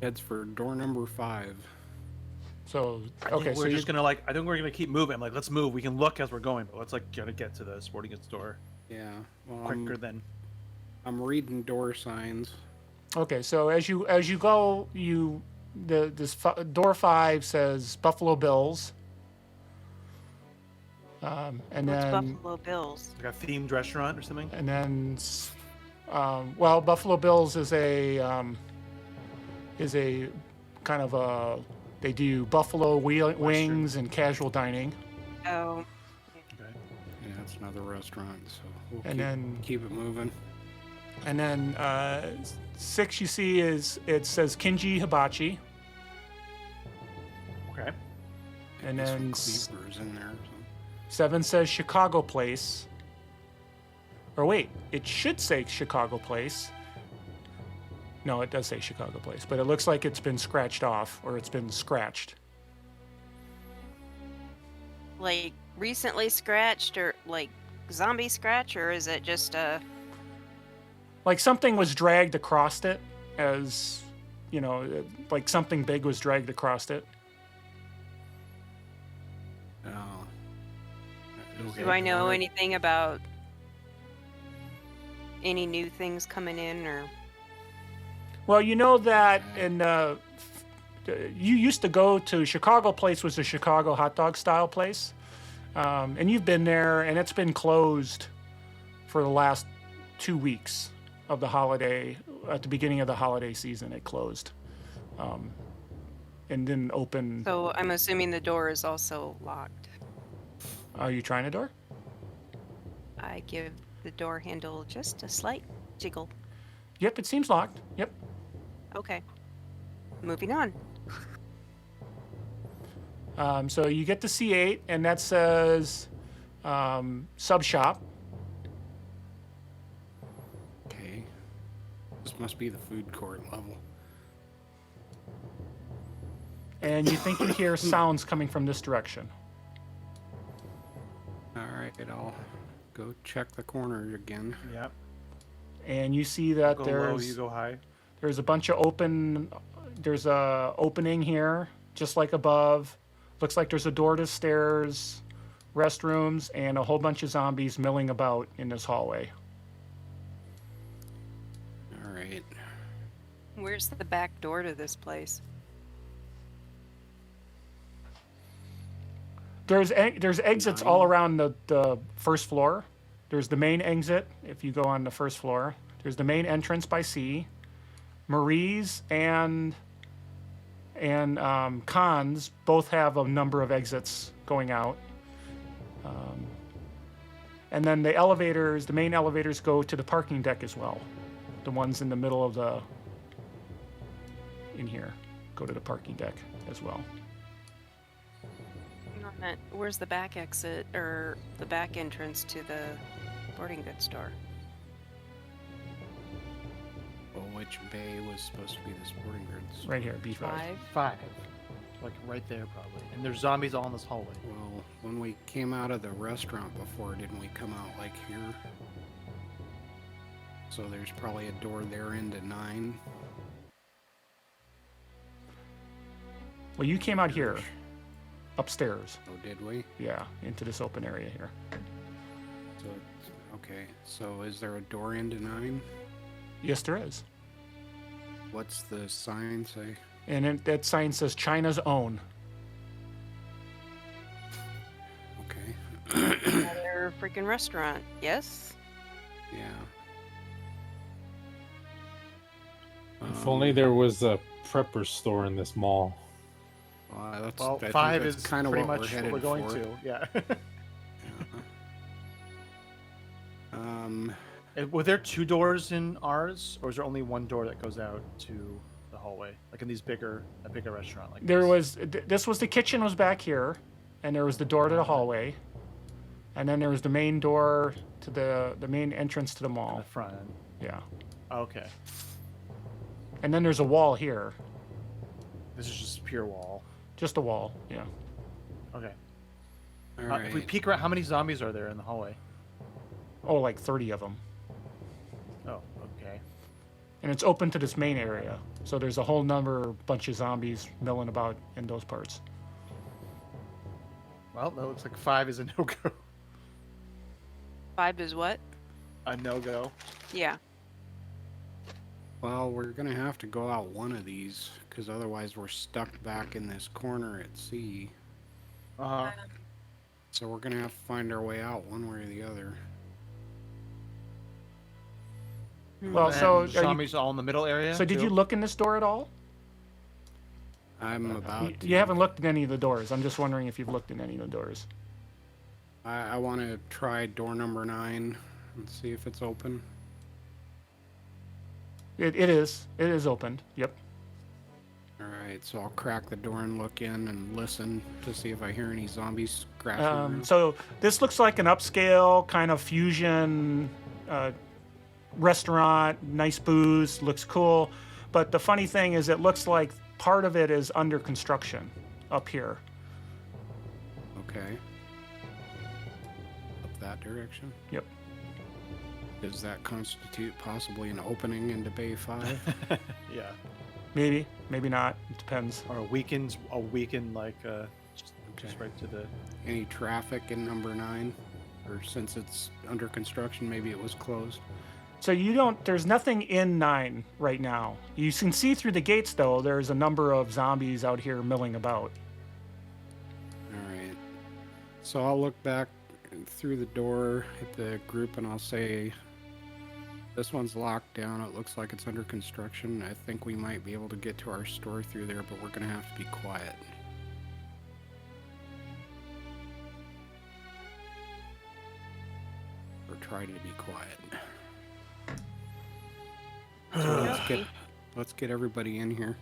heads for door number 5. So I okay, think so we're you just gonna I think we're gonna keep moving. I'm like, let's move. We can look as we're going, but let's gotta get to the sporting goods store Yeah, well, quicker than. I'm reading door signs. okay, so as you go, door 5 says Buffalo Bills. And What's then Buffalo Bills? Like a themed restaurant or something. and then well, Buffalo Bills is a kind of a, they do buffalo wings and casual dining. Oh, Okay. Yeah, it's another restaurant, so we'll And then keep it moving. And then 6 you see it says Kinji Hibachi. Okay. And Maybe then some cleavers in there. Or something. 7 says Chicago Place. Or wait, it should say Chicago Place. No, it does say Chicago Place, but it looks like it's been scratched off, or it's been scratched. like recently scratched or like zombie scratch, or is it just a? Like something was dragged across it, as like something big was dragged across it. Oh. Do I know anything about any new things coming in, or? Well, you know that you used to go to Chicago Place, was a Chicago hot dog style place, and you've been there, and it's been closed for the last 2 weeks of the holiday. At the beginning of the holiday season, it closed, and didn't open. So I'm assuming the door is also locked. Are you trying a door? I give the door handle just a slight jiggle. Yep, it seems locked. Yep. Okay. Moving on. So you get to C8, and that says sub shop. Okay. This must be the food court level. And you think you hear sounds coming from this direction. Alright, I'll go check the corner again. Yep. And you see that Go low, you go high. there's a bunch of there's a opening here, just like above. Looks like there's a door to stairs, restrooms, and a whole bunch of zombies milling about in this hallway. Alright. Where's the back door to this place? There's exits all around the first floor. There's the main exit if you go on the first floor. There's the main entrance by C. Marie's and Khan's both have a number of exits going out. And then the main elevators go to the parking deck as well. The ones in the middle of in here go to the parking deck as well. Where's the back exit or the back entrance to the sporting goods store? Well, which bay was supposed to be the sporting goods? Right here, B5. 5. Like right there, probably. And there's zombies all in this hallway. Well, when we came out of the restaurant before, didn't we come out like here? So there's probably a door there into 9. Well, you came out here, upstairs. Oh, did we? Yeah, into this open area here. So okay. So is there a door into 9? Yes, there is. What's the sign say? And that sign says China's own. Okay. Another freaking restaurant. Yes. Yeah. If only there was a prepper store in this mall. That's, Well, I think 5 that's is kind of pretty what much we're what headed we're going for. to. Yeah. Um, Were there 2 doors in ours, or is there only 1 door that goes out to the hallway? Like in a bigger restaurant like There this? was this was the kitchen was back here, and there was the door to the hallway, and then there was the main door to the main entrance to the in mall. the front end. Yeah, Okay. and then there's a wall here, This is just pure wall. just a wall. Yeah, Okay. all right. If we peek around, how many zombies are there in the hallway? oh, like 30 of them, Oh, okay. and it's open to this main area. So there's a whole bunch of zombies milling about in those parts. Well, that looks like 5 is a no-go. 5 is what? A no-go. Yeah. Well, we're gonna have to go out one of these, because otherwise we're stuck back in this corner at C. Uh-huh. So we're gonna have to find our way out one way or the other. Well, so And zombies all in the middle area. so did you too? look in this door at all? I'm about to. You haven't looked in any of the doors. I'm just wondering if you've looked in any of the doors. I want to try door number 9 and see if it's open. It is opened. Yep. All right, so I'll crack the door and look in and listen to see if I hear any zombies scratching around. So this looks like an upscale kind of fusion restaurant. Nice booze, looks cool. But the funny thing is, it looks like part of it is under construction up here. Okay. Up that direction? Yep. Does that constitute possibly an opening into Bay 5? Yeah. Maybe, maybe not. It depends. Or a weekend like just right to the. Any traffic in number 9? Or since it's under construction, maybe it was closed? So there's nothing in 9 right now. You can see through the gates, though, there's a number of zombies out here milling about. Alright. So I'll look back through the door at the group and I'll say, this one's locked down. It looks like it's under construction. I think we might be able to get to our store through there, but we're going to have to be quiet. Or try to be quiet. So let's get everybody in here.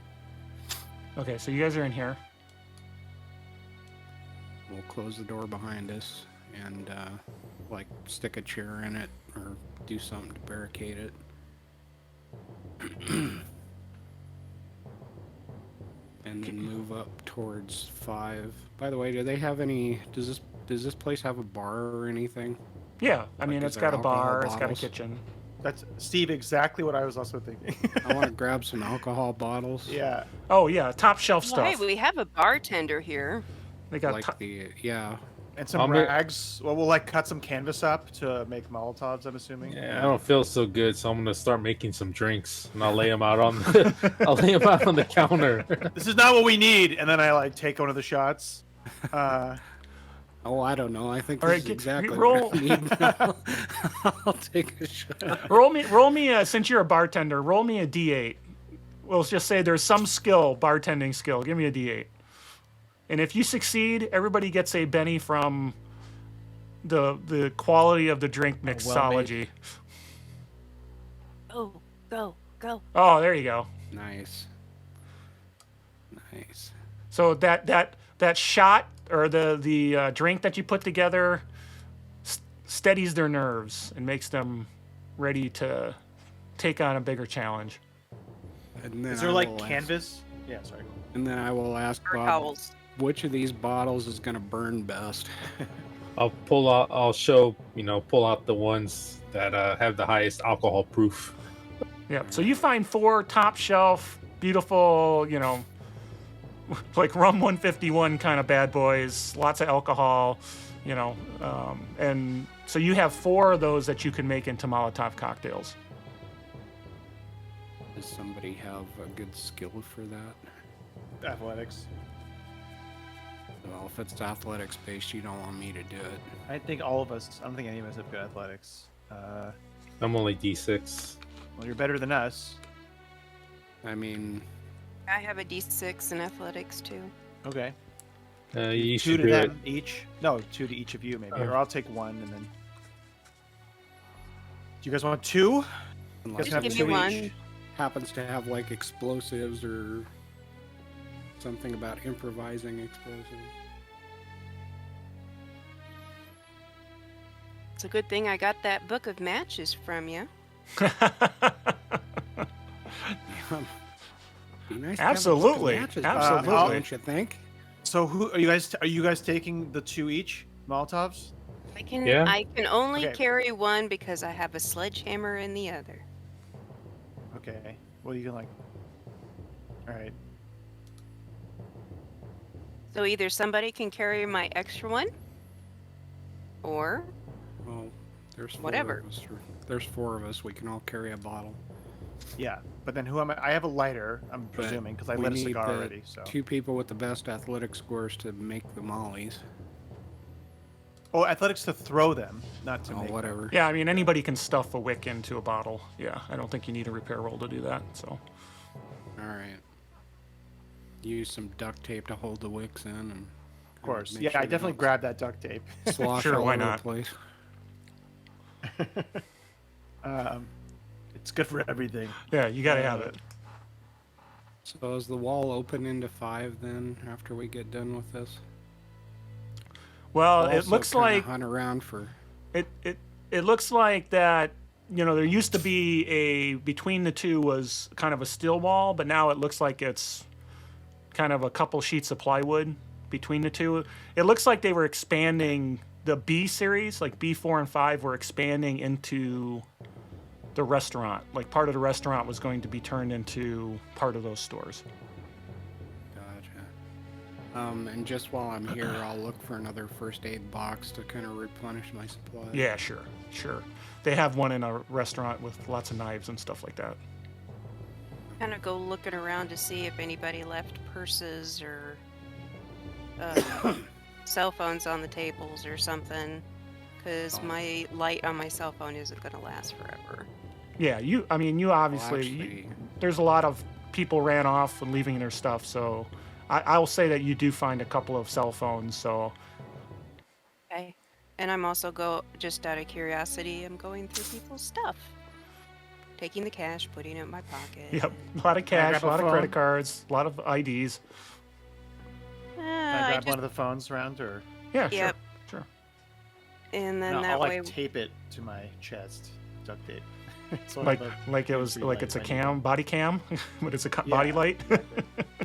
Okay, so you guys are in here. We'll close the door behind us and like stick a chair in it or do something to barricade it. And then move up towards 5. By the way, do they have any? Does this place have a bar or anything? Yeah, I mean, is it's there got a bar, alcohol it's got a bottles? kitchen. That's Steve. Exactly what I was also thinking. I want to grab some alcohol bottles. Yeah. Oh yeah, top shelf Well, hey, stuff. we have a bartender here. They got Like yeah. And some rags. Well, we'll like cut some canvas up to make Molotovs. I'm assuming. Yeah, I don't feel so good, so I'm gonna start making some drinks, and I'll lay them out on I'll lay them out on the counter. This is not what we need. And then I like take one of the shots. Oh, I don't know. I think All this right, is exactly roll- what I need. I'll take a shot. roll me since you're a bartender, roll me a D8. We'll just say there's some bartending skill. Give me a D8. And if you succeed, everybody gets a Benny from the quality of the drink mixology. Oh, go. Oh, there you go. Nice. So that shot or the drink that you put together steadies their nerves and makes them ready to take on a bigger challenge. And then Is there I like will ask- canvas? Yeah. Sorry. And then I will ask Or Bob, towels. which of these bottles is going to burn best? I'll pull out the ones that have the highest alcohol proof. Yeah. So you find 4 top shelf, beautiful, like rum 151 kind of bad boys, lots of alcohol, you know, and so you have 4 of those that you can make into Molotov cocktails. Does somebody have a good skill for that? Athletics. Well, if it's athletics based, you don't want me to do it. I think all of us. I don't think any of us have good athletics. I'm only D6. Well, you're better than us. I mean, I have a D6 in athletics too. Okay. You 2 should to do them it. each. No, 2 to each of you maybe. Oh. Or I'll take 1 and then. Do you guys want 2? unless Just Just have give me two one. each. happens to have like explosives or something about improvising explosives. It's a good thing I got that book of matches from you. Yeah. Be nice to Absolutely, have a book of matches, absolutely. don't you think? So who are you guys? Are you guys taking the 2 each Molotovs? Yeah. I can only Okay. carry one because I have a sledgehammer in the other. Okay. Well, you can like. All right. So either somebody can carry my extra one, or Well, there's 4 Whatever. of us. There's 4 of us. We can all carry a bottle. Yeah, but then who am I? I have a lighter. I'm But presuming because I we lit a need cigar the already. So. 2 people with the best athletic scores to make the mollies. Oh, athletics to throw them, not to Oh, make. them. whatever. Yeah, I mean, anybody can stuff a wick into a bottle. Yeah, I don't think you need a repair roll to do that. So, All right. Use some duct tape to hold the wicks in, and Of course. make Yeah, sure I they definitely don't grabbed that duct tape. slosh Sure, all why over not? the place. It's good for everything. yeah, you got to have it. So is the wall open into 5 then? After we get done with this? Well, We'll it also looks kinda like hunt around for. it looks like that. You know, there used to be a between the 2 was kind of a steel wall, but now it looks like it's kind of a couple sheets of plywood between the 2. It looks like they were expanding the B series, like B4 and 5 were expanding into the restaurant. Like part of the restaurant was going to be turned into part of those stores. Gotcha. And just while I'm here, I'll look for another first aid box to kind of replenish my supplies. Yeah, sure. They have one in a restaurant with lots of knives and stuff like that. kind of go looking around to see if anybody left purses or cell phones on the tables or something. Because my light on my cell phone isn't going to last forever. Yeah, you Well, obviously, actually, there's a lot of people ran off and leaving their stuff, so I'll say that you do find a couple of cell phones, so Okay. And I'm also just out of curiosity, I'm going through people's stuff. Taking the cash, putting it in my pocket. yep, a lot of Can I cash, grab a a lot of phone? credit cards, a lot of IDs. Can I grab just, one of the phones around, or Yeah, Yep. sure. and then no, that I'll way, like tape it to my chest, duct tape. So I Like have a like it was free like light it's a if I need cam, body cam, but it's a body Yeah. light. it.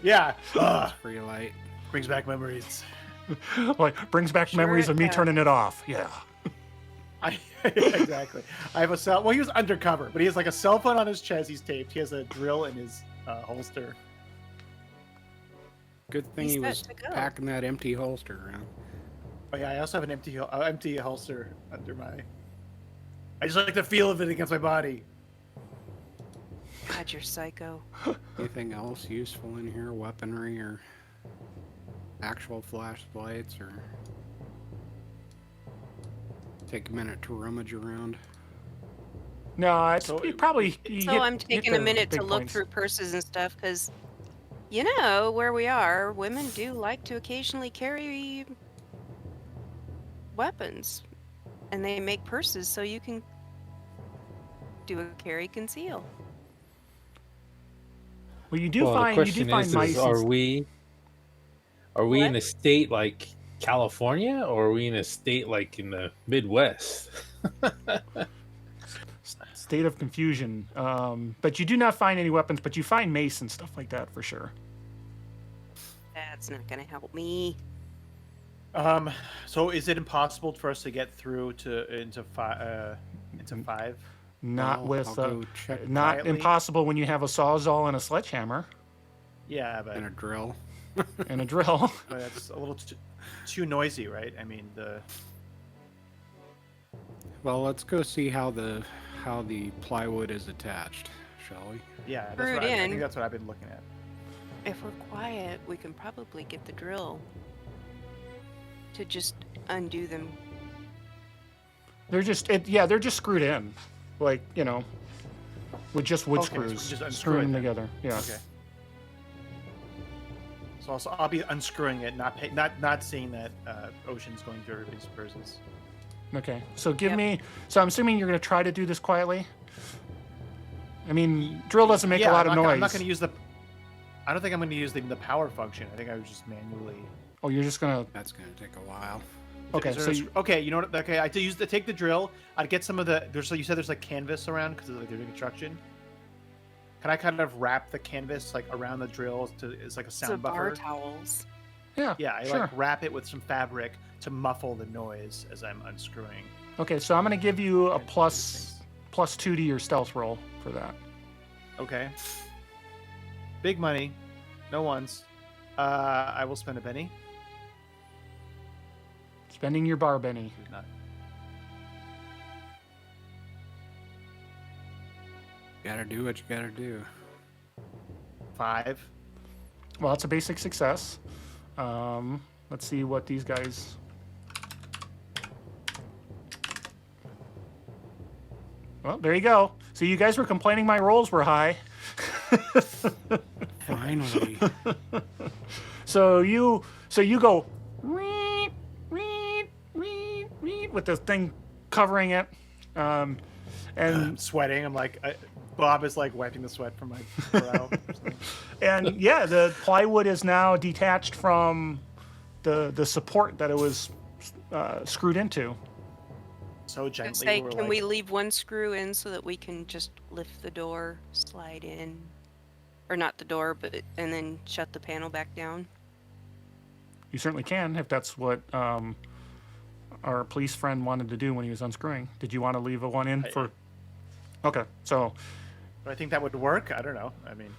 Yeah. free light. Brings back memories. Like brings back Sure memories it of me does. turning it off. Yeah. Exactly. I have a cell. Well, he was undercover, but he has like a cell phone on his chest. He's taped. He has a drill in his holster. Good thing He's he set was to go. packing that empty holster around. Oh yeah, I also have an empty holster under my. I just like the feel of it against my body. God, you're psycho. Anything else useful in here? Weaponry or actual flashlights or take a minute to rummage around. No, it's So you it- probably. You So hit- I'm hit taking a the minute to big look points. through purses and stuff because, you know, where we are, women do like to occasionally carry weapons, and they make purses so you can do a carry conceal. Well, you do Well, the find question mice. is, are we in What? a state like California, or are we in a state like in the Midwest? State of confusion. But you do not find any weapons, but you find mace and stuff like that for sure. That's not going to help me. So is it impossible for us to get through into 5? Not Well, with I'll go check not quietly. impossible when you have a sawzall and a sledgehammer. Yeah, but and a drill. and a drill. But that's a little too noisy, right? I mean, Well, let's go see how the plywood is attached, shall we? yeah, that's Screwed what I in. think that's what I've been looking at. If we're quiet, we can probably get the drill to just undo them. They're just they're just screwed in, like with just wood Okay, so screws, just unscrew screwing it them then. together. Yeah. Okay. So I'll be unscrewing it, not seeing that Ocean's going through everybody's purses. Okay. So give Yep. me. So I'm assuming you're going to try to do this quietly. I mean, drill doesn't make a lot of noise. I'm not going to use the. I don't think I'm going to use the power function. I think I would just manually. Oh, you're just gonna. That's gonna take a while. Okay. Is there So okay, you know what? Okay, I take the drill. I'd get some of the. There's you said there's like canvas around because like they're doing construction. Can I kind of wrap the canvas like around the drill it's like a So sound bar buffer? towels. yeah. Yeah, I sure. like wrap it with some fabric to muffle the noise as I'm unscrewing. Okay. So I'm going to give you a and plus 2 to your stealth roll for that. Okay. Big money, no ones. I will spend a penny. Spending your bar Benny. Not. Gotta do what you gotta do. 5. Well, that's a basic success. Let's see what these guys. Well, there you go. So you guys were complaining my rolls were high. Finally. So you go "Reet, reet, reet, reet," with the thing covering it, and I'm sweating. I'm like, Bob is like wiping the sweat from my brow. or something. and yeah, the plywood is now detached from the support that it was screwed into. So I'd gently. say, we're can like, we leave one screw in so that we can just lift the door, slide in, or not the door, but and then shut the panel back down? You certainly can if that's what our police friend wanted to do when he was unscrewing. Did you want to leave a one in for? Okay, so I think that would work. I don't know. I mean,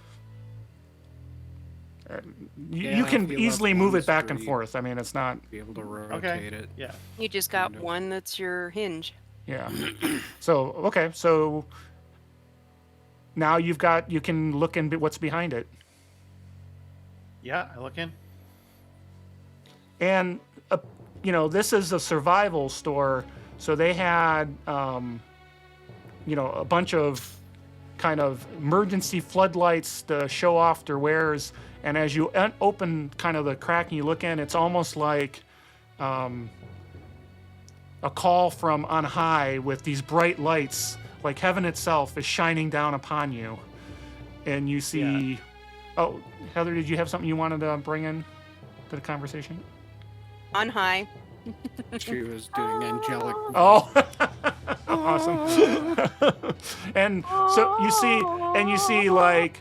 you Yeah, can if you easily left move one it back and straight. forth. I mean, it's not. Be able to rotate it. yeah. You just got Window. one that's your hinge. Yeah. So okay, so now you can look in what's behind it, Yeah, I look in. and this is a survival store, so they had a bunch of kind of emergency floodlights to show off their wares. And as you open kind of the crack and you look in, it's almost like a call from on high with these bright lights, like heaven itself is shining down upon you. And you see, Yeah. Oh, Heather, did you have something you wanted to bring in to the conversation? On high. She was doing angelic. Oh, awesome. And so you see like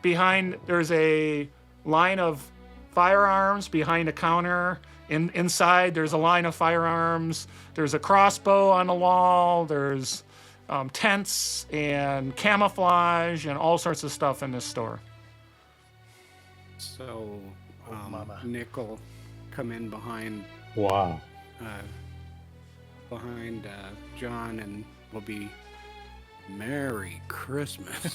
behind, there's a line of firearms behind a counter. Inside, there's a line of firearms. There's a crossbow on the wall. There's tents and camouflage and all sorts of stuff in this store. So mama. Nick will come in behind Wow. John and will be Merry Christmas.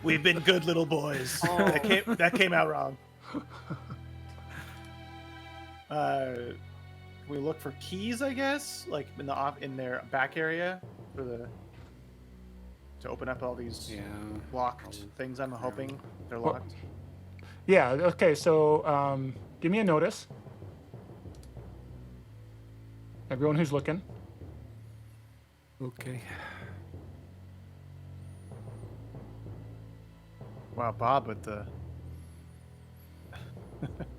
We've been good little boys. That came out wrong. We look for keys, I guess, like in their back area to open up all these Yeah. locked things. I'm hoping they're Well- locked. Yeah. Okay. So give me a notice. Everyone who's looking. Okay. Wow, Bob with the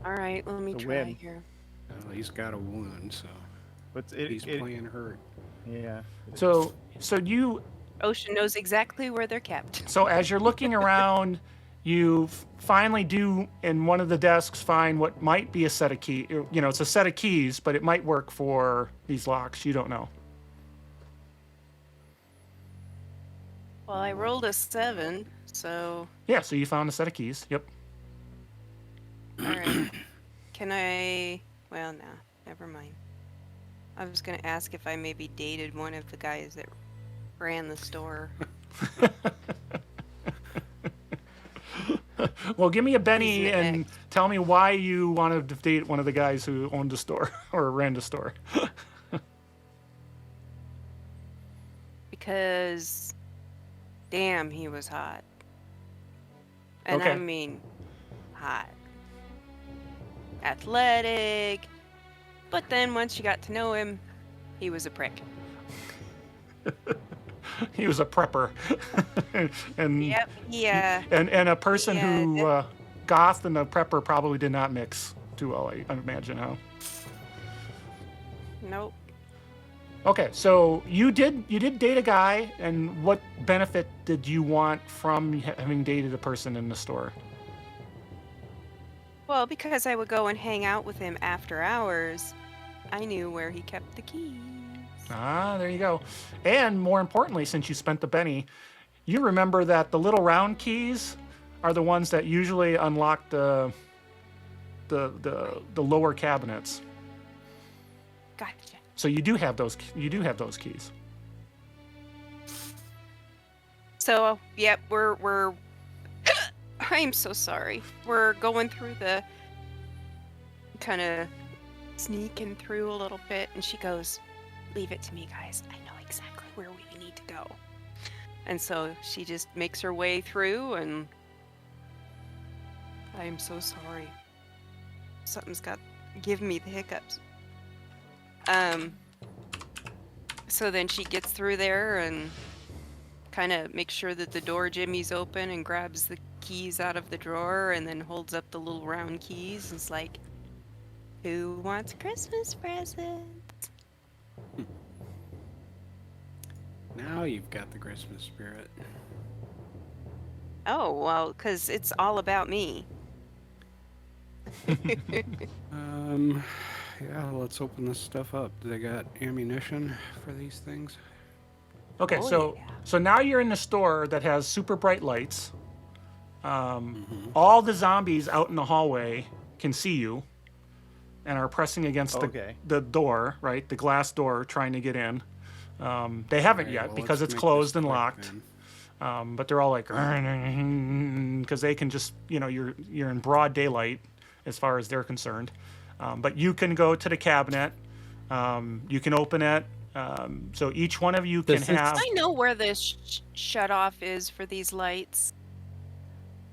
All right, let me The try win. here. Well, he's got a wound, so he's it, playing hurt. yeah. So Ocean knows exactly where they're kept. So as you're looking around, you finally do in one of the desks find what might be a set of keys. It's a set of keys, but it might work for these locks. You don't know. Well, I rolled a 7, so Yeah. So you found a set of keys. Yep. right. Can I? Well, no. Never mind. I was gonna ask if I maybe dated one of the guys that ran the store. Well, give me a Benny He's and next. tell me why you wanted to date one of the guys who owned the store or ran the store. Because, damn, he was hot. And Okay. I mean, hot. Athletic. But then once you got to know him, he was a prick. He was a prepper. and Yep. Yeah. and a person Yeah, who goth and a prepper probably did not mix too well, I imagine, huh? Nope. Okay, so you did date a guy, and what benefit did you want from having dated a person in the store? Well, because I would go and hang out with him after hours, I knew where he kept the keys. Ah, there you go. And more importantly, since you spent the Benny, you remember that the little round keys are the ones that usually unlock the lower cabinets. Gotcha. So you do have those. You do have those keys. So, yep, we're I'm so sorry. We're going through the kind of sneaking through a little bit, and she goes, "Leave it to me, guys. I know exactly where we need to go." And so she just makes her way through, and I am so sorry. Something's got giving me the hiccups. So then she gets through there and kind of makes sure that the door jimmy's open and grabs the keys out of the drawer and then holds up the little round keys and is like, "Who wants a Christmas present?" Now you've got the Christmas spirit. Oh, well, because it's all about me. Yeah, let's open this stuff up. Do they got ammunition for these things? Okay, Oh, so yeah. so now you're in the store that has super bright lights. All the zombies out in the hallway can see you and are pressing against Okay. the door, right? The glass door, trying to get in. They haven't Alright, yet well, because let's it's make closed this and quick locked. then. But they're all like, because they can just, you're in broad daylight as far as they're concerned. But you can go to the cabinet. You can open it. So each one of you can Does this- have. I know where this shut off is for these lights.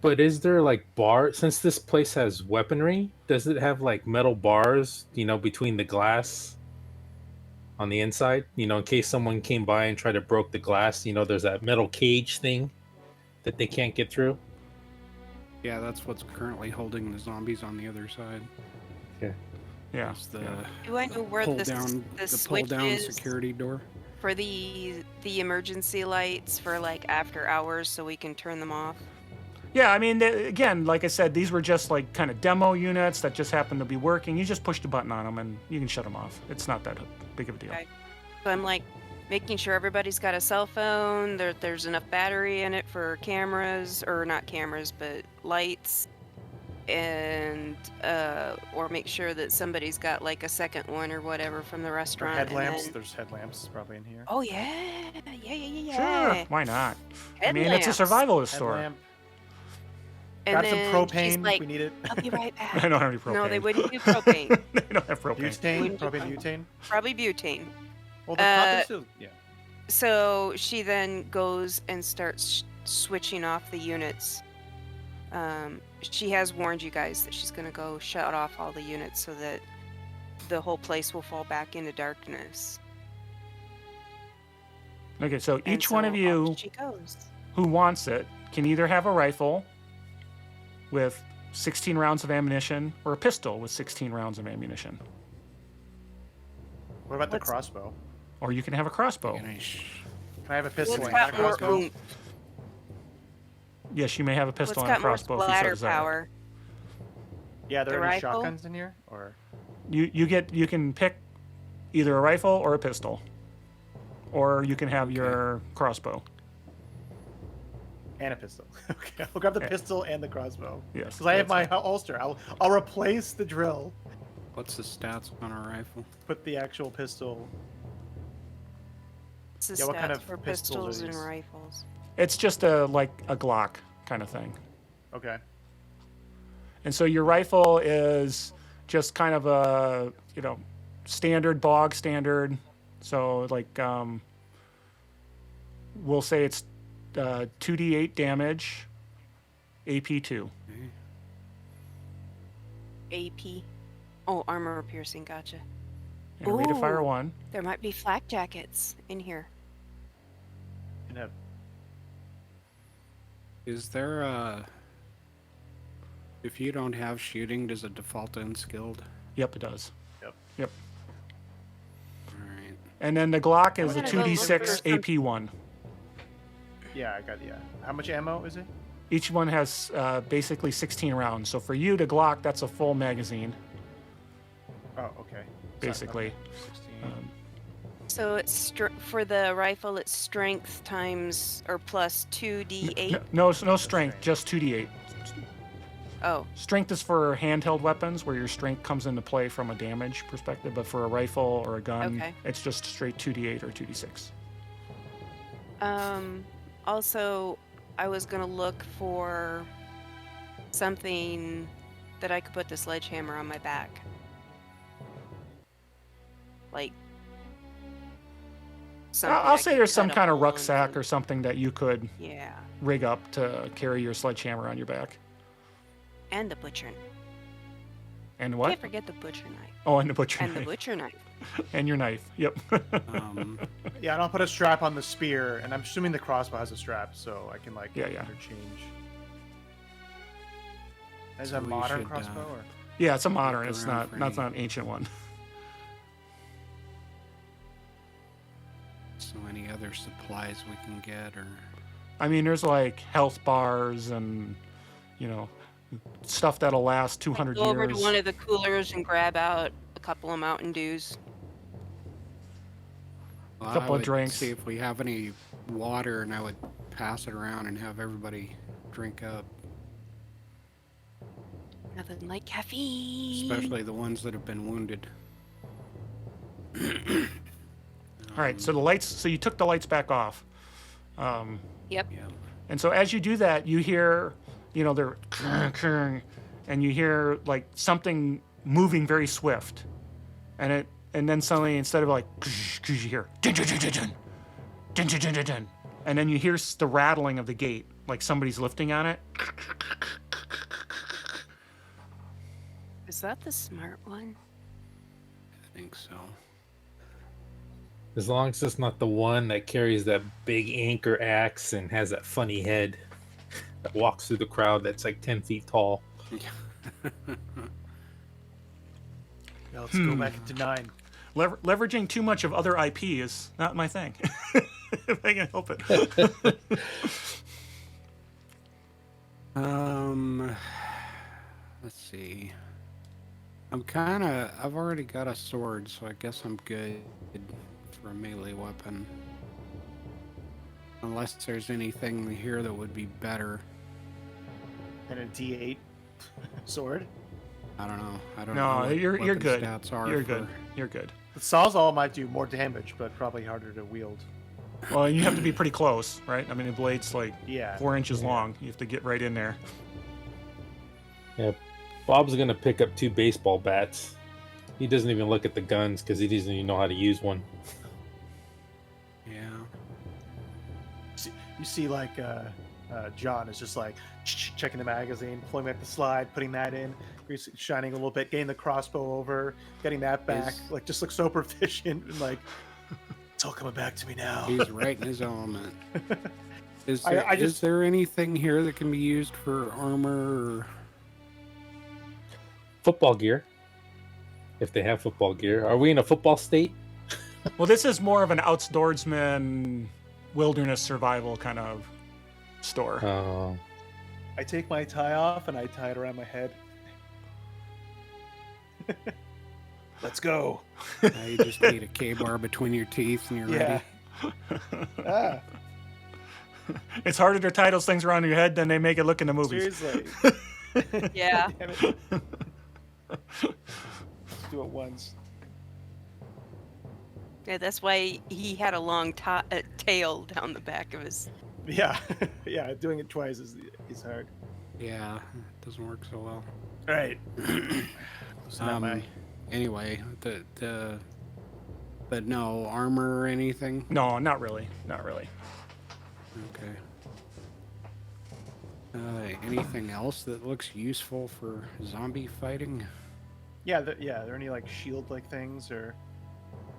But is there like since this place has weaponry, does it have like metal bars, between the glass on the inside? In case someone came by and tried to broke the glass, there's that metal cage thing that they can't get through. Yeah, that's what's currently holding the zombies on the other side. Yeah. Is the Do I know where pull the down switch is security door. for the emergency lights for like after hours so we can turn them off? Yeah, I mean, again, like I said, these were just like kind of demo units that just happened to be working. You just push the button on them and you can shut them off. It's not that big of a deal. Okay. So I'm like making sure everybody's got a cell phone, there's enough battery in it for cameras, or not cameras, but lights, and or make sure that somebody's got like a second one or whatever from the Or restaurant. and headlamps. then- There's headlamps probably in here. Oh yeah. Sure, why not? I mean, it's a Headlamps. survivalist store. Headlamp. And Grab some then propane she's if like, we need it. "I'll be right I back." don't have any propane. No, they wouldn't do propane. They don't have propane. Butane, Wouldn't you propane, find- butane. Probably butane. Well, they Uh, still, yeah. So she then goes and starts switching off the units. She has warned you guys that she's going to go shut off all the units so that the whole place will fall back into darkness. Okay, so And each one so of off you she goes. who wants it can either have a rifle with 16 rounds of ammunition or a pistol with 16 rounds of ammunition. What about the what's- crossbow? Or you can have a crossbow. Can I have a pistol What's and got a more crossbow? oomph? Yes, you may have a What's pistol and a got more crossbow if you so splatter desire. power? Yeah, there The are any rifle? shotguns in here, or You can pick either a rifle or a pistol. Or you can have your crossbow. And a pistol. Okay, I'll grab the pistol and the crossbow. Yes. Because I have my that's holster. I'll replace the drill. What's the stats on a rifle? Put the actual pistol. It's the Yeah, what kind stats of for pistols are pistols and these? rifles. It's just a Glock kind of thing. Okay. And so your rifle is just kind of a, standard bog standard. So like, we'll say it's 2d8 damage, AP2. AP. Oh, armor piercing. Gotcha. And rate of fire Ooh. 1. There might be flak jackets in here. And a, Is there a... If you don't have shooting, does it default to unskilled? Yep, it does. Yep. Alright. And then the Glock is a gonna go look for 2d6 some- AP1. yeah, I got How much ammo is it? Each one has basically 16 rounds. So for you, the Glock, that's a full magazine, Oh, okay. basically. Okay, 16. So it's for the rifle, it's strength times or plus 2d8. No strength, just 2d8. Oh, Strength is for handheld weapons, where your strength comes into play from a damage perspective. But for a rifle or a gun, Okay. it's just straight 2d8 or 2d6. Also, I was gonna look for something that I could put the sledgehammer on my back. Like, I'll say there's some kind of rucksack or something that you could Yeah, rig up to carry your sledgehammer on your back. and the butcher. And what? Can't forget the butcher knife. Oh, and the butcher And the knife. butcher knife. And your knife. Yep. Yeah, and I'll put a strap on the spear, and I'm assuming the crossbow has a strap, so I can Yeah. interchange. Is So that a we modern should, crossbow or? Yeah, it's a modern. Look It's around not. for That's any- not an ancient one. So any other supplies we can get, or... I mean, there's like health bars and, stuff that'll last 200 Go over to years. one of the coolers and grab out a couple of Mountain Dews. Well, I Couple of would drinks. See if we have any water, and I would pass it around and have everybody drink up, Nothing like caffeine. especially the ones that have been wounded. All right. So the lights. So you took the lights back off. Yep. Yeah. And so as you do that, you hear, they're, and you hear like something moving very swift, and then suddenly instead of like, you hear, dun, dun, dun, dun, dun, dun, dun, dun, dun, dun, and then you hear the rattling of the gate, like somebody's lifting on it. Is that the smart one? I think so. As long as it's not the one that carries that big anchor axe and has that funny head that walks through the crowd that's like 10 feet tall. Yeah, let's go back into 9. Leveraging too much of other IP is not my thing. If I can help it. Let's see. I've already got a sword, so I guess I'm good for a melee weapon. Unless there's anything here that would be better. And a D8 sword. I don't know. I don't No, know what you're weapon good. Stats are You're for... good. You're good. The Sawzall might do more damage, but probably harder to wield. Well, you have to be pretty close, right? I mean, the blade's like Yeah. 4 inches long. You have to get right in there. Yeah, Bob's gonna pick up 2 baseball bats. He doesn't even look at the guns because he doesn't even know how to use one. Yeah. You see, like, John is just like checking the magazine, pulling back the slide, putting that in, shining a little bit, getting the crossbow over, getting that back. Like, just looks so proficient and like, it's all coming back to me now. He's right in his element. Is I there, just- is there anything here that can be used for armor? Or... Football gear. If they have football gear. Are we in a football state? Well, this is more of an outdoorsman, wilderness survival kind of store. Oh. I take my tie off and I tie it around my head. Let's go. Now you just need a K-bar between your teeth and you're Yeah. ready. Ah. It's harder to tie those things around your head than they make it look in the movies. Seriously. Yeah. Damn it. Let's do it once. Yeah, that's why he had a long tail down the back of his. Yeah, yeah. Doing it twice is hard. Yeah, it doesn't work so well. All right. Loosen up my. Anyway, but no armor or anything. No, not really. Not really. Okay. Anything else that looks useful for zombie fighting? Yeah, are there any like shield-like things, or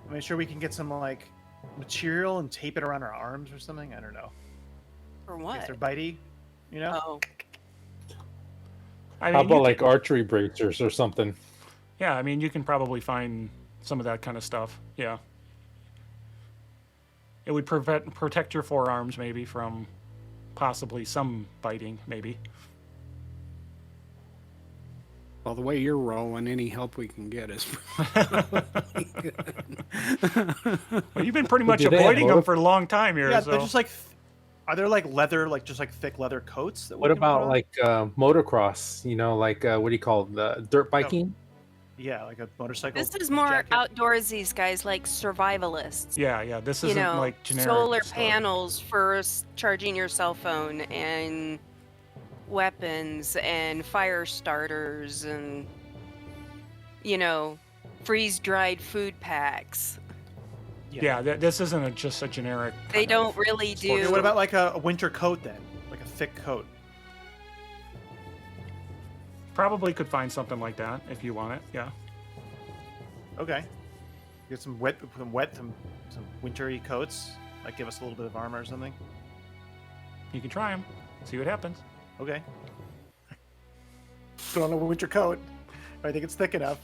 I mean, sure we can get some like material and tape it around our arms or something. I don't know. For If what? they're bitey, you know. Oh, I How mean, about you like archery bracers or something? yeah, I mean, you can probably find some of that kind of stuff. Yeah. It would protect your forearms maybe from possibly some biting, maybe. Well, the way you're rolling, any help we can get is probably good. Well, you've been pretty much do they have avoiding them motor- for a long time here. Yeah, so. they're just like. Are there like leather, like just like thick leather coats? That we What can put about on? like motocross? You know, like what do you call it? The dirt biking? Yeah, like a motorcycle. this is more jacket? outdoorsy, guys, like survivalists. Yeah, this You isn't know, like generic solar stuff. panels for charging your cell phone, and weapons, and fire starters, and freeze-dried food packs. Yeah, this isn't just a generic. They kind don't of really sport. do. Okay, what about like a winter coat then? Like a thick coat. Probably could find something like that if you want it. Yeah. Okay. Get some some wintry coats. Like give us a little bit of armor or something. You can try them. See what happens. Okay. Put on a winter coat. I think it's thick enough.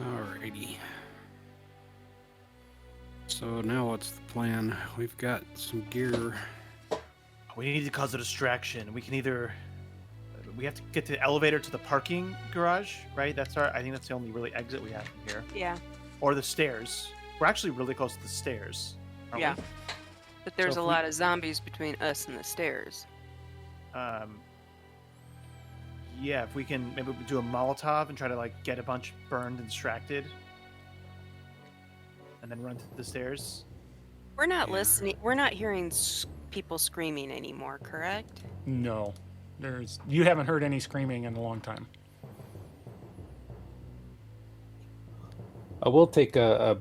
Alrighty. So now what's the plan? We've got some gear. We need to cause a distraction. We have to get the elevator to the parking garage, right? I think that's the only really exit we have from here. Yeah, Or the stairs. We're actually really close to the stairs. Aren't yeah. we? But there's So a if we- lot of zombies between us and the stairs. Yeah, if we can maybe do a Molotov and try to like get a bunch burned and distracted, and then run to the stairs. We're not Yeah. listening. We're not hearing people screaming anymore, correct? No, you haven't heard any screaming in a long time. I will take a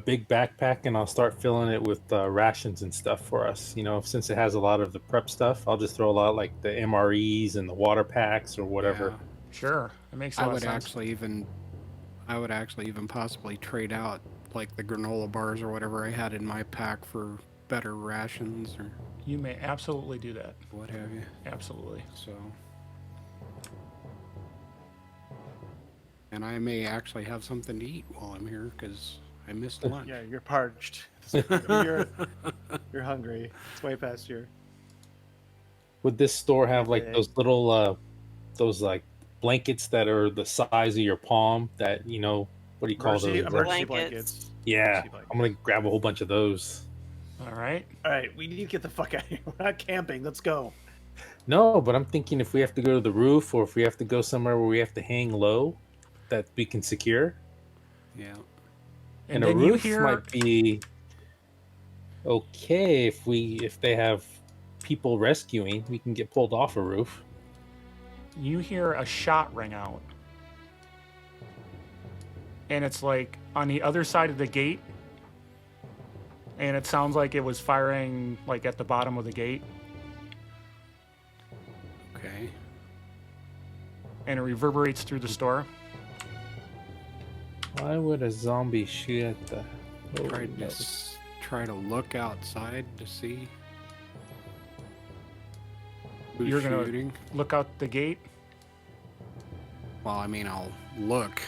big backpack and I'll start filling it with rations and stuff for us. You know, since it has a lot of the prep stuff, I'll just throw a lot like the MREs and the water packs or whatever. Yeah. Sure, it makes a I lot of would sense. I would actually even possibly trade out like the granola bars or whatever I had in my pack for better rations or You may absolutely do that. what have you. Absolutely. So, and I may actually have something to eat while I'm here because I missed lunch. Yeah, you're parched. you're hungry. It's way past your. Would this store have like Okay. those little those like blankets that are the size of your palm that what do you call Emergency, those? emergency Blankets. blankets. Yeah, emergency blankets. I'm gonna grab a whole bunch of those. All right. All right, we need to get the fuck out of here. We're not camping. Let's go. No, but I'm thinking if we have to go to the roof or if we have to go somewhere where we have to hang low, that we can secure. Yeah. And, And a then you roof hear might be okay if they have people rescuing, we can get pulled off a roof. a shot ring out, and it's like on the other side of the gate, and it sounds like it was firing like at the bottom of the gate, Okay. and it reverberates through the store. Why would a zombie shoot at the? Oh, no. Try to look outside to see who's You're gonna- shooting. Look out the gate. Well, I mean, I'll look.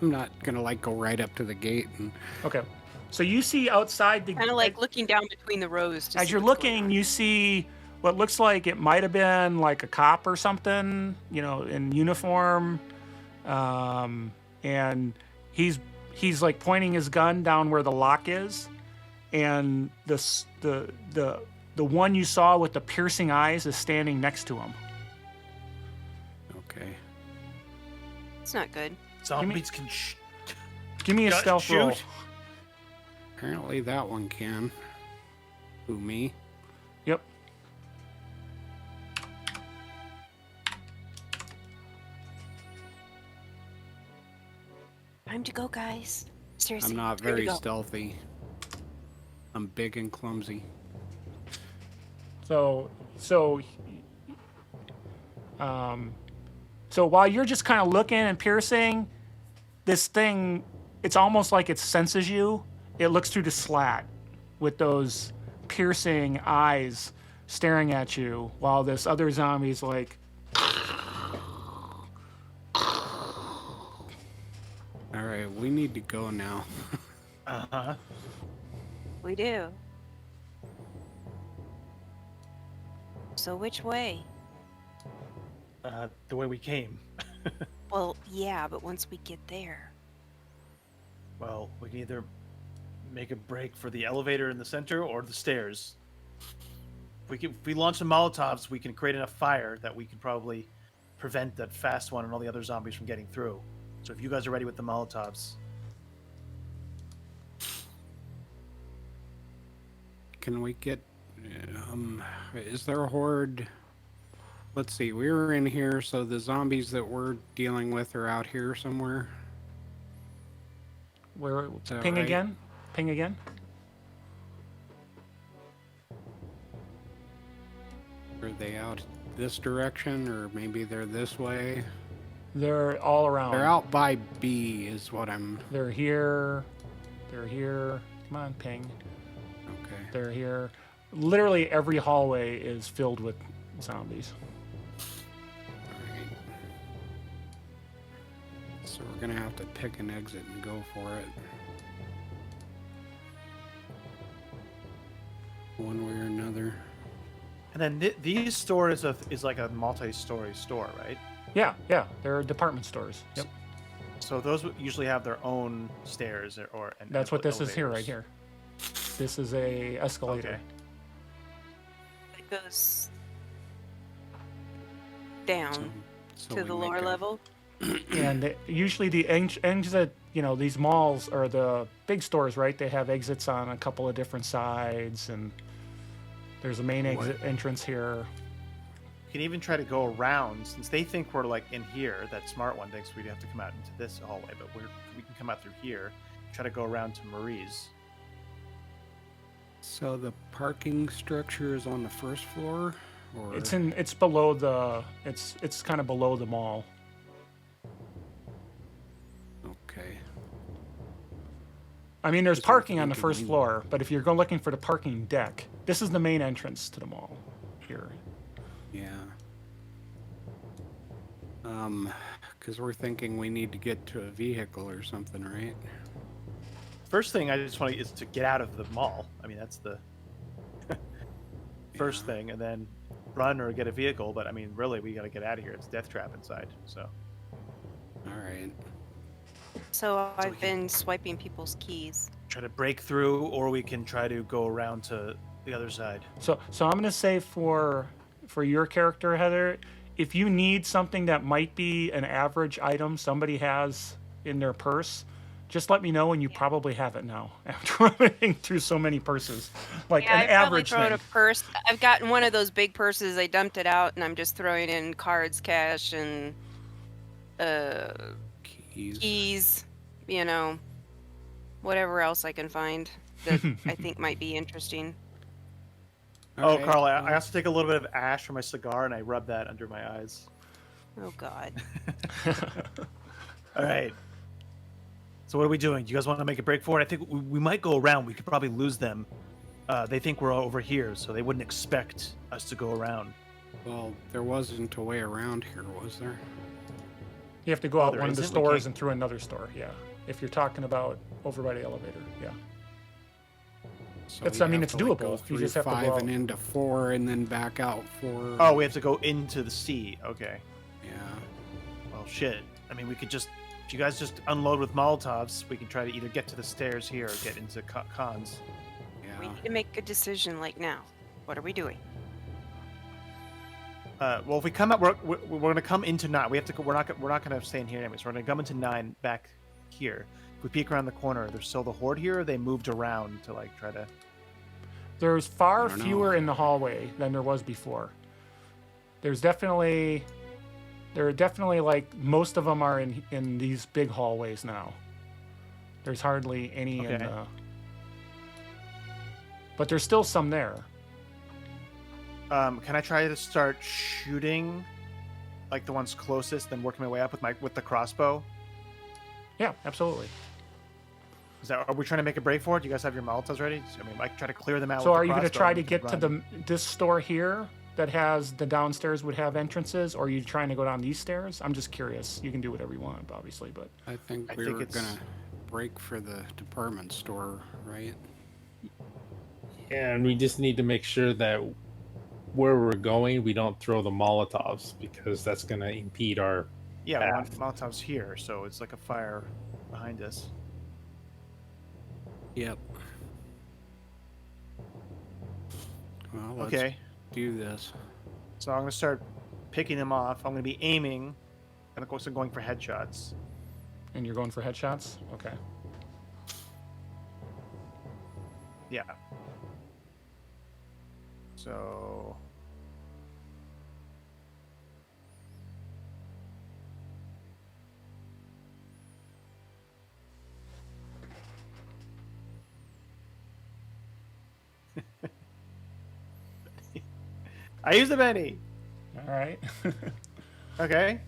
I'm not gonna like go right up to the gate and Okay. So you see outside the Kind of like looking down between the rows. To as see you're what's going looking, on. you see what looks like it might have been like a cop or something, in uniform, and he's like pointing his gun down where the lock is, and the one you saw with the piercing eyes is standing next to him. Okay. It's not good. Zombies can Give me a Just stealth roll. shoot. Apparently that one can. Who, me? Yep. Time to go, guys. Seriously. I'm not time to very go. stealthy. I'm big and clumsy. So while you're just kind of looking and piercing, this thing, it's almost like it senses you. It looks through the slat with those piercing eyes staring at you, while this other zombie's like, All right, we need to go now. Uh-huh. We do. So which way? The way we came. Well, yeah, but once we get there. Well, we can either make a break for the elevator in the center or the stairs. If we launch some Molotovs, we can create enough fire that we can probably prevent that fast one and all the other zombies from getting through. So if you guys are ready with the Molotovs. Can we get... is there a horde? Let's see, we were in here, so the zombies that we're dealing with are out here somewhere. where, that ping right? again? Ping again? Are they out this direction, or maybe they're this way? They're all around. They're out by B is what I'm... They're here. They're here. Come on, ping. Okay. They're here. Literally every hallway is filled with zombies. Alright. So we're gonna have to pick an exit and go for it. One way or another. And then these stores is like a multi-story store, right? Yeah, they're department stores. Yep. So those usually have their own stairs and That's what this is here, right elevators. here. This is a escalator. Okay. It goes down So to we the make lower a- level. And usually the exit, these malls or the big stores, right? They have exits on a couple of different sides, and there's a main exit entrance here. You can even try to go around, since they think we're like in here. That smart one thinks we'd have to come out into this hallway, but we can come out through here. Try to go around to Marie's. So the parking structure is on the first floor, or It's below the it's kind of below the mall. okay. I mean, there's Just sort of parking on the thinking first we- floor, but if you're going looking for the parking deck, this is the main entrance to the mall here. Yeah. Because we're thinking we need to get to a vehicle or something, right? First thing I just want is to get out of the mall. I mean, that's the first Yeah. thing, and then run or get a vehicle. But I mean, really, we got to get out of here. It's death trap inside. So All right. So we I've been swiping people's keys. try to break through, or we can try to go around to the other side. So I'm gonna say for your character, Heather, if you need something that might be an average item somebody has in their purse, just let me know, and you probably have it now after running through so many purses. Like Yeah, an I probably average throw in thing. a purse. I've gotten one of those big purses. I dumped it out, and I'm just throwing in cards, cash, and Keys. keys. Whatever else I can find that I think might be interesting. Oh, Okay, Carl, I well, also take a little bit of ash from my cigar and I rub that under my eyes. Oh God. All right. So what are we doing? Do you guys want to make a break for it? I think we might go around. We could probably lose them. They think we're over here, so they wouldn't expect us to go around. Well, there wasn't a way around here, was there? You have to go out there one of the isn't? We stores can't- and through another store. Yeah, if you're talking about over by the elevator. Yeah. So That's- we I mean, have it's to, like, doable. Go You through just have to go 5 out. and into 4, and then back out 4. Oh, we have to go into the sea. Okay. Yeah. Well, shit. I mean, we could just... If you guys just unload with Molotovs, we can try to either get to the stairs here or get into cons. Yeah. We Yeah. need to make a decision like now. What are we doing? Well, if we come up, we're going to come into 9. We have to. We're not going to stay in here anyways. We're going to come into 9 back here. If we peek around the corner, there's still the horde here. Or they moved around to like try to. There's far I don't know. fewer in the hallway than there was before. There are definitely like most of them are in these big hallways now. There's hardly any in Okay. the. But there's still some there. Can I try to start shooting, like the ones closest, then working my way up with the crossbow? Yeah, absolutely. Are we trying to make a break for it? Do you guys have your Molotovs ready? I mean, I can try to clear them out. So with are the you going to crossbow try and to we can get to run. this store here that has the downstairs would have entrances, or are you trying to go down these stairs? I'm just curious. You can do whatever you want, obviously, but I think I we think were it's- gonna break for the department store, right? And we just need to make sure that where we're going, we don't throw the Molotovs because that's going to impede our. Yeah, path. Molotov's here, so it's like a fire behind us. Yep. Well, let's Okay, do this. so I'm going to start picking them off. I'm going to be aiming, and of course I'm going for headshots. and you're going for headshots? Okay. Yeah. So. I used the Benny. All right. Okay.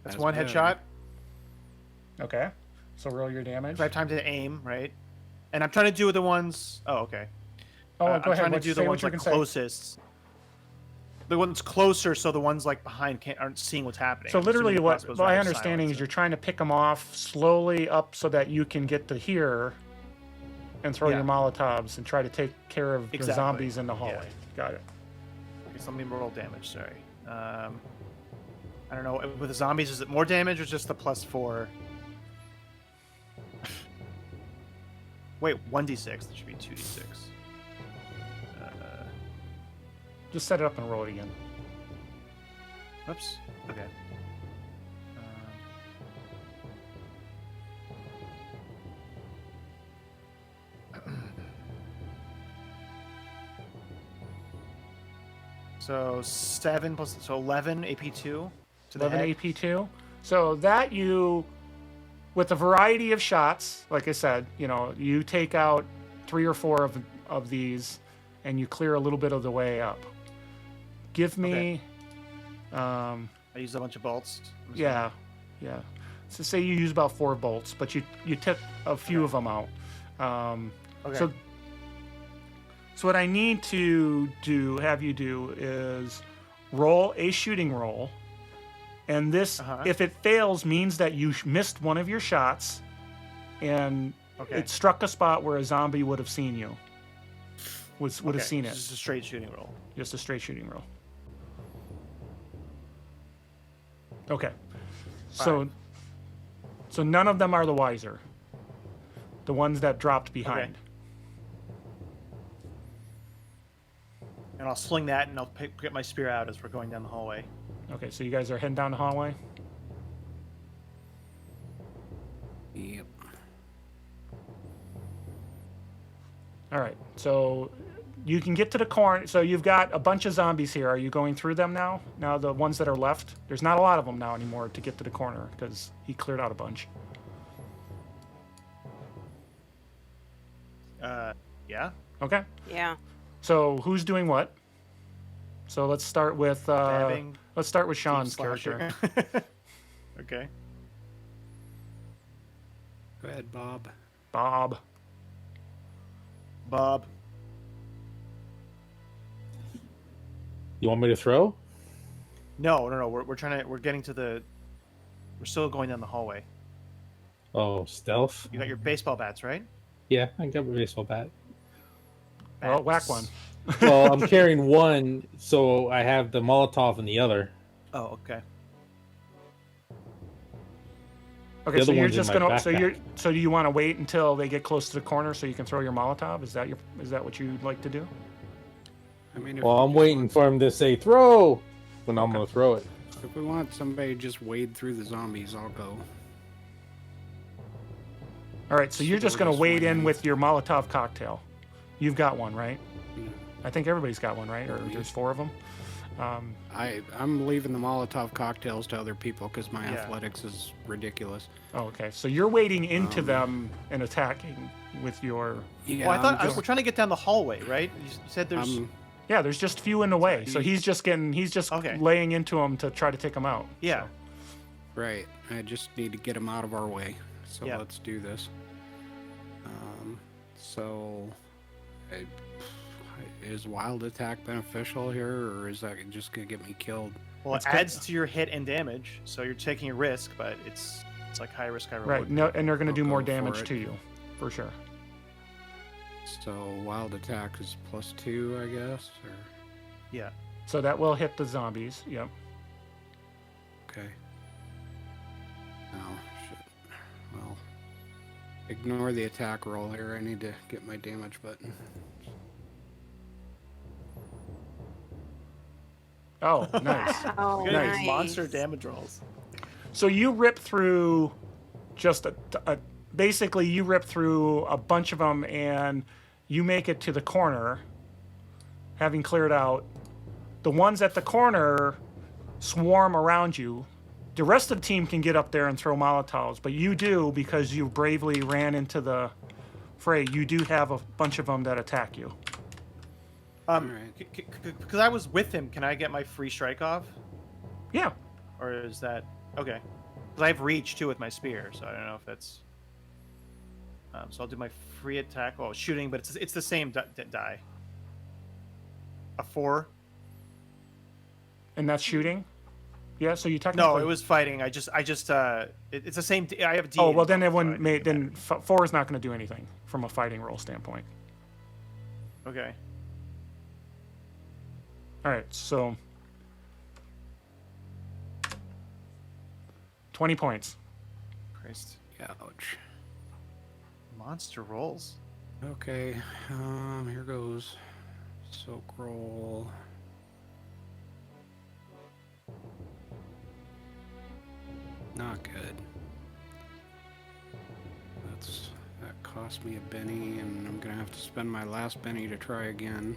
That's one better. headshot. Okay. So roll your damage. If I have time to aim, right? And I'm trying to do the ones. Oh, okay. Oh, I'm go ahead. trying to What, do say the what ones you like can say. closest. The ones closer, so the ones like behind aren't seeing what's happening. So I'm literally, assuming the what crossbow's my rather understanding silent, is so- you're trying to pick them off slowly up so that you can get to here and throw Yeah. your Molotovs and try to take care of the Exactly. zombies in the Yeah. hallway. Got it. Okay, so let me roll damage. Sorry. I don't know. With the zombies, is it more damage or just the +4? Wait, 1d6. That should be 2d6. Just set it up and roll it again. Oops. Okay. So 7 plus 11 AP2 to the 11 head. AP2. So that you, with a variety of shots, like I said, you take out 3 or 4 of these, and you clear a little bit of the way up. Give me, I used a bunch of bolts. I'm yeah. So say you use about 4 bolts, but you took a few of them out. Okay. So what I need to have you do is roll a shooting roll, and this, Uh-huh. if it fails, means that you missed one of your shots, and Okay. it struck a spot where a zombie would have seen you. Would have Okay, seen so it. Just a straight shooting roll. Just a straight shooting roll. Okay. So none of them are the wiser. The ones that dropped behind. And I'll sling that, and I'll get my spear out as we're going down the hallway. Okay, so you guys are heading down the hallway. Yep. All right, so you can get to the corner. So you've got a bunch of zombies here. Are you going through them now? Now the ones that are left? There's not a lot of them now anymore to get to the corner because he cleared out a bunch. Yeah. Okay, Yeah. so who's doing what? So let's start with Stabbing, Sean's slasher. character. Okay. Go ahead, Bob. Bob. Bob. You want me to throw? No. We're getting to the. We're still going down the hallway. Oh, stealth? You got your baseball bats, right? Yeah, I got my baseball bat. Well, whack Bats. one. Well, I'm carrying one, so I have the Molotov in the other. Oh, okay. Okay, The so other you're one's in just my gonna. backpack. So do you want to wait until they get close to the corner so you can throw your Molotov? Is that what you'd like to do? I mean, if Well, we I'm just waiting want for him to say throw, when I'm Okay. gonna throw it. If we want somebody to just wade through the zombies, I'll go. All right, so you're just gonna Just wade wait in in. with your Molotov cocktail. You've got one, right? Yeah. I think everybody's got one, right? Or Me. there's 4 of them. I'm leaving the Molotov cocktails to other people because my Yeah. athletics is ridiculous. Oh, okay. So you're wading into them and attacking with your. Yeah, Well, I thought I'm just, we're trying to get down the hallway, right? You said there's. Yeah, there's just few in the way. So he's just Okay. laying into them to try to take them out. Yeah. right. I just need to get them out of our way. So Yeah. let's do this. So, is wild attack beneficial here, or is that just gonna get me killed? Well, It's it good. adds to your hit and damage, so you're taking a risk, but it's like high risk, high reward. Right. No, and they're going to I'll do more go for damage it. to you, for sure. So wild attack is +2, I guess. Or Yeah. So that will hit the zombies. Yep. okay. Oh shit. Well, ignore the attack roll here. I need to get my damage button. Oh, nice. Oh, We got Nice. these monster damage rolls. So you rip through just basically you rip through a bunch of them and you make it to the corner, having cleared out. The ones at the corner swarm around you. The rest of the team can get up there and throw Molotovs, but you do, because you bravely ran into the fray, you do have a bunch of them that attack you. Alright. Because I was with him, can I get my free strike off? Yeah. Or is that okay? Because I have reach too with my spear, so I don't know if it's. So I'll do my free attack. Oh, shooting, but it's the same die. A 4. And that's shooting? Yeah, so you technically... No, it was fighting. It's the same. I have D. Oh, well, then in it both, so wouldn't I make... think it Then 4 is not going to do anything from a fighting roll standpoint. matters. Okay. All right, so 20 points. Christ. Ouch. Monster rolls. Okay. Here goes. Soak roll. Not good. That cost me a Benny, and I'm gonna have to spend my last Benny to try again.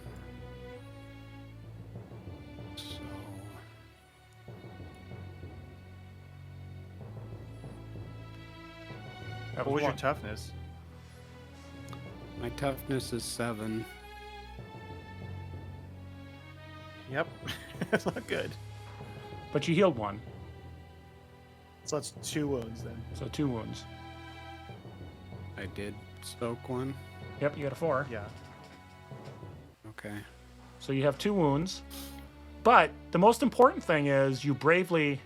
So That What was your one. toughness? my toughness is 7. Yep. That's not good. But you healed one, So that's 2 wounds then. so 2 wounds. I did soak one. Yep, you got a 4. Yeah. Okay. So you have 2 wounds. But the most important thing is you bravely...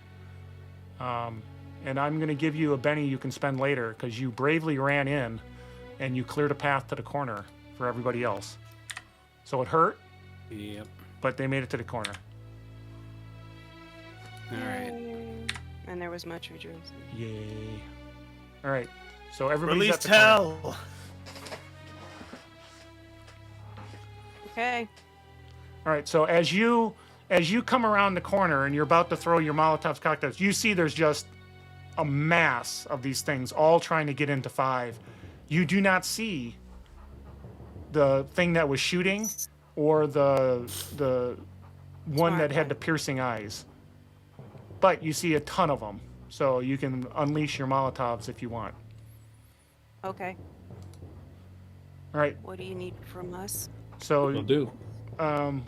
and I'm going to give you a Benny you can spend later, because you bravely ran in and you cleared a path to the corner for everybody else. So it hurt, Yep. but they made it to the corner. All right. Yay. And there was much rejoicing. Yay. All right. So everybody's Release at the corner. Tell. Okay. All right. So as you come around the corner and you're about to throw your Molotov cocktails, you see there's just a mass of these things all trying to get into 5. You do not see the thing that was shooting or the one Smart that had one. the piercing eyes. But you see a ton of them. So you can unleash your Molotovs if you want. Okay. All right. What do you need from us? So Will do.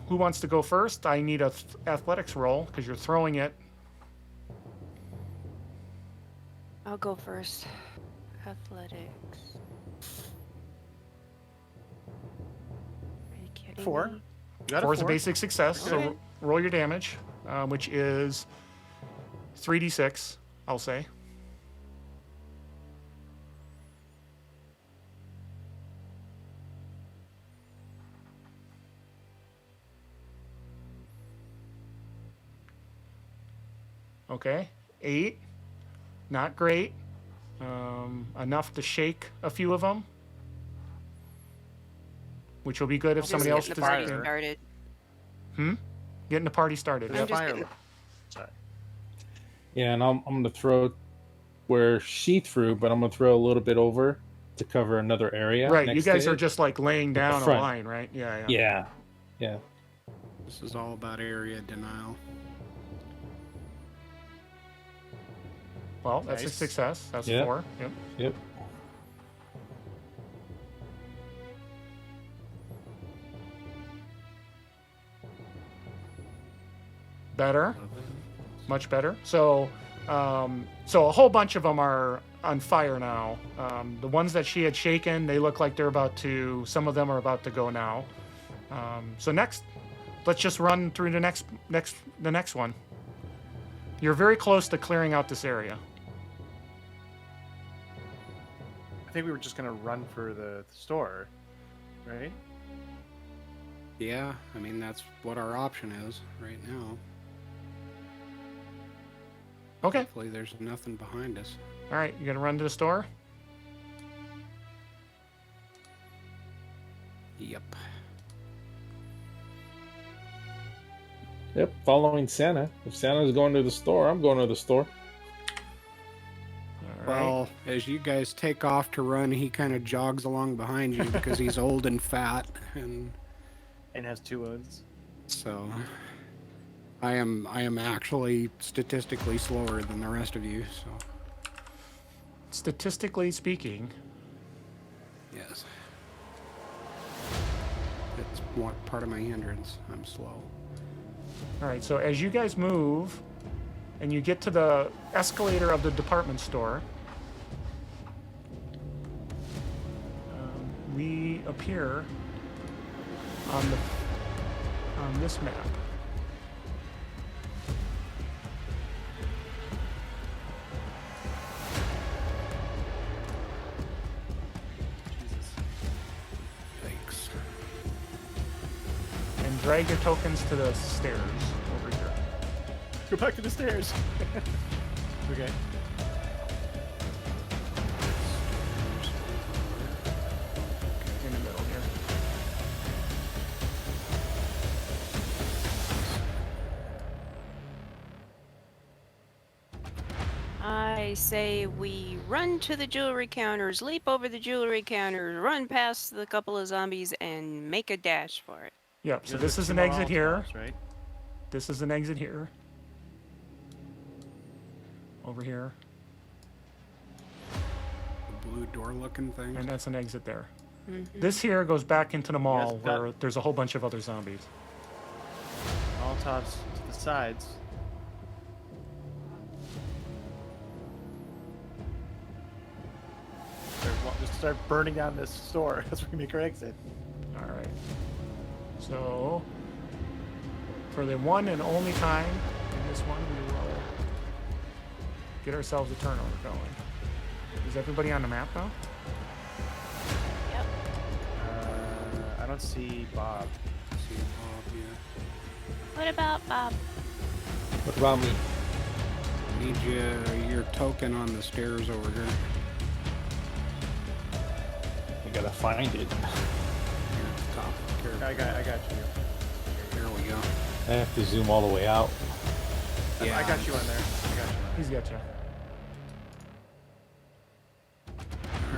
who wants to go first? I need a athletics roll because you're throwing it. I'll go first. Athletics. Are you kidding 4. me? You got 4 is a 4? basic success, so Okay. roll your damage, which is 3d6, I'll say. Okay, 8, not great. enough to shake a few of them, which will be good if Just somebody else getting the does party it. started. Getting the party started. There's a I'm just fire. getting- Sorry. Yeah, and I'm gonna throw where she threw, but I'm gonna throw a little bit over to cover another area. Right, you next guys to are it. just like laying the down a front. line, right? Yeah. Yeah, yeah. This is all about area denial. Well, that's a Nice. success. That's Yeah. 4. Yep. Yep. Better. Much better. So a whole bunch of them are on fire now. The ones that she had shaken, they look like they're about to. Some of them are about to go now. So next, let's just run through the next one. You're very close to clearing out this area. I think we were just gonna run for the store, right? Yeah, I mean, that's what our option is right now. Okay. Hopefully there's nothing behind us. All right. You gonna run to the store? Yep. Yep. Following Santa. If Santa's going to the store, I'm going to the store. All right. Well, as you guys take off to run, he kind of jogs along behind you because he's old and fat, and And has 2 wounds. so I am actually statistically slower than the rest of you. So Statistically speaking, yes, it's one part of my hindrance. I'm slow. all right. So as you guys move, and you get to the escalator of the department store, we appear on this map. Jesus. Yikes. And drag your tokens to the stairs over here. Go back to the stairs. Okay. In the middle here. I say we run to the jewelry counters, leap over the jewelry counters, run past the couple of zombies, and make a dash for it. Yep. So There's this the is 2 an more exit here. Molotovs, right? This is an exit here. Over here. The blue door-looking thing. And that's an exit there. Mhm. This here goes back into the mall Yes, that- where there's a whole bunch of other zombies. Molotovs to the sides. Just start burning down this store. That's where we make our exit. All right. So, for the one and only time in this one, we will get ourselves a turnover going. Is everybody on the map now? Yep. I don't see Bob. See Bob, yeah. What about Bob? What about me? Need your token on the stairs over here. I gotta find it. Here at the top. Here, I got you. here we go. I have to zoom all the way out. I got you on there. I got you. He's got you.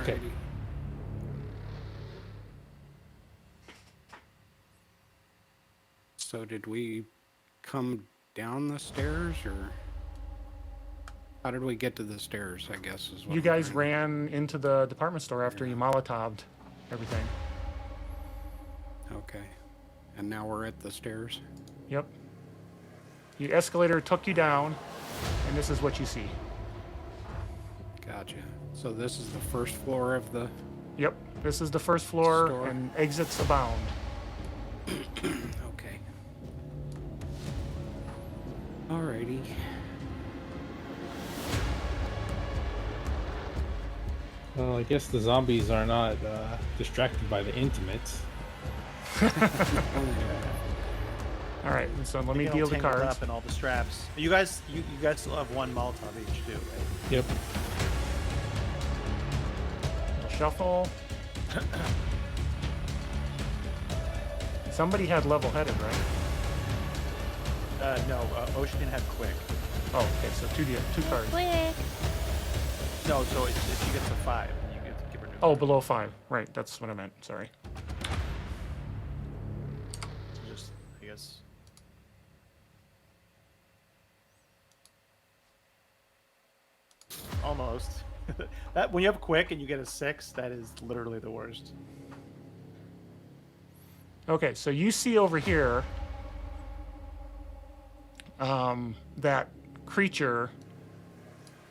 Okay. Alrighty. So did we come down the stairs, or how did we get to the stairs? I guess is what You I'm guys trying- ran into the department store after you Molotoved everything. Okay, and now we're at the stairs. Yep. Your escalator took you down, and this is what you see. Gotcha. So this is the first floor of the. Yep. This is the first floor, Store. and exits abound. Okay. Alrighty. Well, I guess the zombies are not distracted by the intimates. All right. So let me They get all deal the tangled cards. up and all the straps. You guys still have 1 Molotov each too, right? Yep. shuffle. Somebody had level-headed, right? No, Ocean had quick. Oh, okay, so two cards. Quick. No, so if she gets a 5, then you get to give her new. Oh, below 5. Right, that's what I meant. Sorry. Just, I guess. Almost. That when you have quick and you get a 6, that is literally the worst. Okay, so you see over here that creature.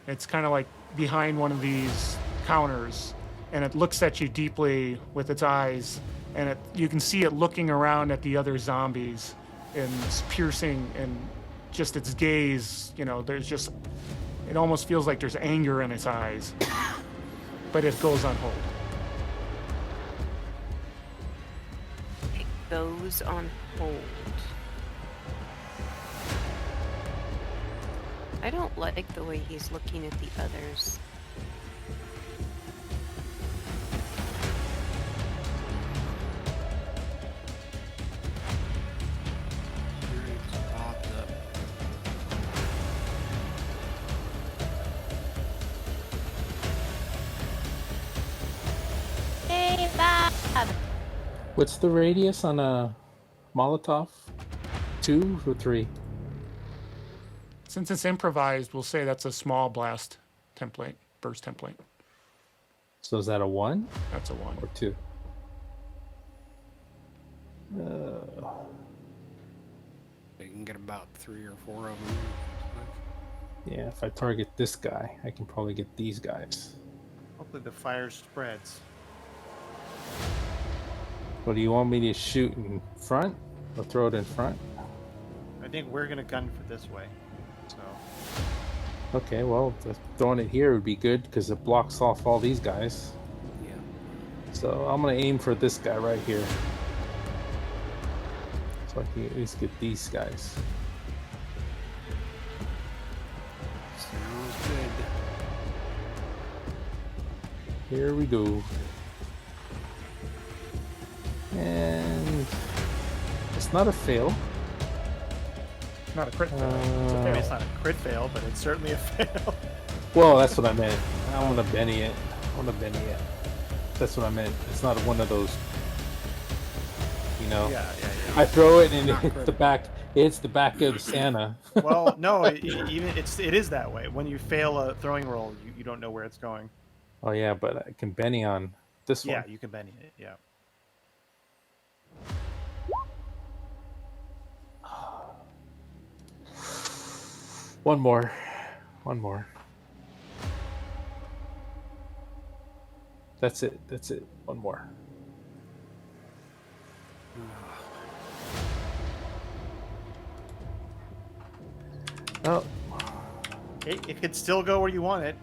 It's kind of like behind one of these counters, and it looks at you deeply with its eyes, and you can see it looking around at the other zombies, and it's piercing, and just its gaze, there's just, it almost feels like there's anger in its eyes, but it goes on hold. It goes on hold. I don't like the way he's looking at the others. Popped up. Hey, Bob! What's the radius on a Molotov? 2 or 3? Since it's improvised, we'll say that's a small blast template, burst template. So is that a 1 That's a 1. or 2? You can get about 3 or 4 of them. Yeah, if I target this guy, I can probably get these guys. Hopefully the fire spreads. What do you want me to shoot in front or throw it in front? I think we're gonna gun for this way. So Okay, well, throwing it here would be good because it blocks off all these guys. Yeah. So I'm going to aim for this guy right here. So I can at least get these guys. Sounds good. Here we go. And it's not a fail. Not a crit fail. maybe it's not a crit fail, but it's certainly a fail. Well, that's what I meant. I want to Benny it. That's what I meant. It's not one of those, Yeah. I throw it and Not it hits the back. It hits the back of Santa. Well, no, it is that way. When you fail a throwing roll, you don't know where it's going. Oh yeah, but I can Benny on this Yeah, one. you can Benny it. Yeah. One more. That's it. One more. Oh, It could still go where you want it.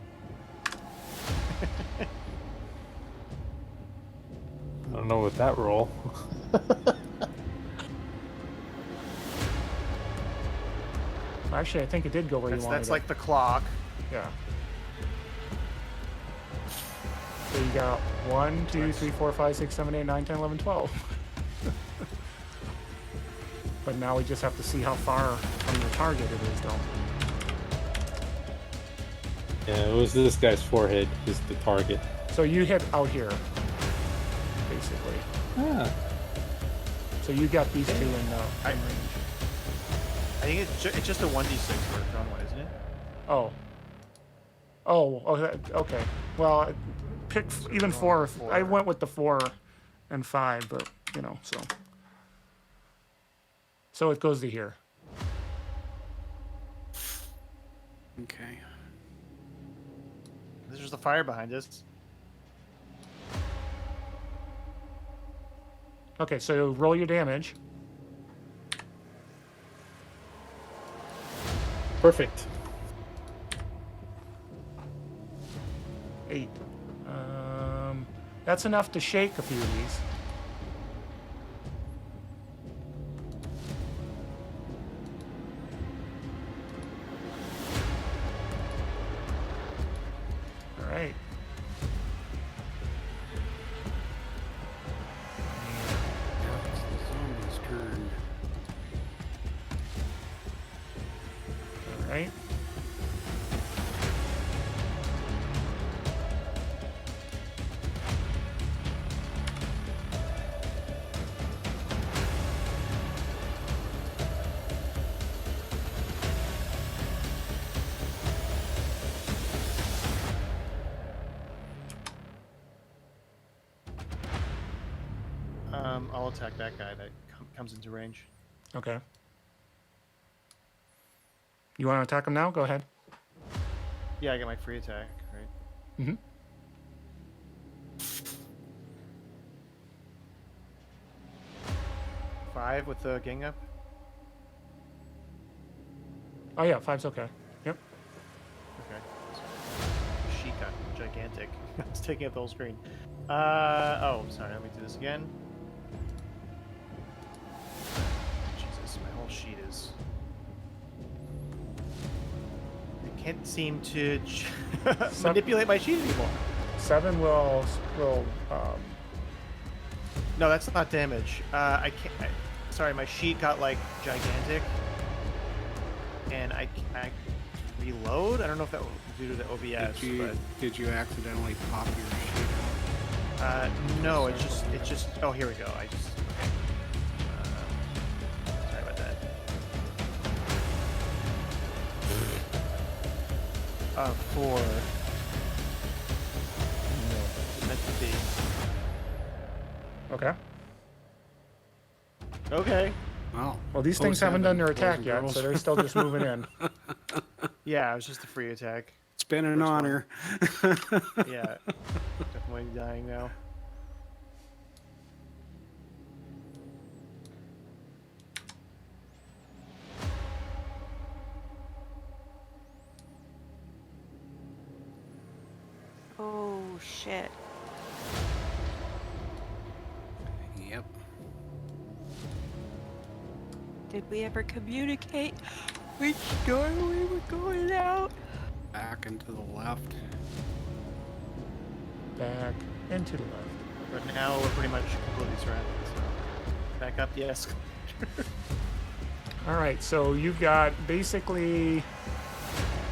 I don't know what that roll. Actually, I think it did go where you wanted That's it. like the clock. Yeah. So you got 1, 2, 3, 4, 5, 6, 7, 8, 9, 10, 11, 12. But now we just have to see how far from the target it is, though. Yeah, it was this guy's forehead is the target. So you hit out here, basically. Ah, So you got these two in range. I think it's just a 1d6 for a thrown one, isn't it? Okay. Well, pick even 4. I went with the 4 and 5, but so. So it goes to here. Okay. There's just a fire behind us. Okay, so roll your damage. perfect. 8. That's enough to shake a few of these. All right. I'll attack that guy that comes into range. Okay. You want to attack him now? Go ahead. Yeah, I get my free attack, right? Mm-hmm. Five with the gang up. Oh yeah, 5's okay. Yep. Okay. She got gigantic. It's taking up the whole screen. Oh, sorry. Let me do this again. Jesus, my whole sheet is. I can't seem to manipulate my sheet anymore. 7 will No, that's not damage. I can't. Sorry, my sheet got like gigantic, and I reload. I don't know if that was due to the OBS. Did you accidentally pop your sheet? No, it's just. Oh, here we go. I just. Okay. Sorry about that. 4. No, meant to be. okay. Okay. Well, These things haven't 07, done their boys attack and yet, girls. so they're still just moving in. Yeah, it was just a free attack. It's been an First one. honor. Yeah, definitely dying now. Oh shit. Yep. Did we ever communicate which door we were going out? Back and to the left. Back and to the left. But now we're pretty much completely surrounded. So back up the escalator. All right, so you've got basically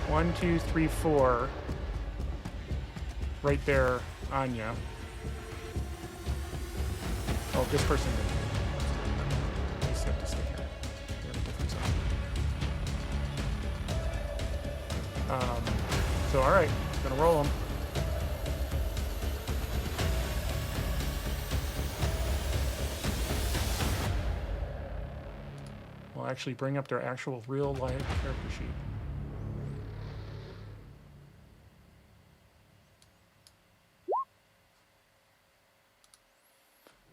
1, 2, 3, 4 right there on you. Oh, this person didn't. They just have to stay here. They have a different zone. So, all right, gonna roll them. We'll actually bring up their actual real life character sheet.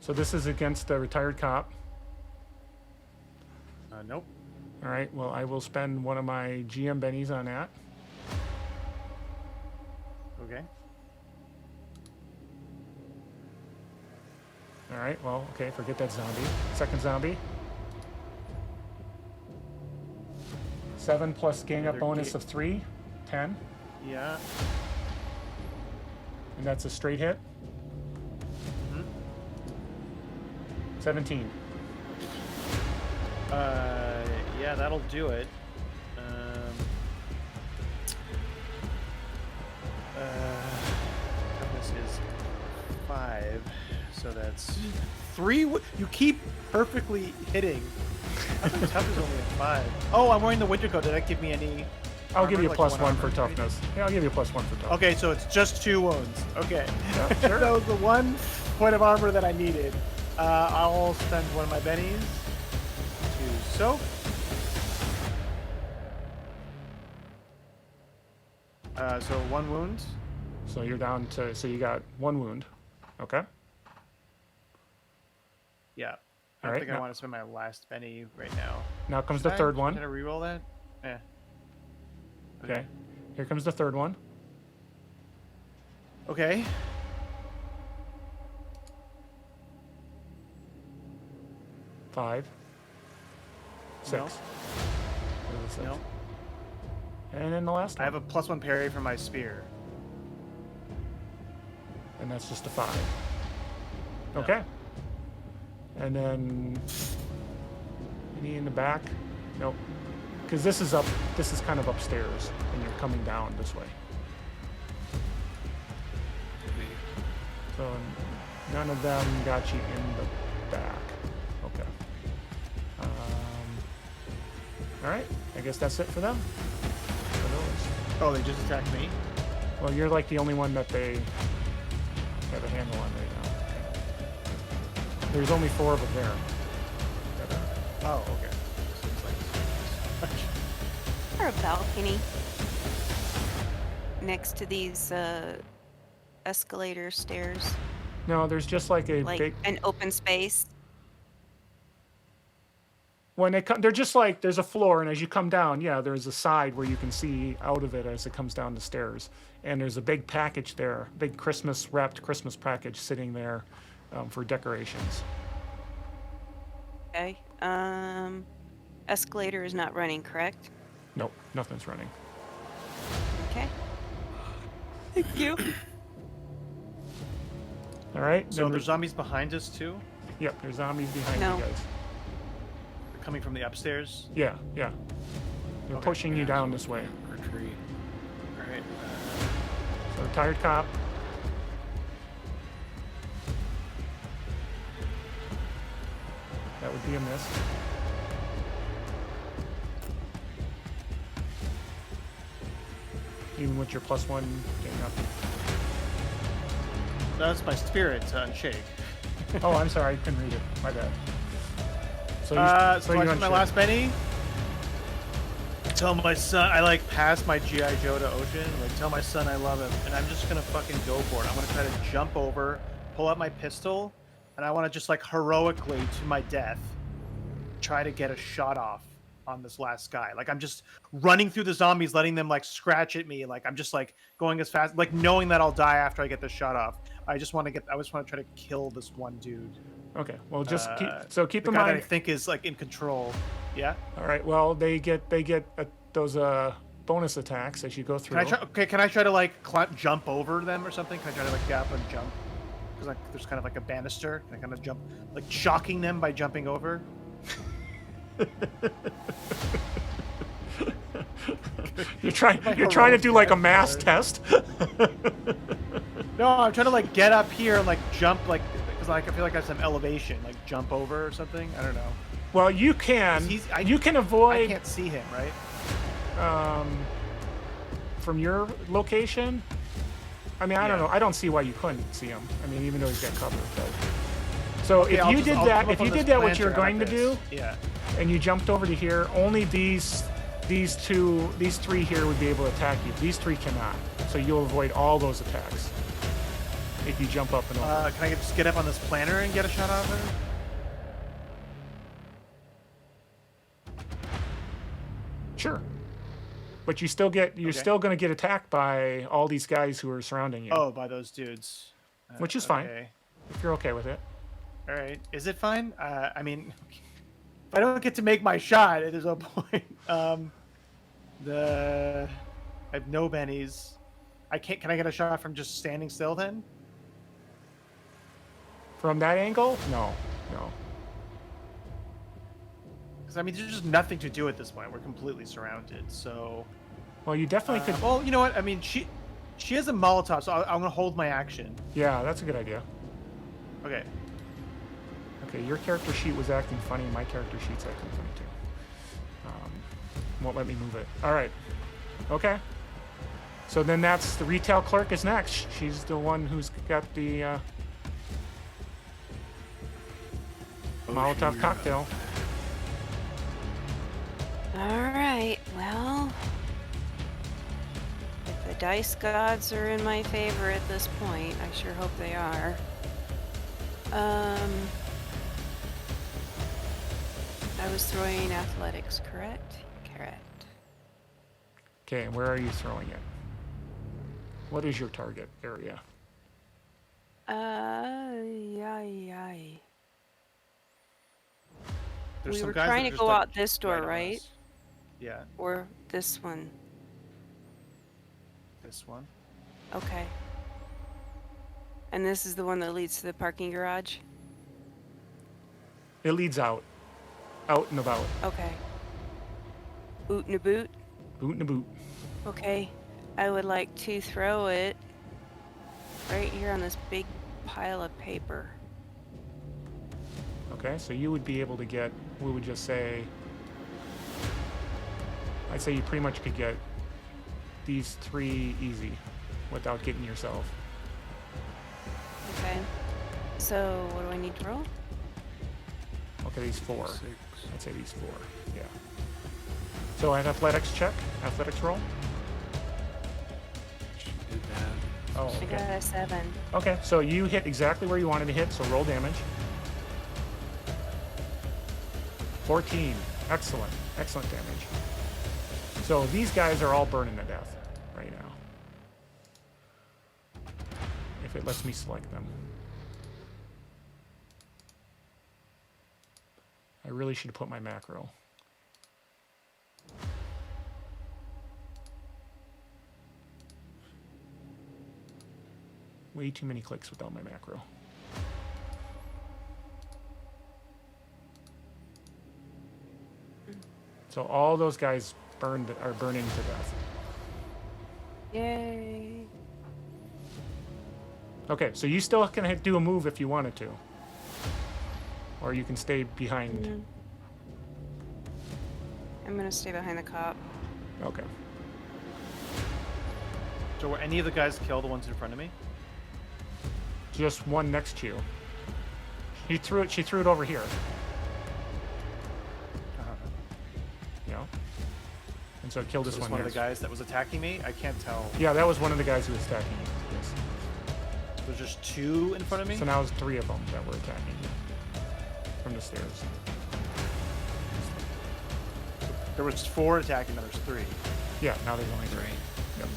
So this is against a retired cop. Nope. All right, well, I will spend one of my GM bennies on that. Okay. All right, well, okay, forget that zombie. Second zombie. 7 plus gang up Another bonus of 3, 10. Yeah. And that's a straight hit. Mhm. 17. Yeah, that'll do it. Toughness is 5, so that's 3. You keep perfectly hitting. I think tough is only a 5. Oh, I'm wearing the winter coat. Did that give me any? I'll give armor, you a like plus one 1 armor for or anything? toughness. Yeah, I'll give you a plus 1 for toughness. Okay, so it's just 2 wounds. Okay. Yeah, sure. That was the one point of armor that I needed. I'll spend one of my bennies to soak. So 1 wound. So you're down to, so you got 1 wound. Okay. Yeah. I All don't right, think I now- want to spend my last benny right now. Now comes the third one. Can I reroll that? Yeah. Okay. Here comes the third one. Okay. Five. 6. No. What is it, 6? No. And then the last I one. have a +1 parry from my spear. And that's just a 5. Okay. And then any in the back? Nope. Because this is up. This is kind of upstairs, and you're coming down this way. So none of them got you in the back. Okay. All right. I guess that's it for them. For those. Oh, they just attacked me? Well, you're like the only one that they have a handle on right now. Okay. There's only 4 of them there. Oh, okay. Seems like Or a balcony next to these escalator stairs, No, there's just like a like big. an open space. When they come, they're just like there's a floor, and as you come down, yeah, there's a side where you can see out of it as it comes down the stairs, and there's a big package there, big wrapped Christmas package sitting there for decorations. Okay. Escalator is not running, correct? Nope, nothing's running. Okay. Thank you. All right. So then there's zombies behind us too, Yep, there's zombies behind No. you guys. coming from the upstairs. Yeah, yeah. They're Okay. pushing you down this way. Retreat. All right. So retired cop. That would be a miss. Even with your +1 getting up. That's my spirit unshake. Oh, I'm sorry, I couldn't read it. My bad. So So I took my last penny. Tell my son I like passed my GI Joe to Ocean. Like tell my son I love him, and I'm just gonna fucking go for it. I'm gonna try to jump over, pull out my pistol, and I want to just like heroically to my death try to get a shot off on this last guy. Like I'm just running through the zombies, letting them like scratch at me. Like I'm just like going as fast, like knowing that I'll die after I get the shot off. I just want to try to kill this one dude. Okay, well just keep The in guy that I mind. think is like in control. Yeah. All right, well they get those bonus attacks as you go through. Can I try? Okay, can I try to like jump over them or something? Can I try to like get up and jump? Because like there's kind of like a banister. Can I kind of jump, like shocking them by jumping over? You're trying My to do like a heroic mass effort. test. No, I'm trying to like get up here and like jump like because like I feel like I have some elevation, like jump over or something. I don't know. Well, you can. I You can I avoid can't see him, right? from your location. I mean, I don't Yeah. know. I don't see why you couldn't see him. I mean, even though he's got cover. But... So Okay, if I'll you just- did I'll that, come if up you on did this that, what you're planter, how going to about do, this? Yeah. and you jumped over to here, only these 3 here would be able to attack you. These 3 cannot. So you'll avoid all those attacks if you jump up and over. Can I just get up on this planter and get a shot off him? Sure. But you're still Okay. going to get attacked by all these guys who are surrounding you, Oh, by those dudes. which is fine Okay. if you're okay with it. All right. Is it fine? I mean, if I don't get to make my shot, there's no point. I have no bennies. I can't. Can I get a shot from just standing still then? From that angle, no. Because I mean, there's just nothing to do at this point. We're completely surrounded. So. Well, you definitely could. Well, you know what? I mean, she has a Molotov, so I'm gonna hold my action. Yeah, that's a good idea. Okay. Okay, your character sheet was acting funny. My character sheet's acting funny too. Won't let me move it. All right. Okay. So then that's the retail clerk is next. She's the one who's got the Molotov cocktail. All right. Well, if the dice gods are in my favor at this point, I sure hope they are. I was throwing athletics, correct? Correct. Okay, and where are you throwing it? What is your target area? Yay. There's We some were guys trying that to are go just, like, out this door, on right? us. Yeah, Or this one? this one. Okay. And this is the one that leads to the parking garage? It leads out and about, Okay. Boot and a boot? boot and a boot. Okay. I would like to throw it right here on this big pile of paper. Okay, so you would be able to get, we would just say, I'd say you pretty much could get these 3 easy without getting yourself. Okay. So, what do I need to roll? Okay, these 4. 6. I'd say these 4. Yeah. So an athletics check, athletics roll. Should do that. Oh, I got okay. a 7. Okay, so you hit exactly where you wanted to hit, so roll damage. 14. Excellent. Excellent damage. So these guys are all burning to death right now. If it lets me select them. I really should have put my macro. Way too many clicks without my macro. So all those guys are burning to death. Yay. Okay, so you still can do a move if you wanted to. Or you can stay behind. Mhm. I'm gonna stay behind the cop. Okay. So were any of the guys kill the ones in front of me? Just one next to you. She threw it over here. Uh-huh. You know? And so it killed So this this one one of here. the guys that was attacking me? I can't tell. Yeah, that was one of the guys who was attacking you. Yes. There's just 2 in front of me? So now it's 3 of them that were attacking you. From the stairs. There was 4 attacking, now there's 3. Yeah, now there's only 3. Yep.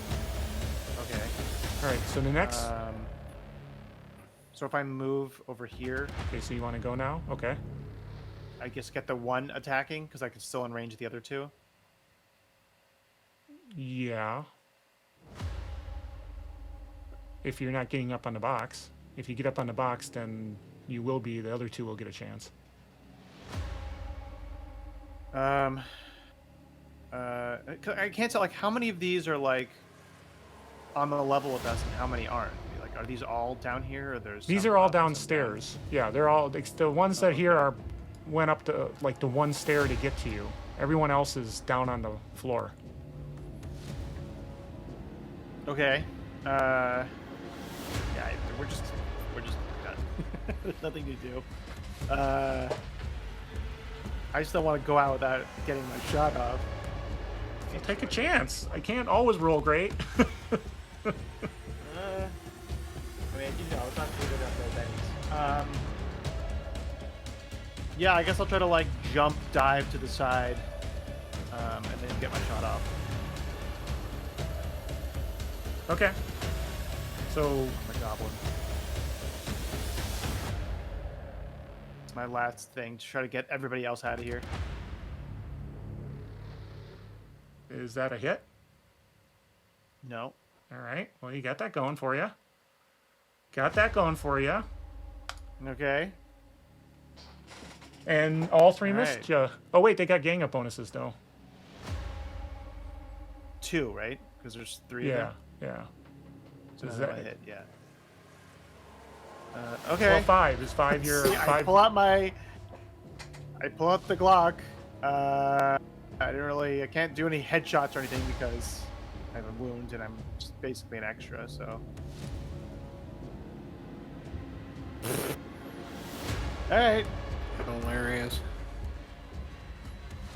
Okay. Alright, so the next... So if I move over here, okay, so you want to go now? Okay. I guess get the one attacking, because I can still in range the other 2. Yeah. If you're not getting up on the box. If you get up on the box, then you will be. The other 2 will get a chance. I can't tell, like, how many of these are, like, on the level with us and how many aren't. Like, are these all down here, or there's These some are all up and some downstairs. Yeah, they're all... The ones that here are went up to, like, the one stair to get to you. Everyone else is down on the floor. down? Okay. Yeah, we're just done. There's nothing to do. I just don't want to go out without getting my shot off. Well, take a chance. I can't always roll great. I mean, you know, it's not too good at those things. Yeah, I guess I'll try to, like, jump, dive to the side, and then get my shot off. Okay. So I'm a goblin. It's my last thing to try to get everybody else out of here. is that a hit? No. All right. Well, you got that going for you. Got that going for you. Okay. And all 3 All missed right. you. Oh, wait, they got gang up bonuses, though. 2, right? Because there's 3 of Yeah, them. yeah. So Is that that- hit? Yeah. Okay. Well, 5. Is 5 your... See, I 5... pull out the Glock. I can't do any headshots or anything because I have a wound and I'm just basically an extra, so. Alright. Hilarious.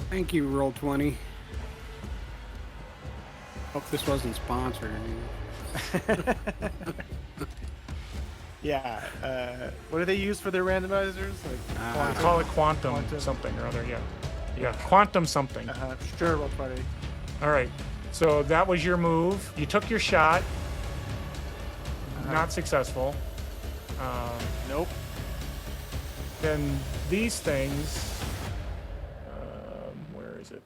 Thank you, Roll20. Hope this wasn't sponsored. Yeah. What do they use for their randomizers? Like, They call it quantum something or other, yeah. Yeah, quantum something. Sure, roll 20. All right. So that was your move. You took your shot. Not successful. Nope. Then these things... where is it?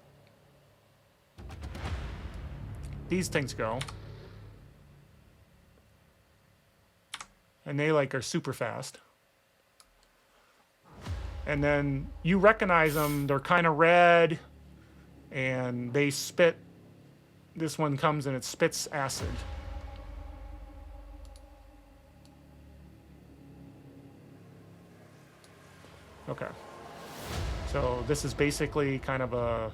These things go. And they, like, are super fast. And then you recognize them. They're kind of red. And they spit. This one comes and it spits acid. Okay. So this is basically kind of a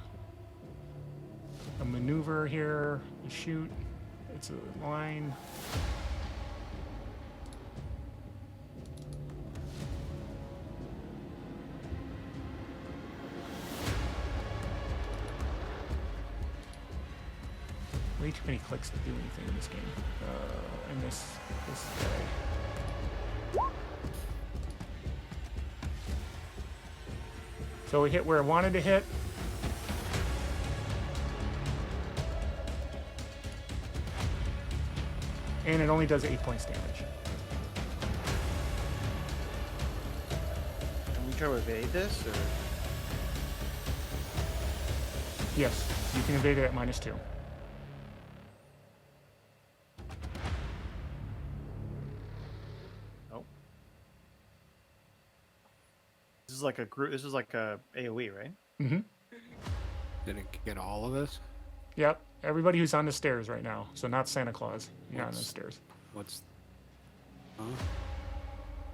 maneuver here. A shoot. It's a line. way too many clicks to do anything in this game. And this guy. So we hit where I wanted to hit. And it only does 8 points damage. Can we try to evade this, or? Yes, you can evade it at -2. Nope. This is like a group. This is like a AOE, right? Mm-hmm. Did it get all of us? Yep. Everybody who's on the stairs right now. So not Santa Claus. You're on the What's- stairs. What's? Huh?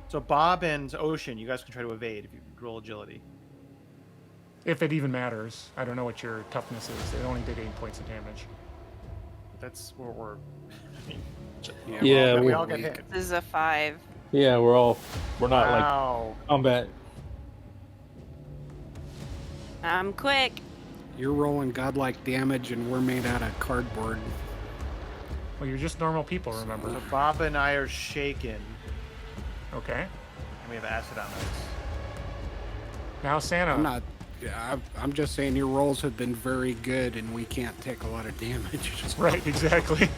So Bob and Ocean, you guys can try to evade if you roll agility. If it even matters. I don't know what your toughness is. It only did 8 points of damage. That's where we're. I mean, Yeah, we we- all get hit. This is a 5. Yeah, we're not like Wow. combat. I'm quick. You're rolling godlike damage, and we're made out of cardboard. Well, you're just normal people, remember? So Bob and I are shaken, Okay. and we have acid on us. Now Santa. I'm not. Yeah, I'm just saying your rolls have been very good, and we can't take a lot of damage. Right, exactly.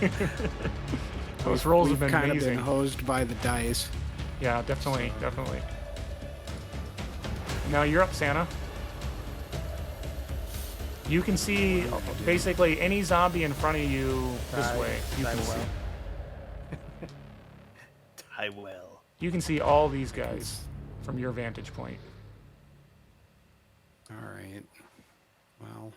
Those rolls have We've been kind amazing. of been hosed by the dice. Yeah, definitely, definitely. Now you're up, Santa. You can see basically any zombie in front of you this Die- way. You die can see. well. Die well. You can see all these guys from your vantage point. All right. Well,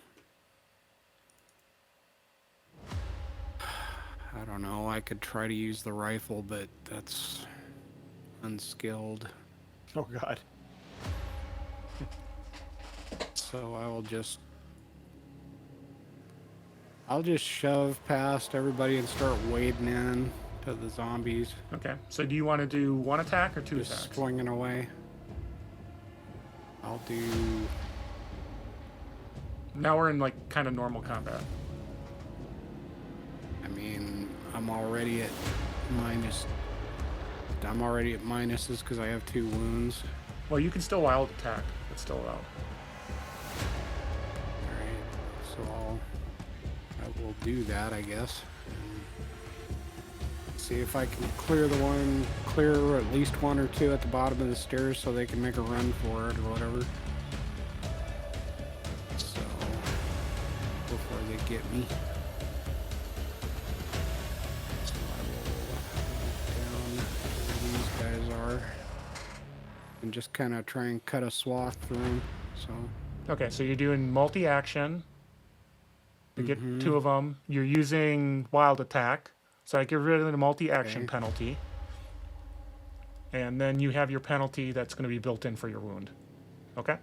I don't know. I could try to use the rifle, but that's unskilled. Oh God. So I'll just shove past everybody and start wading in to the zombies, Okay. So do you want to do one attack or two just attacks? swinging away. I'll do. Now we're in like kind of normal combat. I mean, I'm already at minuses because I have 2 wounds. Well, you can still wild attack. That's still allowed. Alright, so I will do that, I guess. And see if I can clear at least 1 or 2 at the bottom of the stairs so they can make a run for it or whatever. So, before they get me. So I will move down where these guys are. And just kind of try and cut a swath through them. So. Okay, so you're doing multi-action to get 2 of them. You're using wild attack, so I get rid of the multi-action Okay. penalty. And then you have your penalty that's going to be built in for your wound. Okay?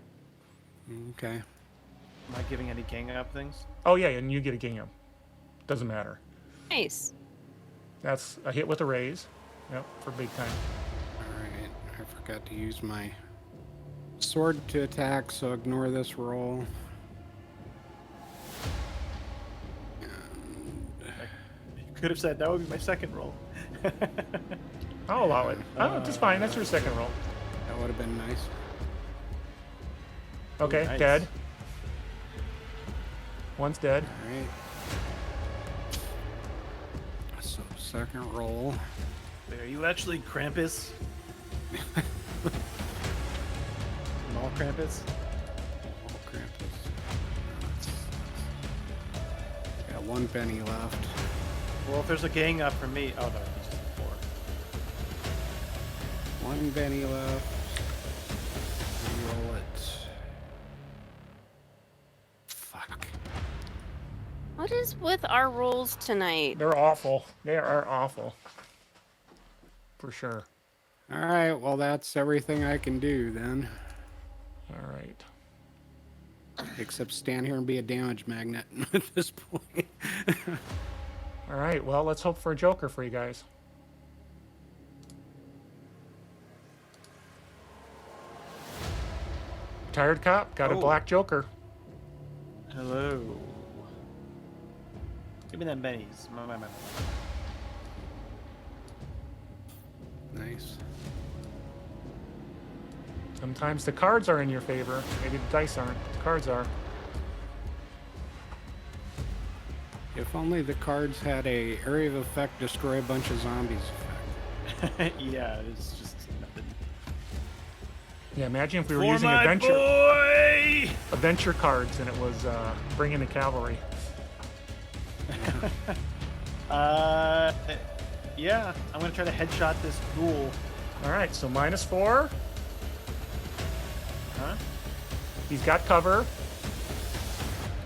Okay. Am I giving any gang up things? Oh yeah, and you get a gingham. Doesn't matter. Nice. That's a hit with a raise. Yep, for big time. Alright, I forgot to use my sword to attack, so ignore this roll. You could have said that would be my second roll. I'll allow it. Oh, that's fine. That's your second roll. That would have been nice. Okay, nice. dead. One's dead. Alright. So, second roll. Wait, are you actually Krampus? Mall Krampus? Oh, Krampus. Got 1 penny left. Well, if there's a gang up from me, oh no, he's just 4. 1 penny left. Roll it. Fuck. What is with our rolls tonight? They're awful. They are awful. For sure. Alright, well, that's everything I can do then. All right. Except stand here and be a damage magnet at this point. All right. Well, let's hope for a Joker for you guys. Tired cop got a Oh. black Joker. Hello. Give me them bennies. Nice. Sometimes the cards are in your favor. Maybe the dice aren't. The cards are. If only the cards had a area of effect, destroy a bunch of zombies effect. Yeah, it's just nothing. Yeah, imagine if we were For using my boy! adventure cards and it was bring in the cavalry. Yeah, I'm gonna try to headshot this ghoul. All right, so -4. Huh? He's got cover.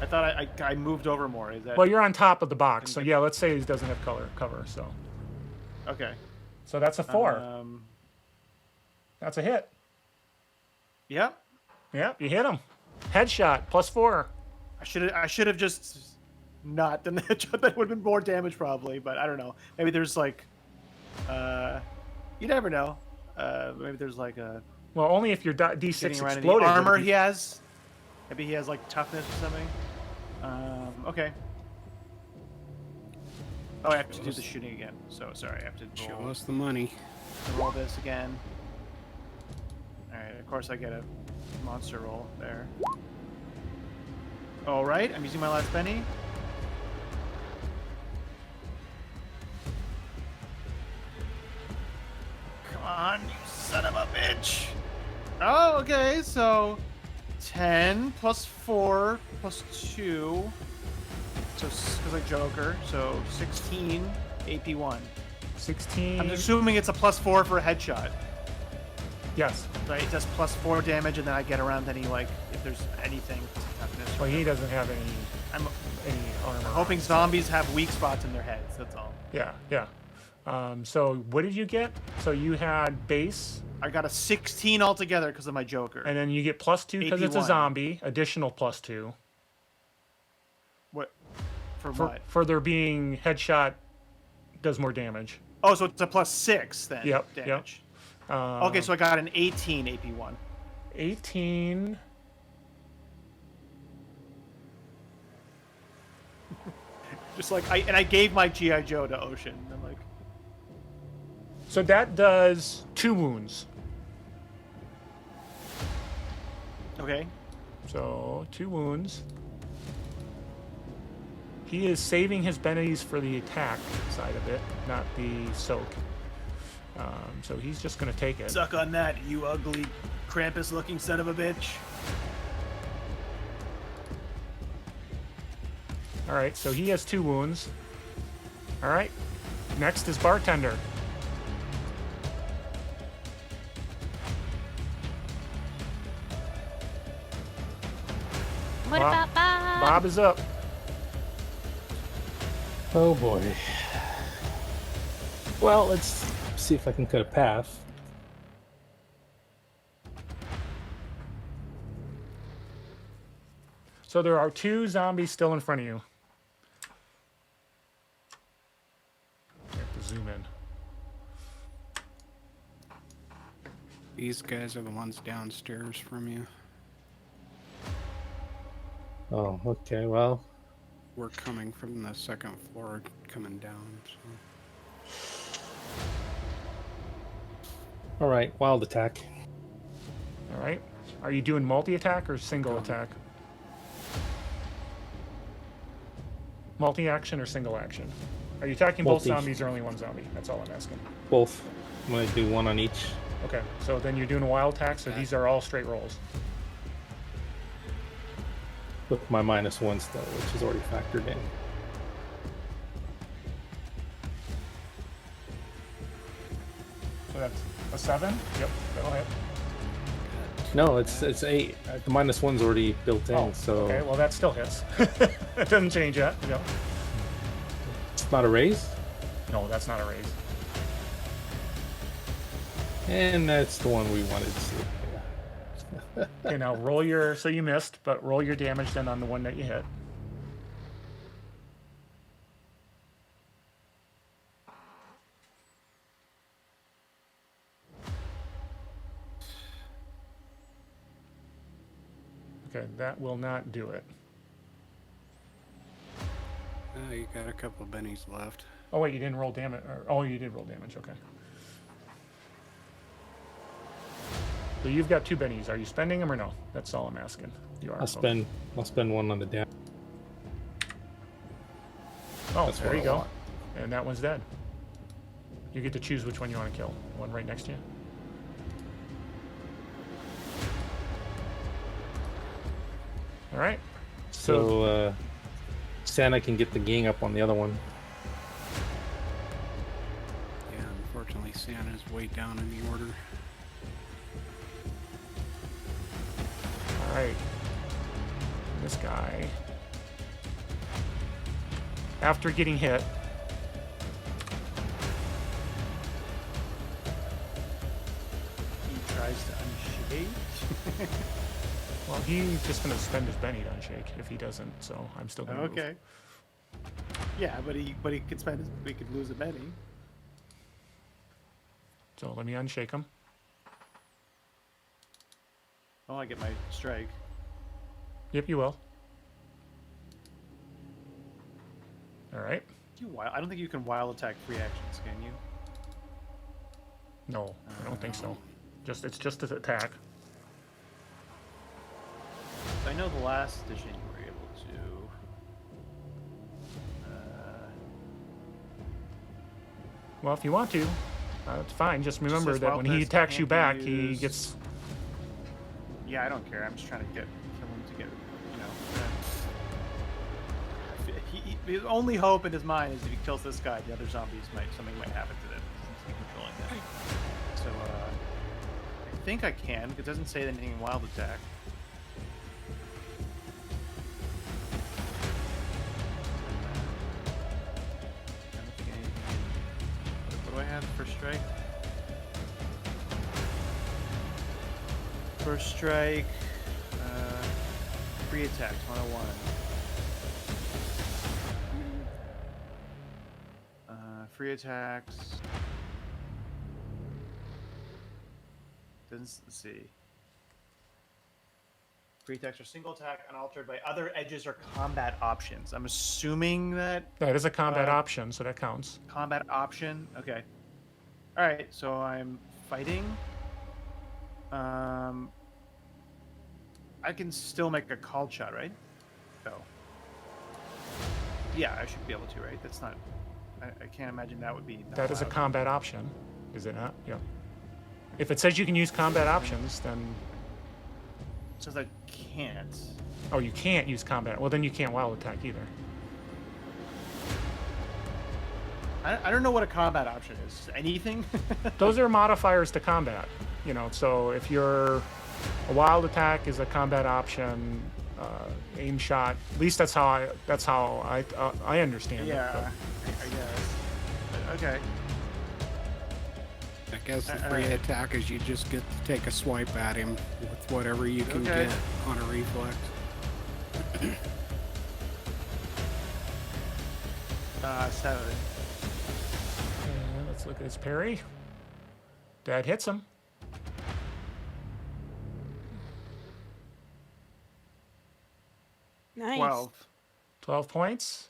I thought I moved over more. Is that Well, you're on top of the box, so yeah. Let's say he doesn't have cover. So okay? so that's a 4. That's a hit. Yeah. Yeah, you hit him. Headshot +4. I should have just not done the headshot. That would have been more damage probably, but I don't know. Maybe there's like, you never know. Maybe there's like a Well, only if your D6 getting around in the exploded. would it armor be- he has. Maybe he has like toughness or something. Okay. Oh, I have to do the shooting again. So sorry, I have to Show roll, us the money. roll this again. All right. Of course, I get a monster roll there. All right, I'm using my last penny. Come on, you son of a bitch! Oh, okay, so 10 plus 4 plus 2. So, because I Joker, so 16 AP1. 16. I'm assuming it's a plus 4 for a headshot, Yes. right? It does plus 4 damage, and then I get around any, like, if there's anything. Toughness or Well, he doesn't have I'm any armor. hoping zombies have weak spots in their heads, that's all. Yeah, yeah. So what did you get? So you had base, I got a 16 altogether because of my Joker. and then you get +2 because it's a AP1. zombie. Additional +2 What? For what? for there being headshot does more damage. Oh, so it's a plus 6 then. Yep, Damage. yep. Okay, so I got an 18 AP1. 18. Just like I gave my GI Joe to Ocean. I'm like, So that does 2 wounds. okay. So 2 wounds. He is saving his bennies for the attack side of it, not the soak. So he's just going to take it. Suck on that, you ugly Krampus-looking son of a bitch. All right, so he has 2 wounds. All right, next is Bartender. What Bob- about Bob? Bob is up. Oh boy. Well, let's see if I can cut a path. So there are 2 zombies still in front of you. I have to zoom in. These guys are the ones downstairs from you. Oh, okay. Well, We're coming from the second floor, coming down. So. all right. Wild attack. All right. Are you doing multi-attack or single attack? Multi-action or single action? Are you attacking both Multi. zombies or only one zombie? That's all I'm asking. Both. I'm gonna do one on each. Okay, so then you're doing a wild attack, so Okay. these are all straight rolls. With my -1 still, which is already factored in. So that's a 7? Yep, that'll hit. No, it's 8. The -1's already built in, Oh, so okay, well that still hits. That doesn't change yet. Yep. it's not a raise. No, that's not a raise. And that's the one we wanted to see. Yeah. Okay, now roll your, so you missed, but roll your damage then on the one that you hit. Okay, that will not do it. You got a couple of bennies left. Oh wait, you didn't roll damage. Oh, you did roll damage. Okay. So you've got 2 bennies. Are you spending them or no? That's all I'm asking. You are. I'll spend one on the damage. Oh, That's there what you I go. want. And that one's dead. You get to choose which one you want to kill. The one right next to you. All right. So Santa can get the gang up on the other one. Yeah, unfortunately, Santa's way down in the order. All right. This guy, after getting hit, He tries to unshake. well, he's just going to spend his Benny to unshake if he doesn't. So I'm still going to Okay. Yeah, but he could spend his, we could lose a Benny. So let me unshake him. Oh, I get my strike. Yep, you will. All right. I don't think you can wild attack free actions, can you? No, I don't think so. It's just an attack. I know the last edition you were able to. Well, if you want to, it's fine. Just remember says that wild when he test attacks you can't be back, he used. gets. Yeah, I don't care. I'm just trying to get him to get, you know. His only hope in his mind is if he kills this guy, the other zombies something might happen to them since he's controlling them. So I think I can. It doesn't say anything in wild attack. I don't think anything. What do I have for strike? First strike, free attacks, 101. Free attacks. Let's see. Free attacks are single attack, unaltered by other edges or combat options. I'm assuming that That is a combat option, so that counts. combat option. Okay. All right. So I'm fighting. I can still make a called shot, right? So. Yeah, I should be able to, right? That's not. I can't imagine that would be. Not That is a allowed. combat option, is it not? Yeah. If it says you can use combat options, then It says I can't. oh, you can't use combat. Well, then you can't wild attack either. I don't know what a combat option is. Anything? Those are modifiers to combat. You know, so if you're a wild attack is a combat option, aim shot. At least that's how I understand it. Yeah, I guess. Okay. I guess the free attack is you just get to take a swipe at him with whatever you can Okay. get on a reflex. 7. And let's look at his parry. That hits him. Nice. 12. 12 points.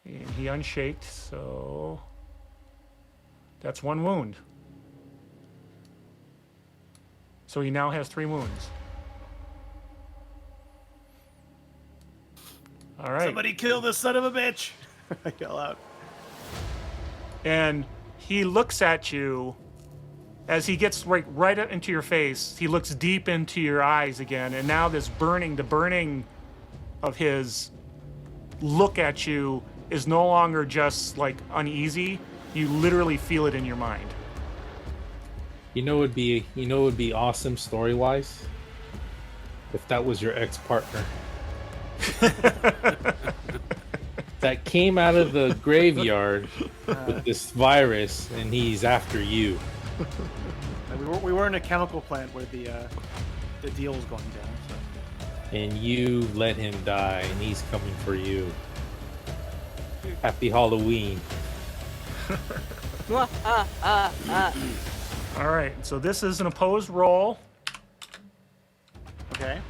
And he unshaked, so that's 1 wound. So he now has 3 wounds. All right. Somebody kill this son of a bitch! I yell out. And he looks at you as he gets right up into your face. He looks deep into your eyes again, and now the burning of his look at you is no longer just like uneasy. You literally feel it in your mind. You know, it would be awesome story wise if that was your ex partner that came out of the graveyard with this virus, and he's after you. We were in a chemical plant where the deal was going down. So. And you let him die, and he's coming for you. Happy Halloween. All right, so this is an opposed roll. Okay.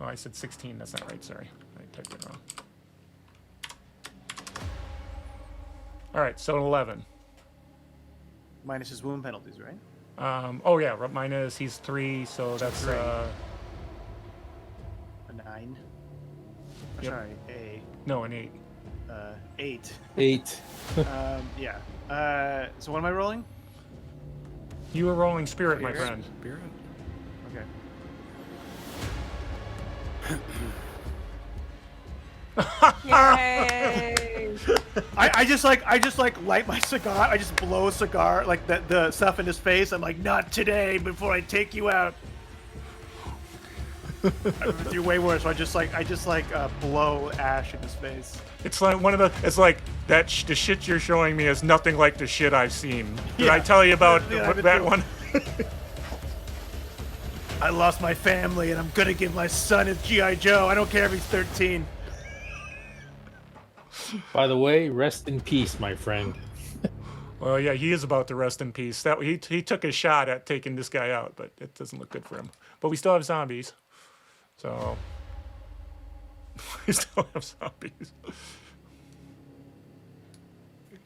Oh, I said 16. That's not right. Sorry. I typed it wrong. All right, so 11. Minus his wound penalties, right? Oh, yeah, minus, he's 3, so that's... 3. A 9. Oh, Yep. Sorry, No, an 8. 8. 8. Yeah. So what am I rolling? You were rolling spirit, my Spirit? friend. Spirit. Okay. Yay! I just like light my cigar. I just blow a cigar, like the stuff in his face. I'm like, not today, before I take you out. I've been through way worse. So I just blow ash in his face. It's like one of the. It's like that. The shit you're showing me is nothing like the shit I've seen. Did I Yeah. tell you about Yeah, I've been that through- one? I lost my family, and I'm gonna give my son a GI Joe. I don't care if he's 13. By the way, rest in peace, my friend. Well, yeah, he is about to rest in peace. That he took a shot at taking this guy out, but it doesn't look good for him. But we still have zombies, so we still have zombies.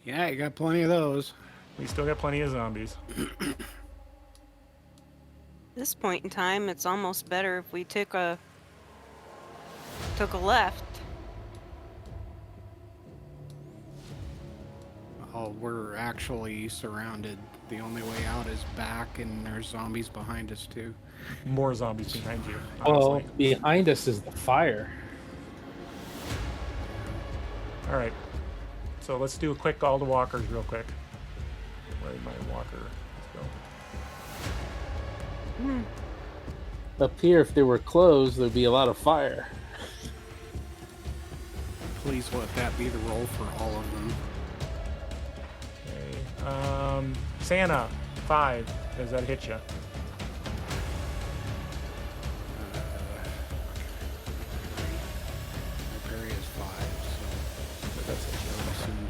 Yeah, you got plenty of those. We still got plenty of zombies. This point in time, it's almost better if we took a left. Oh, we're actually surrounded. The only way out is back, and there's zombies behind us too. More zombies behind you. Well, Honestly. behind us is the fire. All right. So let's do a quick all the walkers real quick. Where's my walker? Let's go. Up here, if they were closed, there'd be a lot of fire. Please let that be the roll for all of them. Okay. Santa, 5. Does that hit you? My parry is 5, That's so hit I assume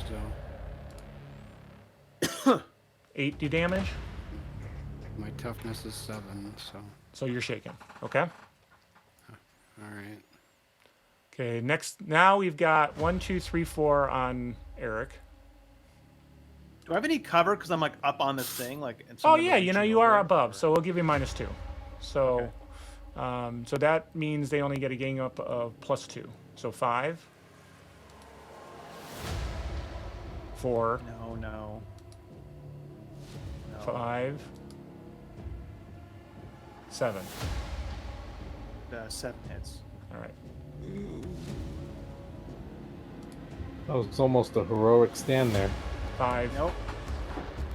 so. you. 8 do damage? My toughness is 7, so So you're shaken. Okay. all right. Okay, next. Now we've got 1, 2, 3, 4 on Eric. Do I have any cover? Because I'm like up on this thing, like. and Oh someone yeah, will you know reach you are over, above, or- so we'll give you -2. So, Okay. so that means they only get a gain up of +2. So 5, 4, No. 5, 7. 7 hits. All right. That was almost a heroic stand there. 5. Nope.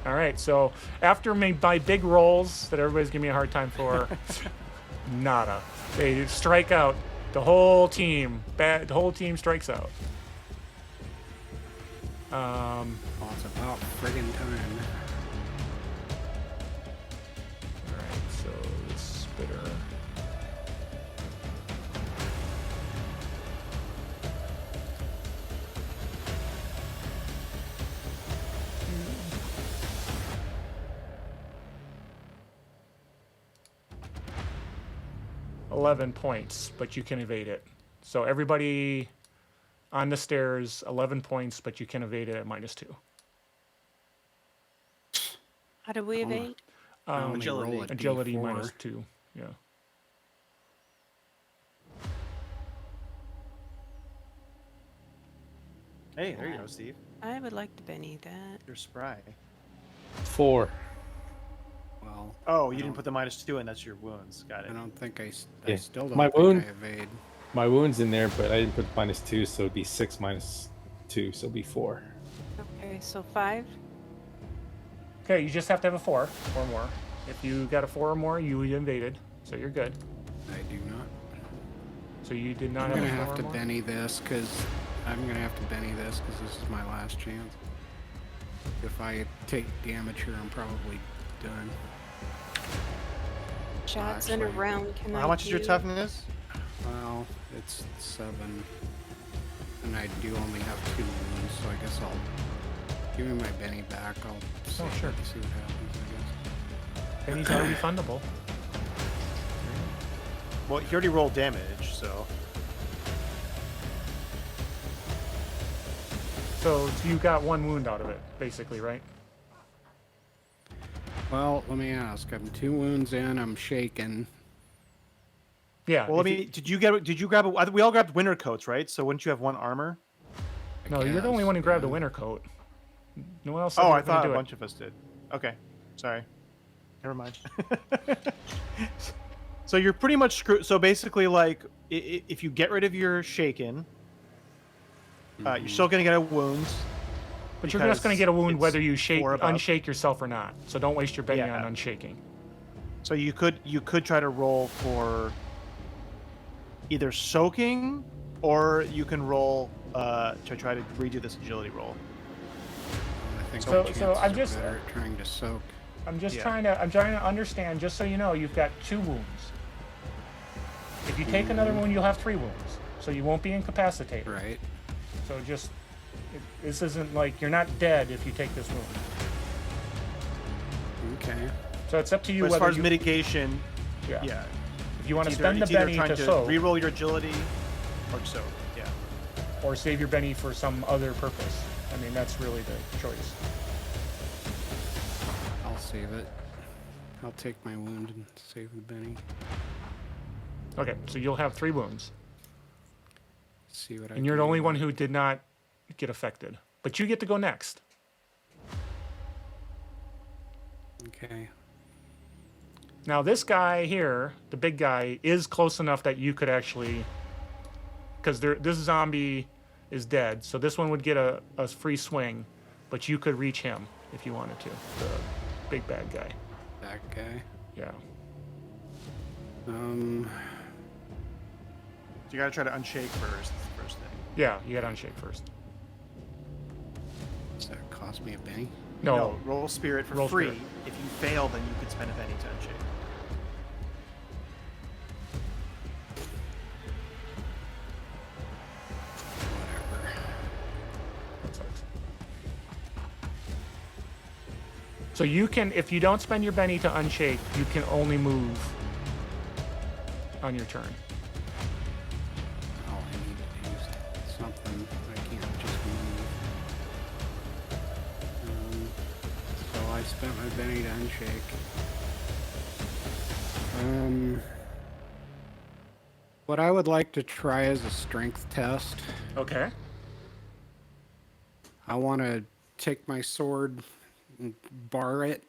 All right. So after my big rolls that everybody's giving me a hard time for, nada. They strike out. The whole team. The whole team strikes out. Oh, it's about friggin' time. All right. So the spitter. $11 points, but you can evade it. So everybody on the stairs, 11 points, but you can evade it at -2. How do we evade? I only agility. roll a Agility D4. -2. Yeah. Hey, there you go, Steve. I would like to Benny that. You're spry. 4. Well, Oh, I you didn't don't- put the -2 in. That's your wounds. Got it. I don't think I Yeah. still don't My think wound- I evade. My wound's in there, but I didn't put -2, so it'd be 6 -2, so it'd be 4. Okay, so 5. Okay, you just have to have a 4 or more. If you got a 4 or more, you invaded, so you're good. I do not. So you did not I'm have gonna a 4 have or to more? Benny this because this is my last chance. If I take damage here, I'm probably done. Shots in a actually- round can How much is your toughness? Well, it's 7, and I do only have 2 wounds, so I guess I'll give me my Benny back. I'll save Oh, sure. it to see what happens. I guess. Pennies are refundable. Well, he already rolled damage, so. So you got 1 wound out of it, basically, right? Well, let me ask. I'm 2 wounds in. I'm shaken. Yeah. Well, if let me. Did you grab? We all grabbed winter coats, right? So wouldn't you have 1 armor? No, you're the only guess, one who grabbed a yeah. winter coat. No one else said Oh, they I were gonna thought do a it. bunch of us did. Okay, sorry. Never mind. So you're pretty much screwed. So basically, like, if you get rid of your shaken, you're still gonna get a wound. But you're just going to get a wound it's whether you 4 above. unshake yourself or not. So don't waste your Benny Yeah. on unshaking. So you could try to roll for either soaking, or you can roll to try to redo this agility roll. I think So- my so I'm chances just- are better at trying to soak. I'm Yeah. trying to understand, just so you know, you've got 2 wounds. If you take another wound, you'll have 3 wounds. So you won't be incapacitated. Right. So just, this isn't like, you're not dead if you take this wound. Okay. So it's up to you But as whether far as you, mitigation, yeah. yeah. If you want to It's spend the either Benny trying to to soak, re-roll your agility, or soak. Yeah. or save your Benny for some other purpose. I mean, that's really the choice. I'll save it. I'll take my wound and save the Benny. Okay, so you'll have 3 wounds. See what I And you're the can only do. one who did not get affected. But you get to go next. Okay. Now, this guy here, the big guy, is close enough that you could actually... Because this zombie is dead, so this one would get a free swing, but you could reach him if you wanted to, the big bad guy. That guy. Yeah. So you gotta try to unshake first. First thing. Yeah, you got to unshake first. Does that cost me a Benny? No, roll spirit for Roll free. spirit. If you fail, then you could spend a penny to unshake. Whatever. that sucks. So you can, if you don't spend your Benny to unshake, you can only move on your turn. Oh, I need to do something. I can't just move. So I spent my Benny to unshake. What I would like to try is a strength test. Okay. I want to take my sword and bar it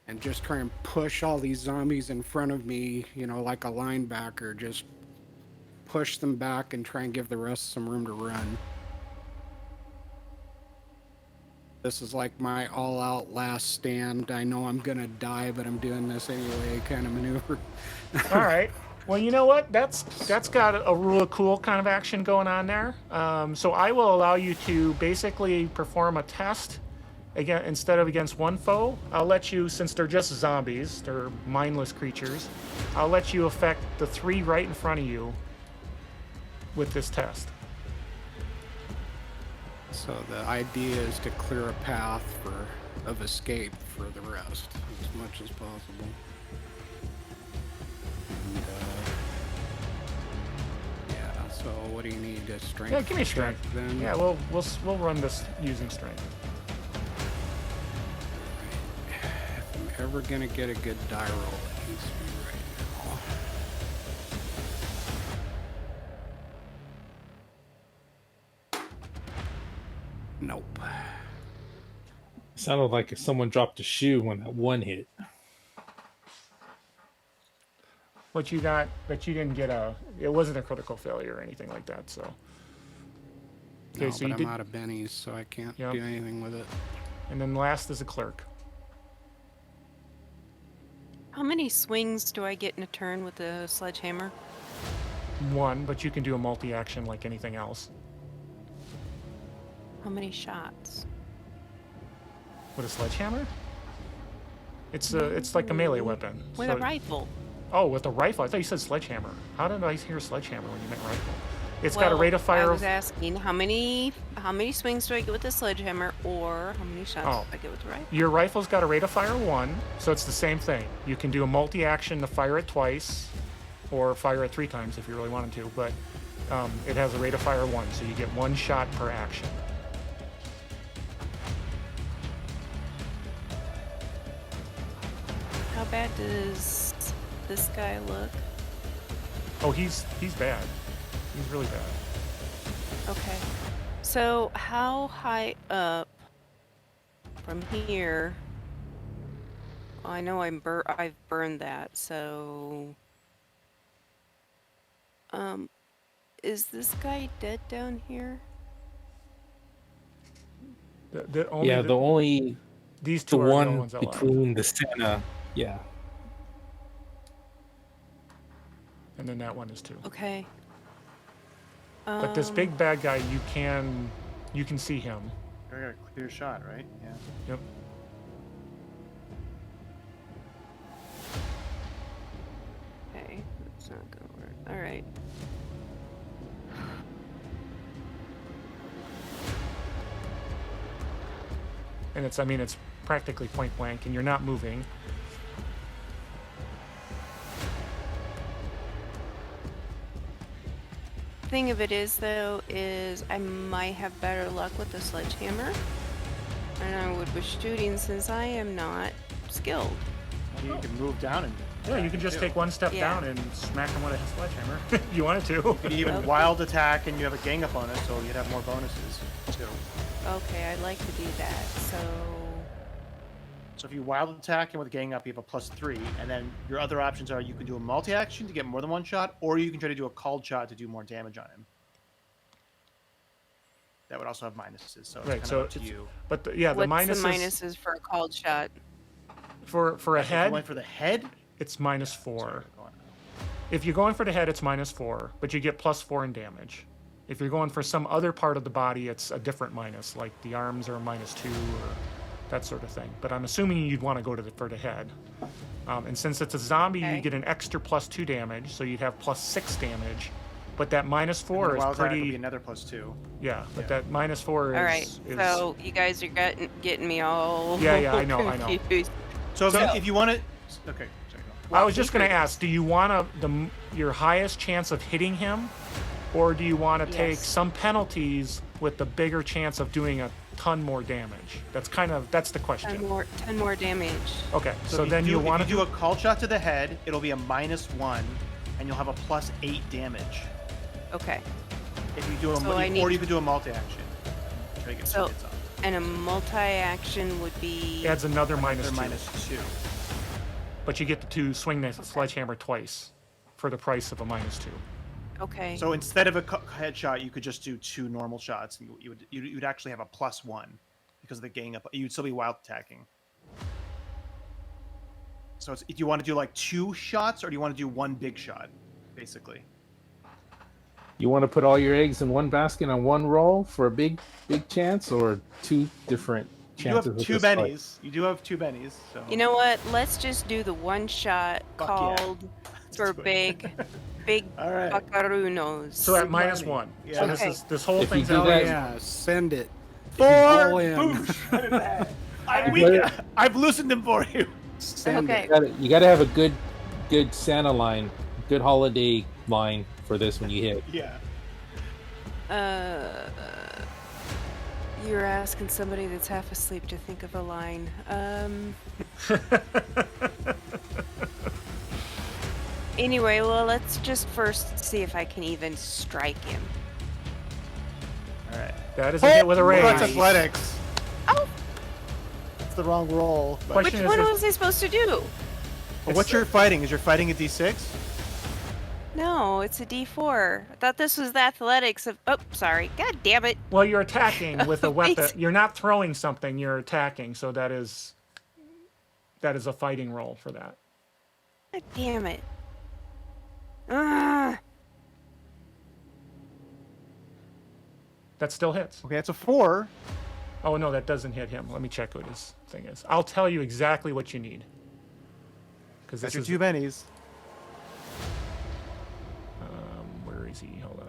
and just try and push all these zombies in front of me, you know, like a linebacker. Just push them back and try and give the rest some room to run. This is like my all-out last stand. I know I'm gonna die, but I'm doing this anyway kind of maneuver. All right. Well, you know what? That's got a real cool kind of action going on there. So I will allow you to basically perform a test again instead of against one foe. I'll let you, since they're just zombies, they're mindless creatures. I'll let you affect the 3 right in front of you with this test. So the idea is to clear a path of escape for the rest as much as possible. And, yeah. So what do you need? A strength? Yeah, give me check strength. then. Yeah, we'll run this using strength. If I'm ever gonna get a good die roll, it needs to be right now. Nope. Sounded like if someone dropped a shoe when that one hit. But you didn't get it wasn't a critical failure or anything like that, so. Okay, No, so but you I'm did, out of bennies, so I can't Yep. do anything with it. and then last is a clerk. How many swings do I get in a turn with the sledgehammer? 1, but you can do a multi-action like anything else. How many shots? With a sledgehammer? It's like a melee weapon. With a rifle. Oh, with a rifle. I thought you said sledgehammer. How did I hear sledgehammer when you meant rifle? It's got a rate of fire I of... was asking how many swings do I get with the sledgehammer, or how many shots Oh. do I get with the rifle? Your rifle's got a rate of fire 1, so it's the same thing. You can do a multi-action to fire it twice, or fire it 3 times if you really wanted to, but it has a rate of fire 1, so you get 1 shot per action. How bad does this guy look? Oh, he's bad. He's really bad. Okay. So how high up from here? Oh, I know I've burned that, so is this guy dead down here? These the two are the only one ones alive. between the Santa. Yeah. And then that one is 2. Okay. But this big bad guy, you can see him. I got a clear shot, right? Yeah. Yep. Okay, that's not gonna work. All right. And it's practically point blank, and you're not moving. Thing of it is, though, is I might have better luck with the sledgehammer than I would with shooting, since I am not skilled. Maybe you can move down and. Yeah, you can just take 1 step Yeah. down and smack him with a sledgehammer. If you wanted to. You could even wild attack, and you have a gang up on it, so you'd have more bonuses too. Okay, I'd like to do that. So if you wild attack and with gang up, you have a +3, and then your other options are you can do a multi-action to get more than 1 shot, or you can try to do a called shot to do more damage on him. That would also have minuses, so it's Right, kind so of up to it's- you. But the what's minuses, the minuses for a called shot? for a If you head, went for the head, it's -4. sorry, go on. If you're going for the head, it's -4, but you get +4 in damage. If you're going for some other part of the body, it's a different minus, like the arms are a -2 or that sort of thing. But I'm assuming you'd want to go for the head. And since it's a zombie, Okay. you get an extra +2 damage, so you'd have +6 damage. But that -4 And the is wild attack would be pretty. another +2. Yeah, but Yeah. that -4 is. All right, is so you guys are getting me all Yeah, I know. confused. So, So- if you want to, okay, sorry, go on. I was just going to ask, do you want your highest chance of hitting him, or do you want to take Yes. some penalties with the bigger chance of doing a ton more damage? That's the question. 10 more damage. Okay, so if then you want if to you do a call shot to the head, it'll be a -1, and you'll have a +8 damage. Okay, If you do a So I need- or you could do a multi-action. Try to get So- some hits off. and a multi-action would be. adds another They're -2, -2. but you get to swing the sledgehammer twice for the price of a -2. Okay. So instead of a headshot, you could just do 2 normal shots, and you'd actually have a +1 because of the gang up. You'd still be wild attacking. So do you want to do like 2 shots, or do you want to do 1 big shot, basically? You want to put all your eggs in one basket on one roll for a big chance, or 2 different You do chances? have with 2 this fight? bennies. You do have 2 bennies. So You know what? Let's just do the one shot Fuck yeah. called for do it. big All right. buckarunos. So at money. -1. Yeah. So Okay. this whole If you thing's do out. that- Yeah, send it. 4 All in. boosh. Yeah. I've loosened them for you. Send Okay. it. You gotta have a good Santa line, good holiday line for this when you hit. Yeah. You're asking somebody that's half asleep to think of a line. Anyway, well, let's just first see if I can even strike him. All right. That is a hit with a Well, that's raise. athletics. Oh, It's the wrong roll. But which Question one is- was I supposed to do? But what's your fighting? Is your fighting a D6? No, it's a D4. I thought this was the athletics of. Oh, sorry. God damn it. Well, you're attacking with a weapon. Wait. You're not throwing something. You're attacking. So that is a fighting roll for that. God damn it. Ah. That still hits. Okay, that's a 4. Oh no, that doesn't hit him. Let me check what his thing is. I'll tell you exactly what you need. Because That's this your is 2 bennies. where is he? Hold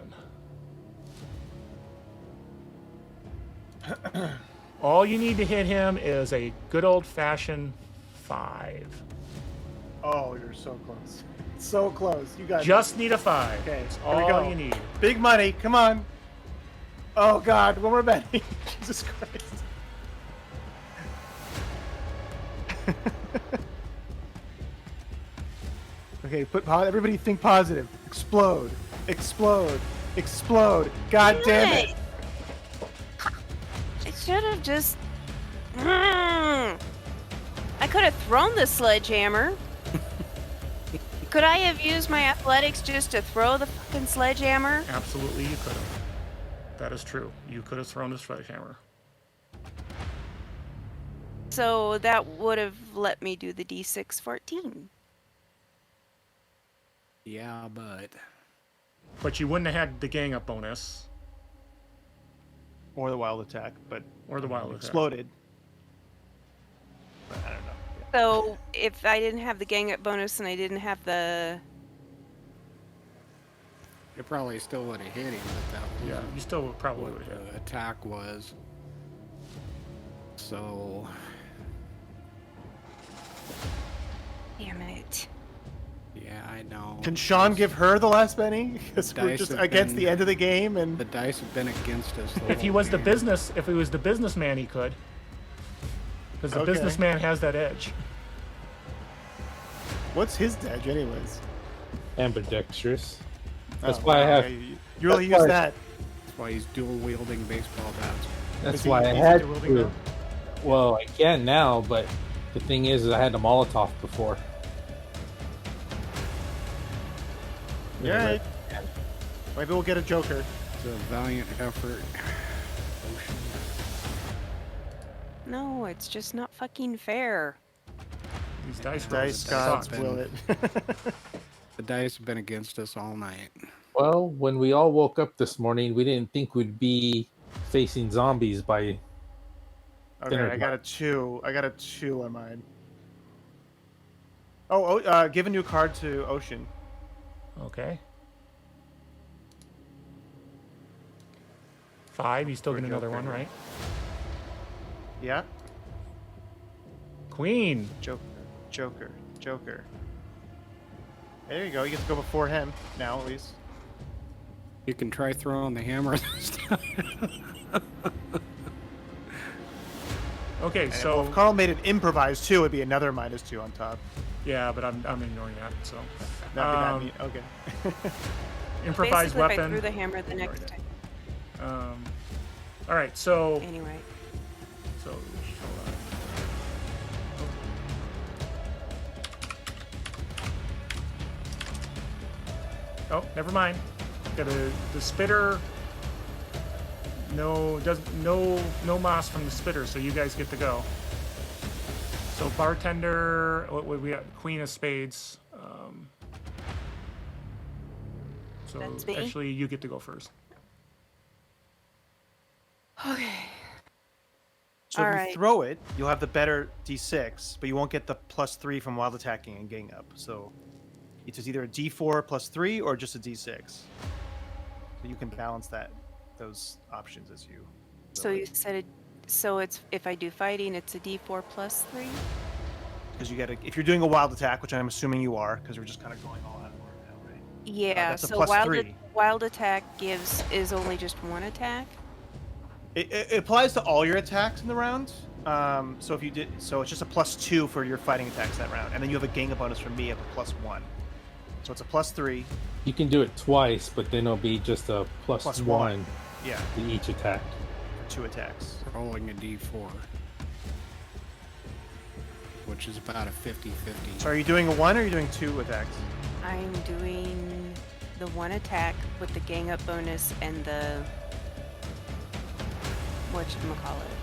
on. All you need to hit him is a good old-fashioned 5. Oh, you're so close. So close. You got Just need a 5. Okay, That's here we all go. you need. Big money. Come on. Oh God, one more betting. Jesus Christ. Okay, everybody think positive. Explode. Explode. Explode. God damn it. I should have just. I could have thrown the sledgehammer. Could I have used my athletics just to throw the fucking sledgehammer? Absolutely, you could have. That is true. You could have thrown a sledgehammer. So that would have let me do the D6 14. Yeah, but But you wouldn't have had the gang up bonus Or the wild attack, but or the wild attack. exploded. But I don't know. Yeah. So if I didn't have the gang up bonus and I didn't have the. it probably still would have hit him. But that Yeah, wasn't you still probably what would have hit. the attack was. So Damn it. yeah, I know. Can Sean give her the last penny? Because we're Dice just have against been- the end of the game, and The dice have been against us. If he was the businessman, he could. Because the Okay. businessman has that edge. what's his edge, anyways? Ambidextrous. That's Oh, why I wow, have. yeah, you really that's use why- that. That's why he's dual wielding baseball bats. That's Is he why I easy had to wielding to. now? Well, I can now, but the thing is, I had the Molotov before. Yeah, right. Maybe we'll get a Joker. It's a valiant effort. No, it's just not fucking fair. These dice Dice rolls gods suck. will it. The dice have been against us all night. Well, when we all woke up this morning, we didn't think we'd be facing zombies by. Okay, Dinner I got a 2. I got a 2 on mine. Oh, give a new card to Ocean. Okay. 5, you still Or get another Joker, one, yeah. right? Yeah. Queen. Joker. Joker. Joker. There you go. You get to go before him now, at least. You can try throwing the hammer this time. Okay, And so if Carl made it improvised too, it'd be another -2 on top. yeah, but I'm ignoring that. So That'd be that neat. Okay. improvised Basically, if I weapon. threw the hammer the next time. All right, so Anyway. hold on. Oh, never mind. Got the spitter. No moss from the spitter, so you guys get to go. So bartender, what we got? Queen of Spades. So That's me? actually, you get to go first. Okay. So if you Alright. throw it, you'll have the better D6, but you won't get the +3 from wild attacking and gang up. So it's just either a D4 +3 or just a D6. So you can balance those options as you. So you said it. So it's if I do fighting, it's a D4 plus 3. Because you get if you're doing a wild attack, which I'm assuming you are, because we're just kind of going all out for it now, right? Yeah. that's a So plus wild 3. wild attack is only just one attack. It applies to all your attacks in the round. So if you did, so it's just a +2 for your fighting attacks that round, and then you have a gang up bonus from me of a +1. So it's a +3. You can do it twice, but then it'll be just a plus Plus one Yeah, to each attack. for 2 attacks. Rolling a d4. Which is about a 50-50. So are you doing a 1 or are you doing 2 attacks? I'm doing the one attack with the gang up bonus and the whatchamacallit.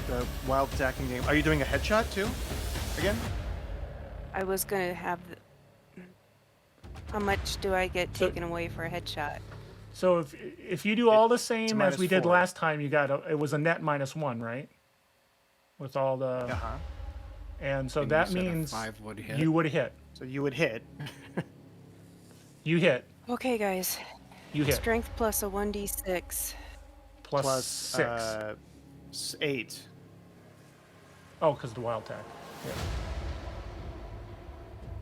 The wild attacking game. Are you doing a headshot too? Again? I was gonna have. How much do I get taken away for a headshot? So if you do all the same as we did -4. last time, you got it was a net -1, right? With all the Uh-huh. and so And you that said a means 5 would hit. you would hit. So you would hit. You hit. Okay, guys. You hit. Strength plus a 1d6. Plus plus 6. 8. Oh, because the wild attack. Yeah.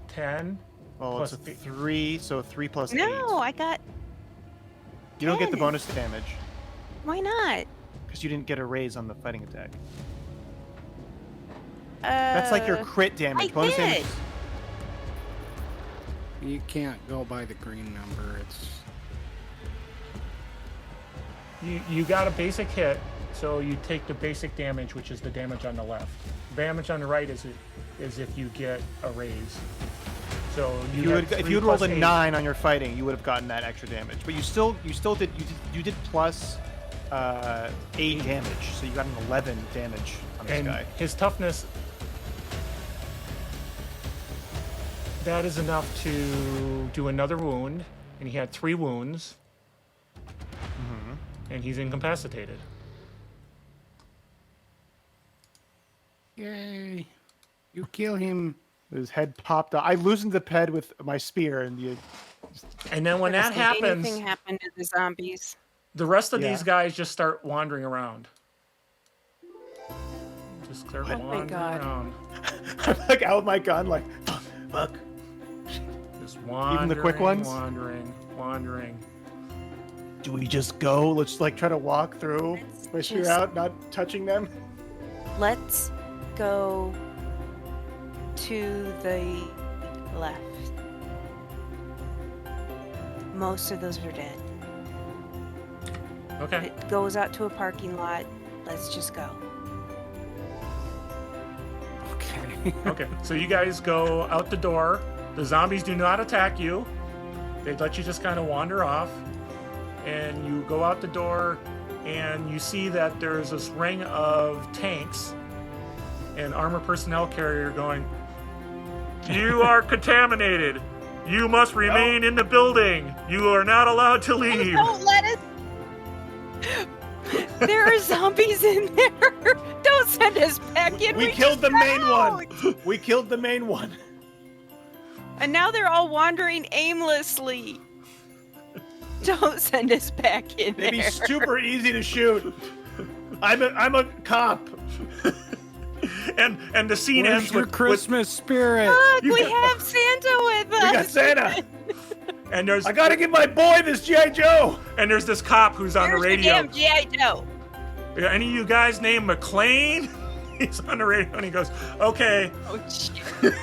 10. Well, it's a Plus 3, so 3 plus 8. No, I got. You don't get the 10. bonus damage Why not? because you didn't get a raise on the fighting attack. That's like your crit damage. I Bonus did. damage. You can't go by the green number. It's You got a basic hit, so you take the basic damage, which is the damage on the left. Damage on the right is if you get a raise. So If you had rolled a 9 on your fighting, you would have gotten that extra damage. But you did plus 8 damage, so you got an 11 damage on this And guy. his toughness, that is enough to do another wound, and he had 3 wounds, and he's incapacitated. yay! You kill him. His head popped off. I loosened the ped with my spear, and you. And then when that Did happens, anything happen to the zombies? the rest of Yeah. these guys just start wandering around. Just start Oh my wandering God. around. I'm like out with my gun, like, fuck. Just wandering, the quick ones? wandering. Do we just go? Let's like try to walk through Let's my spear just- out, not touching them. Let's go to the left. Most of those are dead. Okay. It goes out to a parking lot. Let's just go. Okay. Okay. So you guys go out the door. The zombies do not attack you. They let you just kind of wander off. And you go out the door, and you see that there's this ring of tanks and armor personnel carrier going, "You are contaminated. You must remain in the building. You are not allowed to leave." Don't let us. There are zombies in there. Don't send us back in. We killed the just main got one. out. We killed the main one. And now they're all wandering aimlessly. Don't send us back in They'd be there. super easy to shoot. I'm a cop. And the scene Where's ends your with Christmas spirit? Look, You we got- have Santa with us. We got Santa. and there's I gotta give my boy this G.I. Joe. and there's this cop who's on Here's the the radio. damn G.I. Joe. "Yeah, any of you guys named McLean?" He's on the radio and he goes, "Okay." Oh, shit.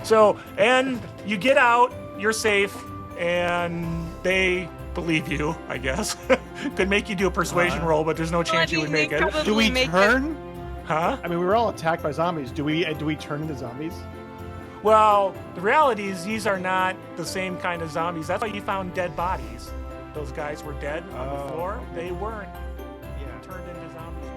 So, and you get out, you're safe, and they believe you, I guess. Could make you do a persuasion roll, but there's no chance you would make it. probably Do we make turn? Huh? I mean, we were all attacked by zombies. Do we turn into zombies? Well, the reality is these are not the same kind of zombies. That's why you found dead bodies. Those guys were dead on the Oh, floor. They weren't Yeah. turned into zombies.